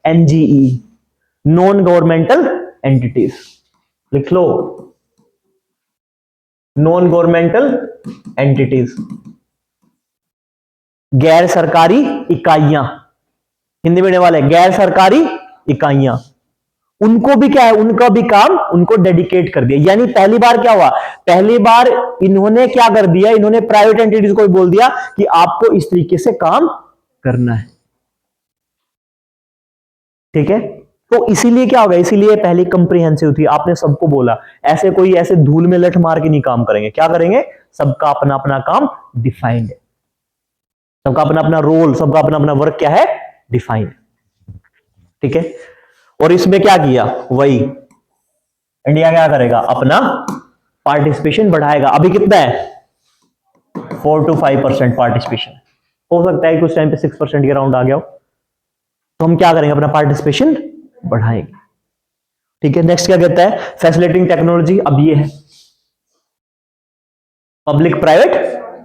NGE, non governmental entities, लिख लो, नॉन गवर्नमेंटल एंटिटीज, गैर सरकारी इकाइयां, हिंदी में वाले गैर सरकारी इकाइयां, उनको भी क्या है, उनका भी काम उनको डेडिकेट कर दिया। यानी पहली बार क्या हुआ, पहली बार इन्होंने क्या कर दिया, इन्होंने प्राइवेट एंटिटीज को बोल दिया कि आपको इस तरीके से काम करना है। ठीक है, तो इसीलिए क्या होगा, इसीलिए पहली कंप्रीहेंसिव थी, आपने सबको बोला, ऐसे कोई ऐसे धूल में लठ मार के नहीं काम करेंगे। क्या करेंगे, सबका अपना अपना काम डिफाइंड है, सबका अपना अपना रोल, सबका अपना अपना वर्क क्या है, डिफाइंड। ठीक है, और इसमें क्या किया, वही इंडिया क्या करेगा, अपना पार्टिसिपेशन बढ़ाएगा। अभी कितना है, 4 to 5% पार्टिसिपेशन, हो सकता है कुछ टाइम पे 6% के राउंड आ गया हो, तो हम क्या करेंगे, अपना पार्टिसिपेशन बढ़ाएंगे। ठीक है, नेक्स्ट क्या कहता है, फैसिलिटेटिंग टेक्नोलॉजी। अब ये है public private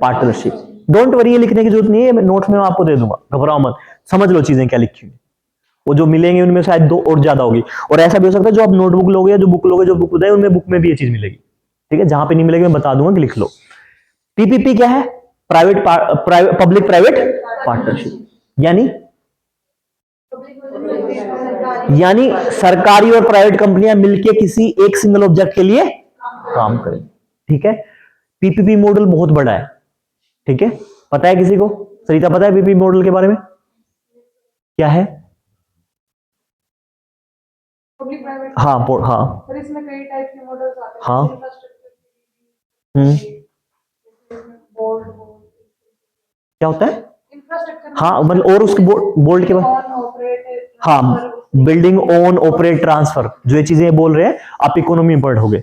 partnership. Don't worry, ये लिखने की जरूरत नहीं है, नोट्स में मैं आपको दे दूंगा, घबराओ मत, समझ लो चीजें क्या लिखी हुई, वो जो मिलेंगे उनमें शायद 2 और ज्यादा होगी। और ऐसा भी हो सकता है जो आप नोटबुक लोगे या जो बुक लोगे, जो बुक बताए उनमें बुक में भी ये चीज मिलेगी। ठीक है, जहां पे नहीं मिलेगी मैं बता दूंगा कि लिख लो। पीपीपी क्या है, पब्लिक प्राइवेट पार्टनरशिप, यानी सरकारी और प्राइवेट कंपनियां मिलकर किसी एक सिंगल ऑब्जेक्ट के लिए काम करें। ठीक है, पीपीपी मॉडल बहुत बड़ा है। ठीक है, पता है किसी को, सरिता पता है पीपीपी मॉडल के बारे में क्या है? हाँ हाँ, पर इसमें कई टाइप के मॉडल्स आते हैं। हाँ। बोल्ड क्या होता है? इंफ्रास्ट्रक्चर, हाँ मतलब, और उसके बोल्ड के बाद, हाँ, बिल्डिंग ओन ऑपरेट ट्रांसफर, जो ये चीजें बोल रहे हैं आप इकोनॉमी में पढ़ोगे,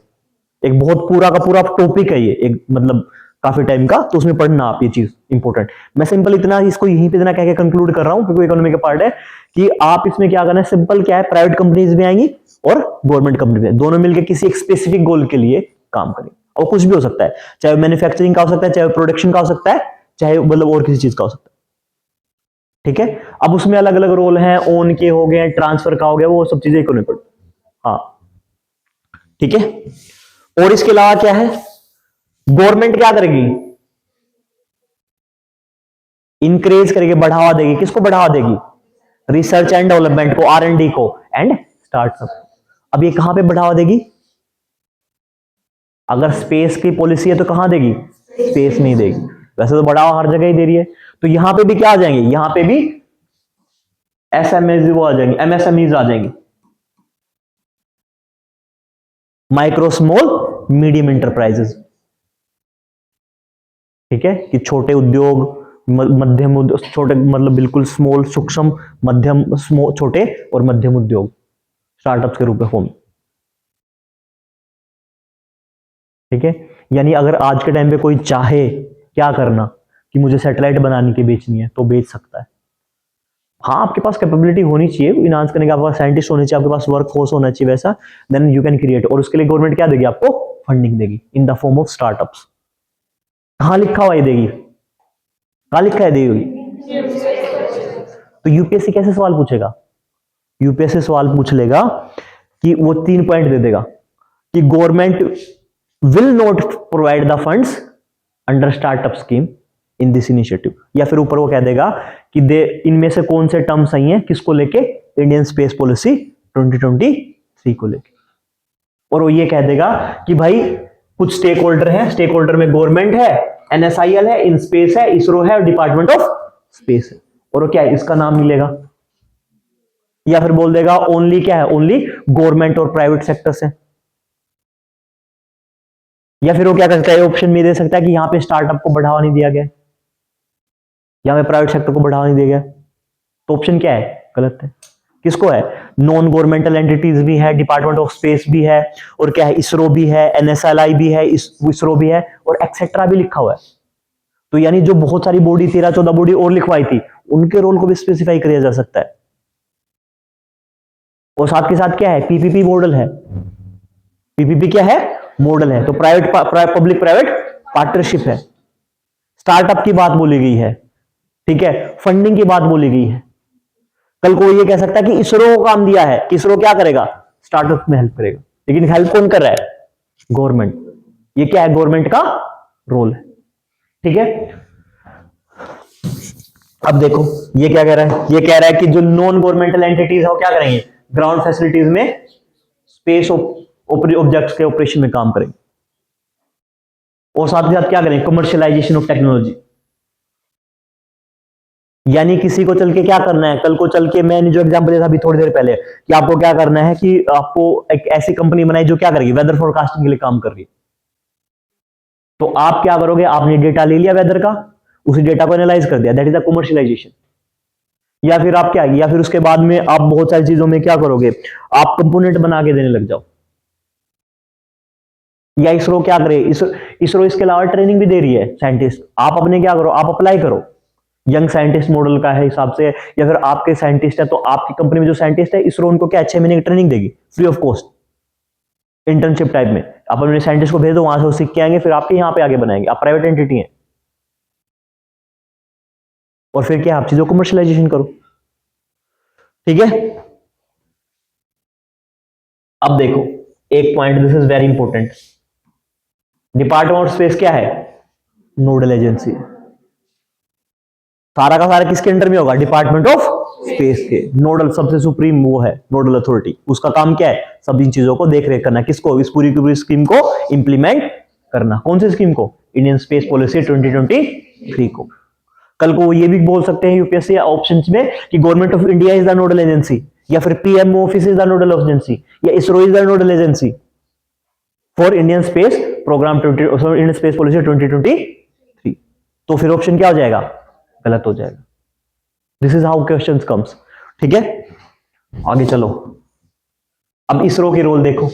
एक बहुत पूरा का पूरा टॉपिक है ये, एक मतलब काफी टाइम का, तो उसमें पढ़ना आप ये चीज इंपॉर्टेंट। मैं सिंपल इतना इसको यहीं पे इतना कह के कंक्लूड कर रहा हूं, क्योंकि इकोनॉमी का पार्ट है, कि आप इसमें क्या करना है, सिंपल क्या है, प्राइवेट कंपनीज भी आएंगी और गवर्नमेंट कंपनी भी, दोनों मिलकर किसी एक स्पेसिफिक गोल के लिए काम करेंगे। और कुछ भी हो सकता है, चाहे मैन्युफैक्चरिंग का हो सकता है, चाहे प्रोडक्शन का हो सकता है, चाहे मतलब और किसी चीज का हो सकता है। ठीक है, अब उसमें अलग अलग रोल हैं, ओन के हो गए, ट्रांसफर का हो गया, वो सब चीजें इकोनॉमी पर। हाँ ठीक है, और इसके अलावा क्या है, गवर्नमेंट क्या करेगी, इंक्रीज करेगी, बढ़ावा देगी, किसको बढ़ावा देगी, रिसर्च एंड डेवलपमेंट को, R&D को, एंड स्टार्टअप। अब ये कहां पे बढ़ावा देगी, अगर स्पेस की पॉलिसी है तो कहां देगी, स्पेस में ही देगी, वैसे तो बढ़ावा हर जगह ही दे रही है। तो यहां पे भी क्या आ जाएंगे, यहां पे भी एसएमएज वो आ जाएंगे, MSMEs आ जाएंगे, माइक्रो स्मॉल मीडियम इंटरप्राइजेस। ठीक है, कि छोटे उद्योग, मध्यम उद्योग, छोटे मतलब बिल्कुल स्मॉल, सूक्ष्म, मध्यम, छोटे और मध्यम उद्योग स्टार्टअप्स के रूप में फॉर्म। ठीक है, यानी अगर आज के टाइम पे कोई चाहे क्या करना कि मुझे सैटेलाइट बनाने की बेचनी है, तो बेच सकता है। हाँ, आपके पास कैपेबिलिटी होनी चाहिए इनहांस करने का, आपके पास साइंटिस्ट होने चाहिए, आपके पास वर्क फोर्स होना चाहिए वैसा, देन यू कैन क्रिएट। और उसके लिए गवर्नमेंट क्या देगी, आपको फंडिंग देगी in the form of startups. कहां लिखा हुआ ये देगी, कहां लिखा है देगी? तो यूपीएससी कैसे सवाल पूछेगा, यूपीएससी सवाल पूछ लेगा कि वो 3 पॉइंट दे देगा कि government will not provide the funds under startup scheme in this initiative, या फिर ऊपर वो कह देगा कि दे इनमें से कौन से टर्म सही हैं, किसको लेके, इंडियन स्पेस पॉलिसी 2023 को लेके। और वो ये कह देगा कि भाई कुछ स्टेक होल्डर है, स्टेक होल्डर में गवर्नमेंट है, NSIL है, इन स्पेस है, इसरो है और डिपार्टमेंट ऑफ स्पेस है, और वो क्या है, इसका नाम मिलेगा। या फिर बोल देगा ओनली क्या है, ओनली गवर्नमेंट और प्राइवेट सेक्टर से। या फिर वो क्या कर सकता है, ऑप्शन में दे सकता है कि यहां पे स्टार्टअप को बढ़ावा नहीं दिया गया, यहां पे प्राइवेट सेक्टर को बढ़ावा नहीं दिया गया, तो ऑप्शन क्या है, गलत है। किसको है, नॉन गवर्नमेंटल एंटिटीज भी है, डिपार्टमेंट ऑफ स्पेस भी है, और क्या है, इसरो भी है, NSLI भी है, इसरो भी है, और एक्सेट्रा भी लिखा हुआ है। तो यानी जो बहुत सारी बॉडी 13-14 बॉडी और लिखवाई थी, उनके रोल को भी स्पेसिफाई किया जा सकता है। और साथ के साथ क्या है, पीपीपी मॉडल है, पीपीपी क्या है, मॉडल है, तो प्राइवेट पब्लिक प्राइवेट पार्टनरशिप है, स्टार्टअप की बात बोली गई है, ठीक है, फंडिंग की बात बोली गई है। कल को ये कह सकता है कि इसरो को काम दिया है, कि इसरो क्या करेगा, स्टार्टअप में हेल्प करेगा, लेकिन हेल्प कौन कर रहा है, गवर्नमेंट। ये क्या है, गवर्नमेंट का रोल है। ठीक है, अब देखो ये क्या कह रहा है, ये कह रहा है कि जो नॉन गवर्नमेंटल एंटिटीज है वो क्या करेंगे, ग्राउंड फैसिलिटीज में स्पेस ऑब्जेक्ट्स के ऑपरेशन में काम करेंगे। और साथ ही साथ क्या करें, कमर्शियलाइजेशन ऑफ टेक्नोलॉजी। यानी किसी को चल के क्या करना है, कल को चल के मैंने जो एग्जांपल दिया था अभी थोड़ी देर पहले कि आपको क्या करना है कि आपको एक ऐसी कंपनी बनाई जो क्या करेगी, वेदर फोरकास्टिंग के लिए काम कर रही है। तो आप क्या करोगे, आपने डेटा ले लिया वेदर का, उसी डेटा को एनालाइज कर दिया, दैट इज द कमर्शियलाइजेशन। या फिर आप क्या, या फिर उसके बाद में आप बहुत सारी चीजों में क्या करोगे, आप कंपोनेंट बना के देने लग जाओ। या इसरो क्या करे, इसरो इसके अलावा ट्रेनिंग भी दे रही है साइंटिस्ट। आप अपने क्या करो, आप अप्लाई करो यंग साइंटिस्ट मॉडल का है हिसाब से, या फिर आपके साइंटिस्ट है तो आपकी कंपनी में जो साइंटिस्ट है, इसरो उनको क्या 6 महीने की ट्रेनिंग देगी free of cost, internship type में। आप अपने साइंटिस्ट को भेज दो, वहां से वो सीख के आएंगे, फिर आपके यहां पे आगे बनाएंगे। आप प्राइवेट एंटिटी है, और फिर क्या, आप चीजों को कमर्शियलाइजेशन करो। ठीक है, अब देखो एक point, this is very important. Department of space क्या है, नोडल एजेंसी। सारा का सारा किसके अंडर में होगा, डिपार्टमेंट ऑफ स्पेस के। नोडल सबसे सुप्रीम वो है, नोडल अथॉरिटी। उसका काम क्या है, सब इन चीजों को देख रेख करना। किसको, इस पूरी की पूरी स्कीम को इंप्लीमेंट करना। कौन सी स्कीम को, इंडियन स्पेस पॉलिसी 2023 को। कल को वो ये भी बोल सकते हैं यूपीएससी ऑप्शंस में कि government of India is the nodal agency, या फिर PMO office is the nodal agency, या ISRO is the nodal agency for Indian space programme Indian space policy 2023। तो फिर ऑप्शन क्या हो जाएगा, गलत हो जाएगा। This is how questions comes. ठीक है, आगे चलो। अब इसरो की रोल देखो।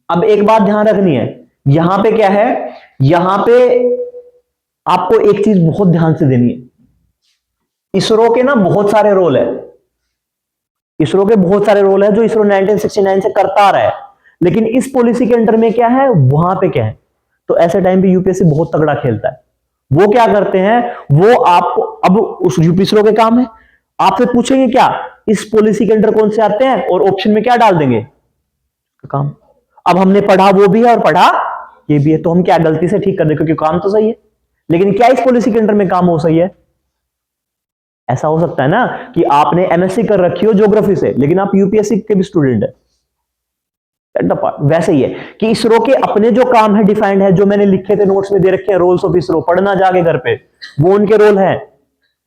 अब एक बात ध्यान रखनी है, यहां पे क्या है, यहां पे आपको एक चीज बहुत ध्यान से देनी है। इसरो के ना बहुत सारे रोल है, इसरो के बहुत सारे रोल है जो इसरो 1969 से करता आ रहा है, लेकिन इस पॉलिसी के अंडर में क्या है, वहां पे क्या है। तो ऐसे टाइम पे यूपीएससी बहुत तगड़ा खेलता है। वो क्या करते हैं, वो आपको अब उस इसरो के काम है, आपसे पूछेंगे क्या, इस पॉलिसी के अंडर कौन से आते हैं, और ऑप्शन में क्या डाल देंगे काम। अब हमने पढ़ा वो भी है और पढ़ा ये भी है, तो हम क्या गलती से ठीक कर दें, क्योंकि काम तो सही है, लेकिन क्या इस पॉलिसी के अंडर में काम हो सही है। ऐसा हो सकता है ना कि आपने एमएससी कर रखी हो ज्योग्राफी से, लेकिन आप यूपीएससी के भी स्टूडेंट है। वैसे ही है कि इसरो के अपने जो काम है डिफाइंड है, जो मैंने लिखे थे नोट्स में दे रखे हैं, रोल्स ऑफ इसरो, पढ़ना जाके घर पे, वो उनके रोल है,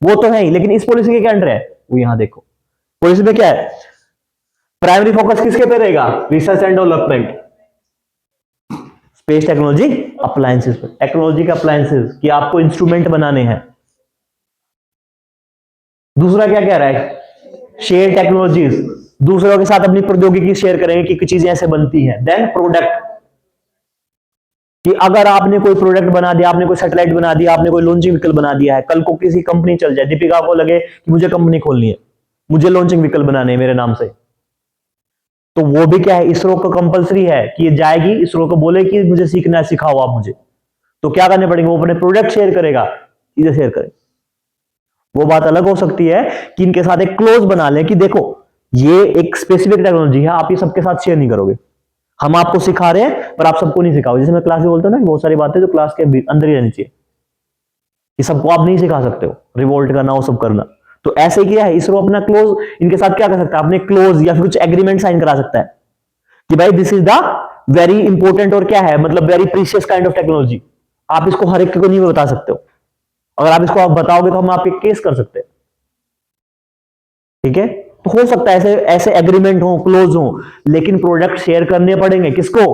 वो तो है ही, लेकिन इस पॉलिसी के क्या अंडर है, वो यहां देखो। पॉलिसी में क्या है, प्राइमरी फोकस किसके पे रहेगा, research and development, space technology appliances पे, टेक्नोलॉजी के अप्लायंसेस कि आपको इंस्ट्रूमेंट बनाने हैं। दूसरा क्या कह रहा है, शेयर टेक्नोलॉजीज, दूसरों के साथ अपनी प्रौद्योगिकी शेयर करेंगे कि चीजें ऐसे बनती हैं। देन प्रोडक्ट, कि अगर आपने कोई प्रोडक्ट बना दिया, आपने कोई सैटेलाइट बना दिया, आपने कोई लॉन्चिंग व्हीकल बना दिया है, कल को किसी कंपनी चल जाए, दीपिका को लगे कि मुझे कंपनी खोलनी है, मुझे लॉन्चिंग व्हीकल बनाने हैं मेरे नाम से, तो वो भी क्या है, इसरो को कंपलसरी है कि ये जाएगी, इसरो को बोले कि मुझे सीखना है, सिखाओ आप मुझे। तो क्या करने पड़ेंगे, वो अपने प्रोडक्ट शेयर करेगा, चीजें शेयर करे। वो बात अलग हो सकती है कि इनके साथ एक क्लोज बना लें कि देखो ये एक स्पेसिफिक टेक्नोलॉजी है, आप ये सबके साथ शेयर नहीं करोगे, हम आपको सिखा रहे हैं पर आप सबको नहीं सिखाओ। जैसे मैं क्लास में बोलता हूं ना, बहुत सारी बातें जो क्लास के अंदर ही रहनी चाहिए, ये सबको आप नहीं सिखा सकते हो, रिवोल्ट करना वो सब करना। तो ऐसे ही किया है, इसरो अपना क्लोज इनके साथ क्या कर सकता है, अपने क्लोज या फिर कुछ एग्रीमेंट साइन करा सकता है कि भाई this is the very important, और क्या है मतलब very precious kind of technology, आप इसको हर एक को नहीं बता सकते हो, अगर आप इसको आप बताओगे तो हम आपके केस कर सकते हैं। ठीक है, तो हो सकता है ऐसे ऐसे एग्रीमेंट हो, क्लोज हो, लेकिन प्रोडक्ट शेयर करने पड़ेंगे किसको,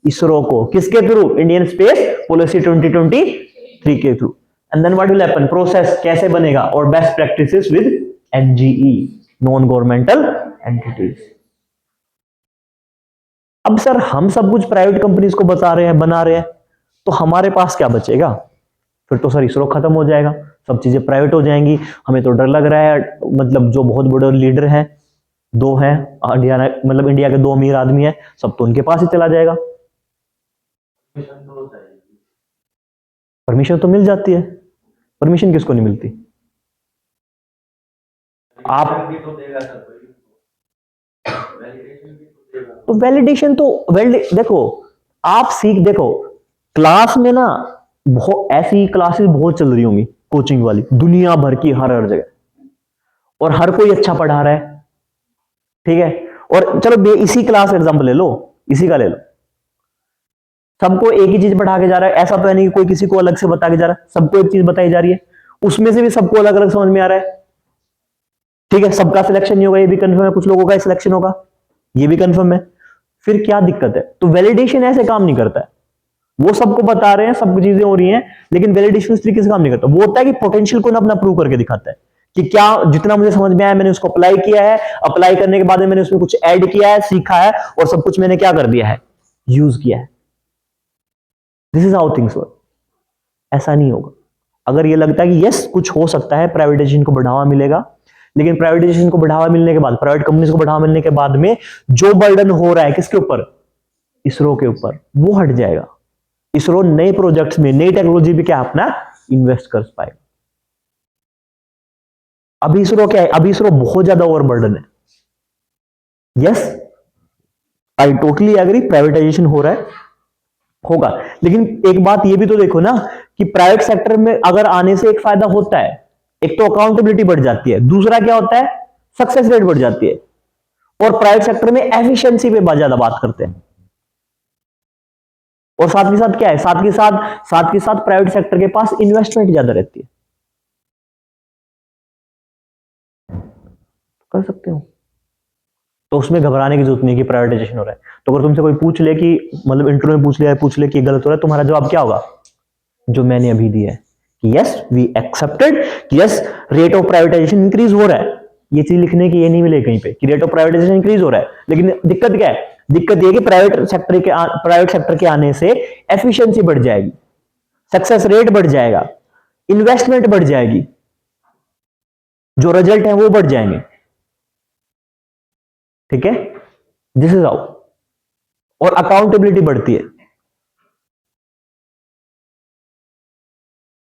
इसरो को। किसके थ्रू, इंडियन स्पेस पॉलिसी 2023 के through. And then what will happen, process कैसे बनेगा, और best practices with NGE, non governmental entities. अब सर हम सब कुछ प्राइवेट कंपनीज को बता रहे हैं, बना रहे हैं, तो हमारे पास क्या बचेगा, फिर तो सर इसरो खत्म हो जाएगा, सब चीजें प्राइवेट हो जाएंगी। हमें तो डर लग रहा है, मतलब जो बहुत बड़े लीडर हैं, दो हैं इंडिया, मतलब इंडिया के 2 अमीर आदमी हैं, सब तो उनके पास ही चला जाएगा। परमिशन तो मिल जाती है, परमिशन किसको नहीं मिलती, आप तो वैलिडेशन तो देखो आप देखो क्लास में ना बहुत ऐसी क्लासेस बहुत चल रही होंगी कोचिंग वाली, दुनिया भर की, हर जगह, और हर कोई अच्छा पढ़ा रहा है। ठीक है। और चलो इसी क्लास एग्जांपल ले लो, इसी का ले लो, सबको एक ही चीज पढ़ा के जा रहा है, ऐसा तो है नहीं कि कोई किसी को अलग से बता के जा रहा है, सबको एक चीज बताई जा रही है, उसमें से भी सबको अलग अलग समझ में आ रहा है, ठीक है। सबका सिलेक्शन नहीं होगा ये भी कंफर्म है, कुछ लोगों का सिलेक्शन होगा ये भी कंफर्म है, फिर क्या दिक्कत है? तो वैलिडेशन ऐसे काम नहीं करता है, वो सबको बता रहे हैं, सब चीजें हो रही हैं, लेकिन वैलिडेशन इस तरीके से काम नहीं करता। वो होता है कि पोटेंशियल को ना अपना प्रूव करके दिखाता है कि क्या जितना मुझे समझ में आया मैंने उसको अप्लाई किया है, अप्लाई करने के बाद में मैंने उसमें कुछ ऐड किया है, सीखा है, और सब कुछ मैंने क्या कर दिया है, यूज किया है। This is how things work. ऐसा नहीं होगा। अगर ये लगता है कि यस कुछ हो सकता है, प्राइवेटाइजेशन को बढ़ावा मिलेगा, लेकिन प्राइवेटाइजेशन को बढ़ावा मिलने के बाद, प्राइवेट कंपनीज को बढ़ावा मिलने के बाद में जो बर्डन हो रहा है किसके ऊपर, इसरो के ऊपर, वो हट जाएगा। इसरो नए प्रोजेक्ट्स में, नई टेक्नोलॉजी भी क्या अपना इन्वेस्ट कर पाएगा। अभी इसरो क्या है, अभी इसरो बहुत ज्यादा ओवरबर्डन है। Yes I totally agree, privatisation हो रहा है, होगा, लेकिन एक बात ये भी तो देखो ना कि प्राइवेट सेक्टर में अगर आने से एक फायदा होता है, एक तो अकाउंटेबिलिटी बढ़ जाती है, दूसरा क्या होता है, सक्सेस रेट बढ़ जाती है, और प्राइवेट सेक्टर में एफिशिएंसी पे ज्यादा बात करते हैं। और साथ के साथ क्या है, साथ के साथ प्राइवेट सेक्टर के पास इन्वेस्टमेंट ज्यादा रहती है। कर सकते हो, तो उसमें घबराने की जरूरत नहीं कि प्राइवेटाइजेशन हो रहा है। तो अगर तुमसे कोई पूछ ले कि मतलब इंटरव्यू में पूछ ले कि गलत हो रहा है, तुम्हारा जवाब क्या होगा, जो मैंने अभी दिया है कि यस वी एक्सेप्टेड, कि yes rate of privatisation increase हो रहा है। ये चीज लिखने की ये नहीं मिले कहीं पे कि रेट ऑफ प्राइवेटाइजेशन इंक्रीज हो रहा है, लेकिन दिक्कत क्या है, दिक्कत ये कि प्राइवेट सेक्टर के आने से एफिशिएंसी बढ़ जाएगी, सक्सेस रेट बढ़ जाएगा, इन्वेस्टमेंट बढ़ जाएगी, जो रिजल्ट है वो बढ़ जाएंगे, ठीक है। दिस इज हाउ, और अकाउंटेबिलिटी बढ़ती है,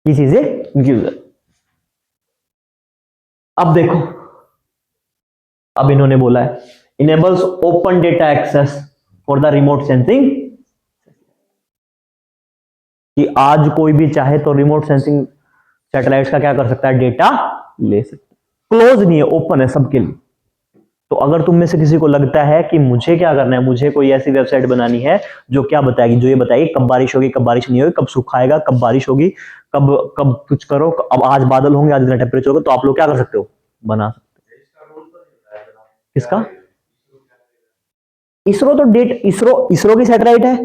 ये चीजें यूजर। अब देखो, अब इन्होंने बोला है enables open data access for the remote sensing, कि आज कोई भी चाहे तो रिमोट सेंसिंग सैटेलाइट्स का क्या कर सकता है, डेटा ले सकता है। क्लोज नहीं है, ओपन है सबके लिए। तो अगर तुम में से किसी को लगता है कि मुझे क्या करना है, मुझे कोई ऐसी वेबसाइट बनानी है जो क्या बताएगी, जो ये बताएगी कब बारिश होगी, कब बारिश नहीं होगी, कब सूखा आएगा, कब बारिश होगी, कब कब कुछ करो, अब आज बादल होंगे, आज इतना टेम्परेचर होगा, तो आप लोग क्या कर सकते हो, बना सकते हो। किसका? इसरो तो इसरो की सैटेलाइट है,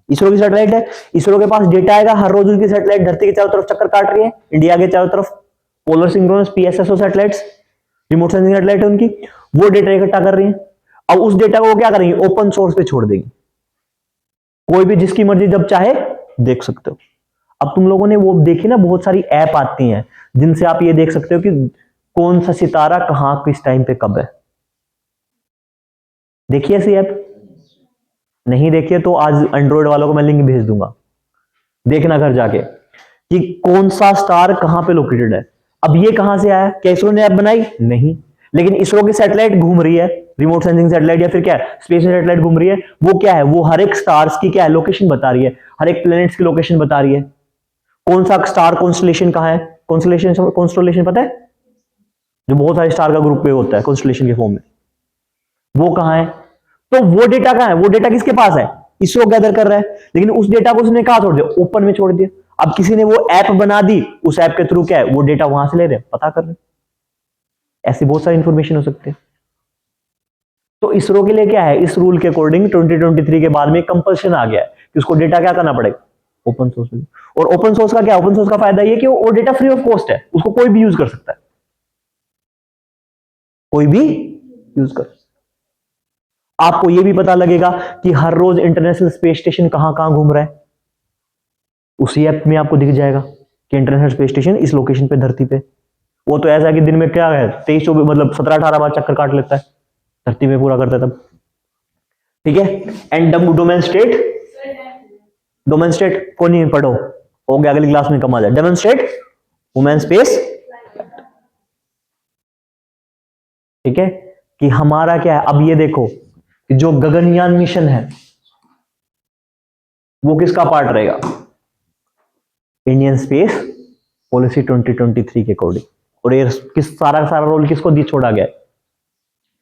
इसरो के पास डेटा आएगा, हर रोज उसकी सैटेलाइट धरती के चारों तरफ चक्कर काट रही है, इंडिया के चारों तरफ, polar synchronous PSSO satellites, remote sensing satellite है उनकी, वो डेटा इकट्ठा कर रही है। अब उस डेटा को वो क्या करेंगे, ओपन सोर्स पे छोड़ देंगे, कोई भी जिसकी मर्जी जब चाहे देख सकते हो। अब तुम लोगों ने वो देखी ना, बहुत सारी ऐप आती हैं जिनसे आप ये देख सकते हो कि कौन सा सितारा कहां किस टाइम पे कब है। देखिए ऐसी ऐप, नहीं देखिए तो आज एंड्रॉइड वालों को मैं लिंक भेज दूंगा, देखना घर जाके कि कौन सा स्टार कहां पे लोकेटेड है। अब ये कहां से आया, क्या इसरो ने ऐप बनाई? नहीं, लेकिन इसरो की सैटेलाइट घूम रही है, रिमोट सेंसिंग सैटेलाइट या फिर क्या है, स्पेस सैटेलाइट घूम रही है, वो क्या है, वो हर एक स्टार्स की क्या है, लोकेशन बता रही है, हर एक प्लैनेट्स की लोकेशन बता रही है, कौन सा स्टार कॉन्स्टलेशन कहां है। कॉन्स्टलेशन पता है, जो बहुत सारे स्टार का ग्रुप पे होता है कॉन्स्टलेशन के फॉर्म में, वो कहां है। तो वो डेटा कहां है, वो डेटा किसके पास है, इसरो गैदर कर रहा है, लेकिन उस डेटा को उसने कहां छोड़ दिया, ओपन में छोड़ दिया। अब किसी ने वो ऐप बना दी, उस ऐप के थ्रू क्या है, वो डेटा वहां से ले रहे हैं, पता कर रहे हैं। ऐसी बहुत सारी इंफॉर्मेशन हो सकती है। तो इसरो के लिए क्या है, इस रूल के अकॉर्डिंग 2023 के बाद में कंपल्शन आ गया है कि उसको डेटा क्या करना पड़ेगा, ओपन सोर्स में। और ओपन सोर्स का क्या, ओपन सोर्स का फायदा ये कि वो डेटा फ्री ऑफ कॉस्ट है, उसको कोई भी यूज कर सकता है, कोई भी यूज कर। आपको ये भी पता लगेगा कि हर रोज इंटरनेशनल स्पेस स्टेशन कहां कहां घूम रहा है, उसी ऐप में आपको दिख जाएगा कि इंटरनेशनल स्पेस स्टेशन इस लोकेशन पे धरती पे। वो तो ऐसा है कि दिन में क्या है, 23-24 मतलब 17-18 बार चक्कर काट लेता है, धरती में पूरा करता है तब, ठीक है। एंड डोमेन को नहीं पढ़ो, हो गया अगली क्लास में कम आ जाए। डेमोन्स्ट्रेट वुमेन स्पेस, ठीक है, कि हमारा क्या है। अब ये देखो कि जो गगनयान मिशन है वो किसका पार्ट रहेगा, इंडियन स्पेस पॉलिसी 2023 के अकॉर्डिंग। और ये किस सारा रोल किसको दी छोड़ा गया है,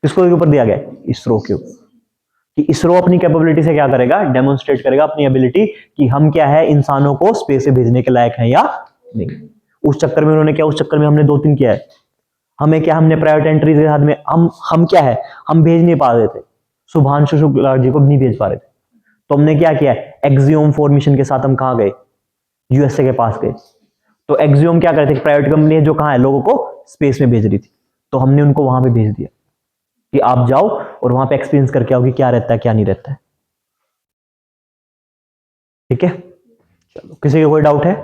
किसको के ऊपर दिया गया? इसरो के ऊपर। कि इसरो अपनी कैपेबिलिटी से क्या करेगा? डेमोन्स्ट्रेट करेगा अपनी एबिलिटी कि हम क्या है, इंसानों को स्पेस से भेजने के लायक हैं या नहीं। उस चक्कर में उन्होंने क्या, उस चक्कर में हमने 2-3 किया है। हमें क्या, हमने प्राइवेट एंट्रीज के साथ में हम क्या है, हम भेज नहीं पा रहे थे, शुभांशु शुक्ला जी को नहीं भेज पा रहे थे, तो हमने क्या किया, एक्सियोम 4 मिशन के साथ हम कहां गए? यूएसए के पास गए। तो एक्सियोम क्या करते थे, प्राइवेट कंपनी है जो कहां है, लोगों को स्पेस में भेज रही थी, तो हमने उनको वहां पे भेज दिया कि आप जाओ और वहां पे एक्सपीरियंस करके आओ कि क्या रहता है क्या नहीं रहता है। ठीक है, चलो, किसी का कोई डाउट है?